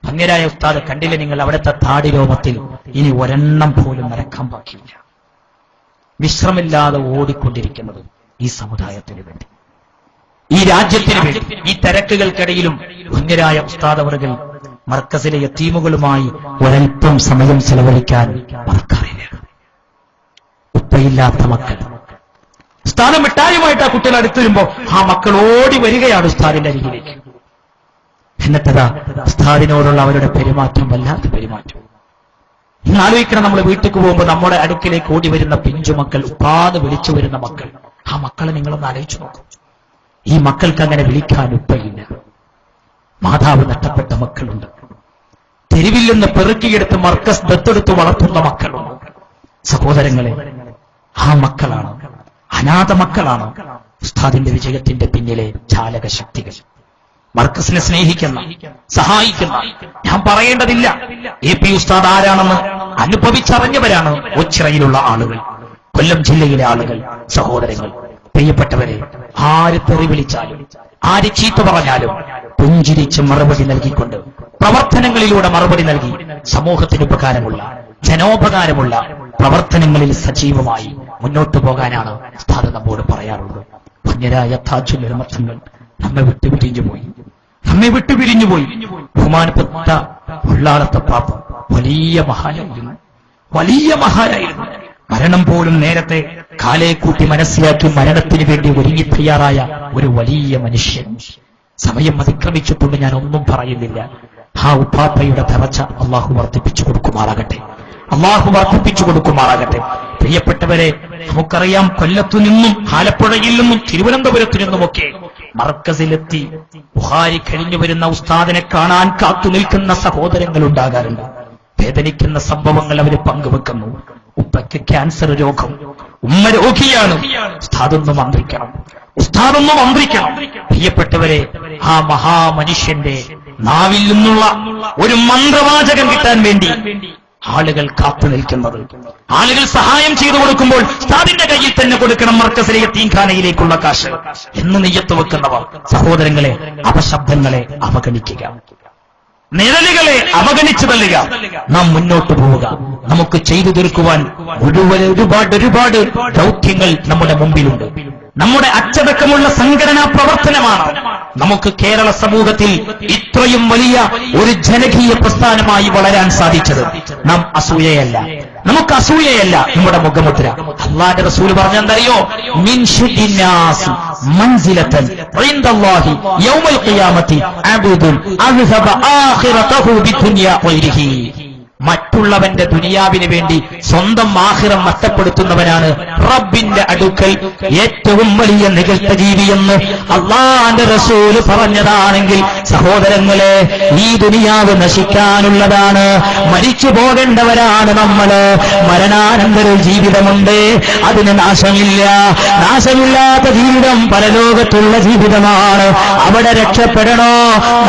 ഭംഗിരായ ഉസ്താദ് കണ്ടില്ലേ നിങ്ങൾ? അവിടുത്തെ താടി രോമത്തിൽ ഇനി ഒരെണ്ണം പോലും നരക്കാൻ ബാക്കിയില്ല. വിശ്രമില്ലാതെ ഓടിക്കൊണ്ടിരിക്കുന്നത് ഈ സമുദായത്തിന് വേണ്ടി, ഈ രാജ്യത്തിന് വേണ്ടി. ഈ തിരക്കുകൾക്കിടയിലും ഭംഗിരായ ഉസ്താദ് അവറുകൾ മർക്കസിലെ യതീമുകളുമായി ഒരൽപ്പം സമയം ചെലവഴിക്കാൻ മറക്കാറില്ല. ഉപ്പയില്ലാത്ത മക്കൾ. ഉസ്താദ് മിഠായുമായിട്ട് ആ കുട്ടികൾ അടുത്ത് വരുമ്പോൾ ആ മക്കൾ ഓടി വരികയാണ് ഉസ്താദിന്റെ അരികിലേക്ക്. എന്നിട്ടതാ ഉസ്താദിനോടുള്ള അവരുടെ പെരുമാറ്റം വല്ലാത്ത പെരുമാറ്റം. ഇന്ന് ആലോചിക്കണം, നമ്മൾ വീട്ടിലേക്ക് പോകുമ്പോൾ നമ്മുടെ അടുക്കിലേക്ക് ഓടി വരുന്ന പിഞ്ചുമക്കൾ, ഉപ്പാന്ന് വിളിച്ചു വരുന്ന മക്കൾ. ആ മക്കളെ നിങ്ങളൊന്ന് ആലോചിച്ചു നോക്കും. ഈ മക്കൾക്ക് അങ്ങനെ വിളിക്കാൻ ഉപ്പയില്ല. മാതാവ് നഷ്ടപ്പെട്ട മക്കളുണ്ട്. തെരുവിൽ നിന്ന് പെറുക്കിയെടുത്ത് മർക്കസ് ദത്തെടുത്ത് വളർത്തുന്ന മക്കളുണ്ട്. സഹോദരങ്ങളെ, ആ മക്കളാണ്, അനാഥ മക്കളാണ് ഉസ്താദിന്റെ വിജയത്തിന്റെ പിന്നിലെ ചാലക ശക്തികൾ. മർക്കസിനെ സ്നേഹിക്കുന്ന, സഹായിക്കുന്ന, ഞാൻ പറയേണ്ടതില്ല AP ഉസ്താദ് ആരാണെന്ന് അനുഭവിച്ചറിഞ്ഞവരാണ് ഒച്ചിറയിലുള്ള ആളുകൾ, കൊല്ലം ജില്ലയിലെ ആളുകൾ. സഹോദരങ്ങൾ, പ്രിയപ്പെട്ടവരെ, ആര് തെറി വിളിച്ചാലും ആര് ചീത്ത പറഞ്ഞാലും പുഞ്ചിരിച്ച് മറുപടി നൽകിക്കൊണ്ട്, പ്രവർത്തനങ്ങളിലൂടെ മറുപടി നൽകി സമൂഹത്തിന് ഉപകാരമുള്ള, ജനോപകാരമുള്ള പ്രവർത്തനങ്ങളിൽ സജീവമായി മുന്നോട്ടു പോകാനാണ് ഉസ്താദ് നമ്മോട് പറയാറുള്ളത്. ഭംഗരായ താജുലമത്തങ്ങൾ നമ്മെ വിട്ടുപിരിഞ്ഞുപോയി. ബഹുമാനപ്പെട്ട ഉള്ളാളത്തെ പാപ്പ വലിയ മഹാനായിരുന്നു. മരണം പോലും നേരത്തെ കാലേ കൂട്ടി മനസ്സിലാക്കി മരണത്തിന് വേണ്ടി ഒരുങ്ങി തയ്യാറായ ഒരു വലിയ മനുഷ്യൻ. സമയം അതിക്രമിച്ചിട്ടുണ്ട്, ഞാൻ ഒന്നും പറയുന്നില്ല. ആ ഉപ്പാപ്പയുടെ ദറജ അള്ളാഹു വർദ്ധിപ്പിച്ചു കൊടുക്കുമാറാകട്ടെ. പ്രിയപ്പെട്ടവരെ, നമുക്കറിയാം, കൊല്ലത്തു നിന്നും ആലപ്പുഴയിൽ നിന്നും തിരുവനന്തപുരത്തു നിന്നുമൊക്കെ മർക്കസിലെത്തി ബുഖാരി കഴിഞ്ഞു വരുന്ന ഉസ്താദിനെ കാണാൻ കാത്തു നിൽക്കുന്ന സഹോദരങ്ങൾ ഉണ്ടാകാറുണ്ട്. വേദനിക്കുന്ന സംഭവങ്ങൾ അവർ പങ്കുവെക്കുന്നു. ഉപ്പയ്ക്ക് ക്യാൻസർ രോഗം, ഉമ്മ രോഗിയാണ്, ഉസ്താദൊന്ന് മന്ത്രിക്കണം. പ്രിയപ്പെട്ടവരെ, ആ മഹാമനുഷ്യന്റെ നാവിൽ നിന്നുള്ള ഒരു മന്ത്രവാചകം കിട്ടാൻ വേണ്ടി ആളുകൾ കാത്തു നിൽക്കുന്നത്. ആളുകൾ സഹായം ചെയ്തു കൊടുക്കുമ്പോൾ ഉസ്താദിന്റെ കയ്യിൽ തന്നെ കൊടുക്കണം മർക്കസിലെ യതീംഖാനയിലേക്കുള്ള കാശ് എന്ന് നിയ്യത്ത് വെക്കുന്നവർ, സഹോദരങ്ങളെ, അപശബ്ദങ്ങളെ അവഗണിക്കുക, നിഴലുകളെ അവഗണിച്ചു തള്ളുക. നാം മുന്നോട്ട് പോവുക. നമുക്ക് ചെയ്തു തീർക്കുവാൻ ഒരുപാട് ദൗത്യങ്ങൾ നമ്മുടെ മുമ്പിലുണ്ട്. നമ്മുടെ അച്ചടക്കമുള്ള സംഘടനാ പ്രവർത്തനമാണ് നമുക്ക് കേരള സമൂഹത്തിൽ ഇത്രയും വലിയ ഒരു ജനകീയ പ്രസ്ഥാനമായി വളരാൻ സാധിച്ചത്. നാം അസൂയയല്ല, നമുക്ക് അസൂയയല്ല നമ്മുടെ മുഖമുദ്ര. അല്ലാഹുവിന്റെ റസൂൽ പറഞ്ഞെന്തറിയോ? മിൻ ശുദ്ദിന്നാസ് മൻസിലതൻ ഇൻദല്ലാഹി യൗമൽ ഖിയാമത്തി അബ്ദുൻ അസ്ഹബ ആഖിറതഹു ബിദുനിയ ഗൈരിഹി. മറ്റുള്ളവന്റെ ദുനിയാവിന് വേണ്ടി സ്വന്തം ആഖിറം നഷ്ടപ്പെടുത്തുന്നവനാണ് റബ്ബിന്റെ അടുക്കൽ ഏറ്റവും വലിയ നികൃഷ്ട ജീവിയെന്ന് അല്ലാഹുവിന്റെ റസൂൽ പറഞ്ഞതാണെങ്കിൽ, സഹോദരങ്ങളെ, ഈ ദുനിയാവ് നശിക്കാനുള്ളതാണ്, മരിച്ചു പോകേണ്ടവരാണ് നമ്മള്. മരണാനന്തര ജീവിതമുണ്ട്, അതിന് നാശമില്ല. നാശമില്ലാത്ത ജീവിതം പരലോകത്തുള്ള ജീവിതമാണ്. അവിടെ രക്ഷപ്പെടണോ?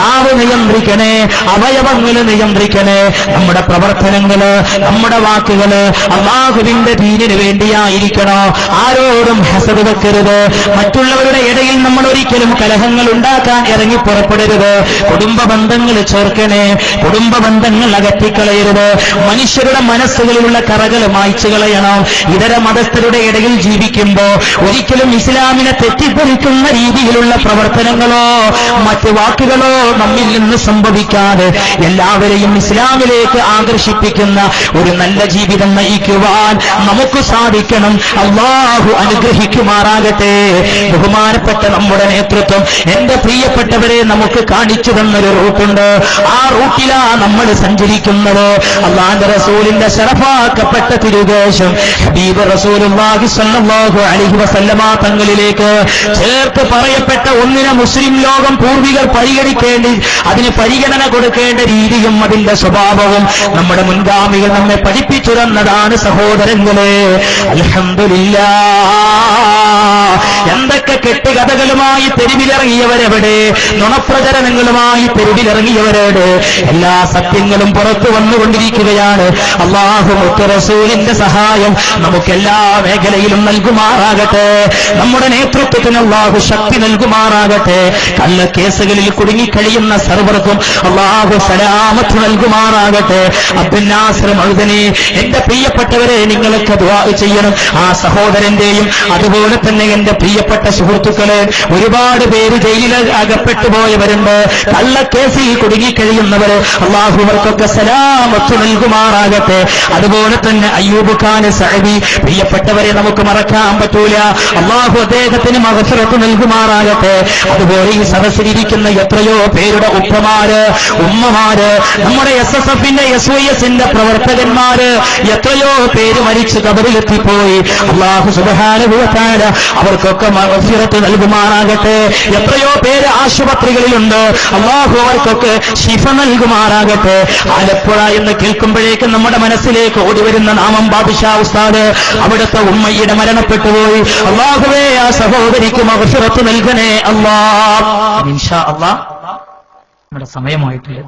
നാവ് നിയന്ത്രിക്കണേ, അവയവങ്ങൾ നിയന്ത്രിക്കണേ. നമ്മുടെ പ്രവർത്തനങ്ങള്, നമ്മുടെ വാക്കുകള് അല്ലാഹുവിന്റെ ദീനിന് വേണ്ടിയായിരിക്കണോ? ആരോടും ഹസദ് വെക്കരുത്. മറ്റുള്ളവരുടെ ഇടയിൽ നമ്മൾ ഒരിക്കലും കലഹങ്ങൾ ഉണ്ടാക്കാൻ ഇറങ്ങി പുറപ്പെടരുത്. കുടുംബ ബന്ധങ്ങൾ ചേർക്കണേ, കുടുംബ ബന്ധങ്ങൾ അകറ്റിക്കളയരുത്. മനുഷ്യരുടെ മനസ്സുകളിലുള്ള കറകൾ മായ്ച്ചു കളയണം. ഇതര മതസ്ഥരുടെ ഇടയിൽ ജീവിക്കുമ്പോ ഒരിക്കലും ഇസ്ലാമിനെ തെറ്റിദ്ധരിക്കുന്ന രീതിയിലുള്ള പ്രവർത്തനങ്ങളോ മറ്റ് വാക്കുകളോ നമ്മിൽ നിന്ന് സംഭവിക്കാതെ എല്ലാവരെയും ഇസ്ലാമിലേക്ക് ആകർഷിപ്പിക്കുന്ന ഒരു നല്ല ജീവിതം നയിക്കുവാൻ നമുക്ക് സാധിക്കണം. അല്ലാഹു അനുഗ്രഹിക്കുമാറാകട്ടെ. ബഹുമാനപ്പെട്ട നമ്മുടെ നേതൃത്വം, എന്റെ പ്രിയപ്പെട്ടവരെ, നമുക്ക് കാണിച്ചു തന്നൊരു റൂട്ടുണ്ട്. ആ റൂട്ടിലാ നമ്മൾ സഞ്ചരിക്കുന്നത്. അല്ലാഹുവിന്റെ റസൂലിന്റെ ശറഫാക്കപ്പെട്ട തിരുദേശം ഹബീബ് റസൂലുള്ളാഹി സ്വല്ലല്ലാഹു അലൈഹി വസല്ലമ തങ്ങളിലേക്ക് ചേർത്ത് പറയപ്പെട്ട ഒന്നിനെ മുസ്ലിം ലോകം പൂർവികർ പരിഗണിക്കേണ്ടി, അതിന് പരിഗണന കൊടുക്കേണ്ട രീതിയും അതിന്റെ സ്വഭാവവും നമ്മുടെ മുൻഗാമികൾ നമ്മെ പഠിപ്പിച്ചു തന്നതാണ്. സഹോദരങ്ങളെ, അൽഹംദുലില്ലാഹ്, എന്തൊക്കെ കെട്ടുകഥകളുമായി തെരുവിലിറങ്ങിയവരെവിടെ, നുണപ്രചരണങ്ങളുമായി തെരുവിലിറങ്ങിയവരോട് എല്ലാ സത്യങ്ങളും പുറത്തു വന്നുകൊണ്ടിരിക്കുകയാണ്. അല്ലാഹു മുത്ത് റസൂലിന്റെ സഹായം നമുക്ക് എല്ലാ മേഖലയിലും നൽകുമാറാകട്ടെ. നമ്മുടെ നേതൃത്വത്തിന് അല്ലാഹു ശക്തി നൽകുമാറാകട്ടെ. കള്ളക്കേസുകളിൽ കുടുങ്ങിക്കഴിയുന്ന സർവർക്കും അല്ലാഹു സലാമത്ത് നൽകുമാറാകട്ടെ. അബ്ദുൽ നാസർ മൗദനി, എന്റെ പ്രിയപ്പെട്ടവരെ, നിങ്ങളൊക്കെ ദുആ ചെയ്യണം. ആ സഹോദരന്റെയും അതുപോലെ തന്നെ എന്റെ പ്രിയപ്പെട്ട സുഹൃത്തുക്കളെ, ഒരുപാട് പേര് ജയിലിൽ അകപ്പെട്ടു പോയവരുണ്ട്, കള്ളക്കേസിൽ കുടുങ്ങിക്കഴിയുന്നവര്, അല്ലാഹു അവർക്കൊക്കെ സലാമത്ത് നൽകുമാറാകട്ടെ. അതുപോലെ തന്നെ അയ്യൂബ് ഖാൻ സഅദി, പ്രിയപ്പെട്ടവരെ, നമുക്ക് മറക്കാൻ പറ്റൂല. അല്ലാഹു അദ്ദേഹത്തിന് മഗ്ഫിറത്ത് നൽകുമാറാകട്ടെ. അതുപോലെ ഈ സദസ്സിലിരിക്കുന്ന എത്രയോ പേരുടെ ഉപ്പമാര്, ഉമ്മമാര്, നമ്മുടെ SSFന്റെ SYSന്റെ പ്രവർത്തകന്മാര്, എത്രയോ പേര് മരിച്ച് ഖബറിലെത്തിപ്പോയി. അല്ലാഹു സുബ്ഹാനഹു വ തആല അവർക്കൊക്കെ മഗ്ഫിറത്ത് നൽകുമാറാകട്ടെ. എത്രയോ പേര് ആശുപത്രികളിലുണ്ട്, അല്ലാഹു അവർക്കൊക്കെ ശിഫ നൽകുമാറാകട്ടെ. ആലപ്പുഴ എന്ന് കേൾക്കുമ്പോഴേക്കും നമ്മുടെ മനസ്സിലേക്ക് ഓടിവരുന്ന നാമം ബാദുഷാ ഉസ്താദ്, അവിടുത്തെ ഉമ്മയുടെ മരണപ്പെട്ടുപോയി. അല്ലാഹുവേ, ആ സഹോദരിക്ക് മഗ്ഫിറത്ത് നൽകണേ അല്ലാഹ്. ഇൻഷാ അല്ലാഹ് നമ്മുടെ സമയമായിട്ടില്ല.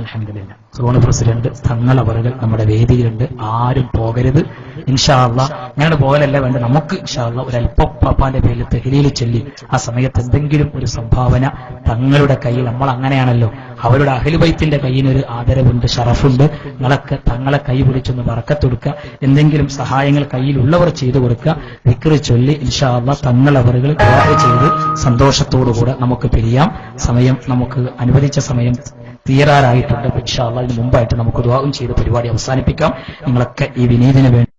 അൽഹംദുലില്ലാ. സോണ പ്രസിഡന്റ് തങ്ങളവറുകൾ നമ്മുടെ വേദിയിലുണ്ട്. ആരും പോകരുത്. ഇൻഷാ അല്ലാഹ് ഞങ്ങളുടെ പോകലല്ല വേണ്ട, നമുക്ക് ഇൻഷാ അല്ലാഹ് ഒരു അല്പപ്പാപ്പാന്റെ പേരിൽ തെഹ്ലീൽ ചൊല്ലി ആ സമയത്ത് എന്തെങ്കിലും ഒരു സംഭാവന തങ്ങളുടെ കയ്യിൽ, നമ്മൾ അങ്ങനെയാണല്ലോ, അവരുടെ അഹ്ലുബൈത്തിന്റെ കയ്യിനൊരു ആദരവുണ്ട്, ഷറഫുണ്ട്. നിങ്ങളൊക്കെ തങ്ങളെ കൈ പിടിച്ചൊന്ന് ബറക്കത്തൊടുക്കുക. എന്തെങ്കിലും സഹായങ്ങൾ കയ്യിലുള്ളവർ ചെയ്തു കൊടുക്കുക. ദിക്ർ ചൊല്ലി ഇൻഷാ അല്ലാഹ് തങ്ങളവറുകൾ ദുആ ചെയ്ത് സന്തോഷത്തോടുകൂടെ നമുക്ക് പിരിയാം. സമയം നമുക്ക് അനുവദിച്ച സമയം തീരാറായിട്ടുണ്ട്. ഇൻഷാ അല്ലാഹ് ഇതിന് മുമ്പായിട്ട് നമുക്ക് ദുആ ചെയ്ത് പരിപാടി അവസാനിപ്പിക്കാം. നിങ്ങളൊക്കെ ഈ വിനീതിന് വേണ്ടി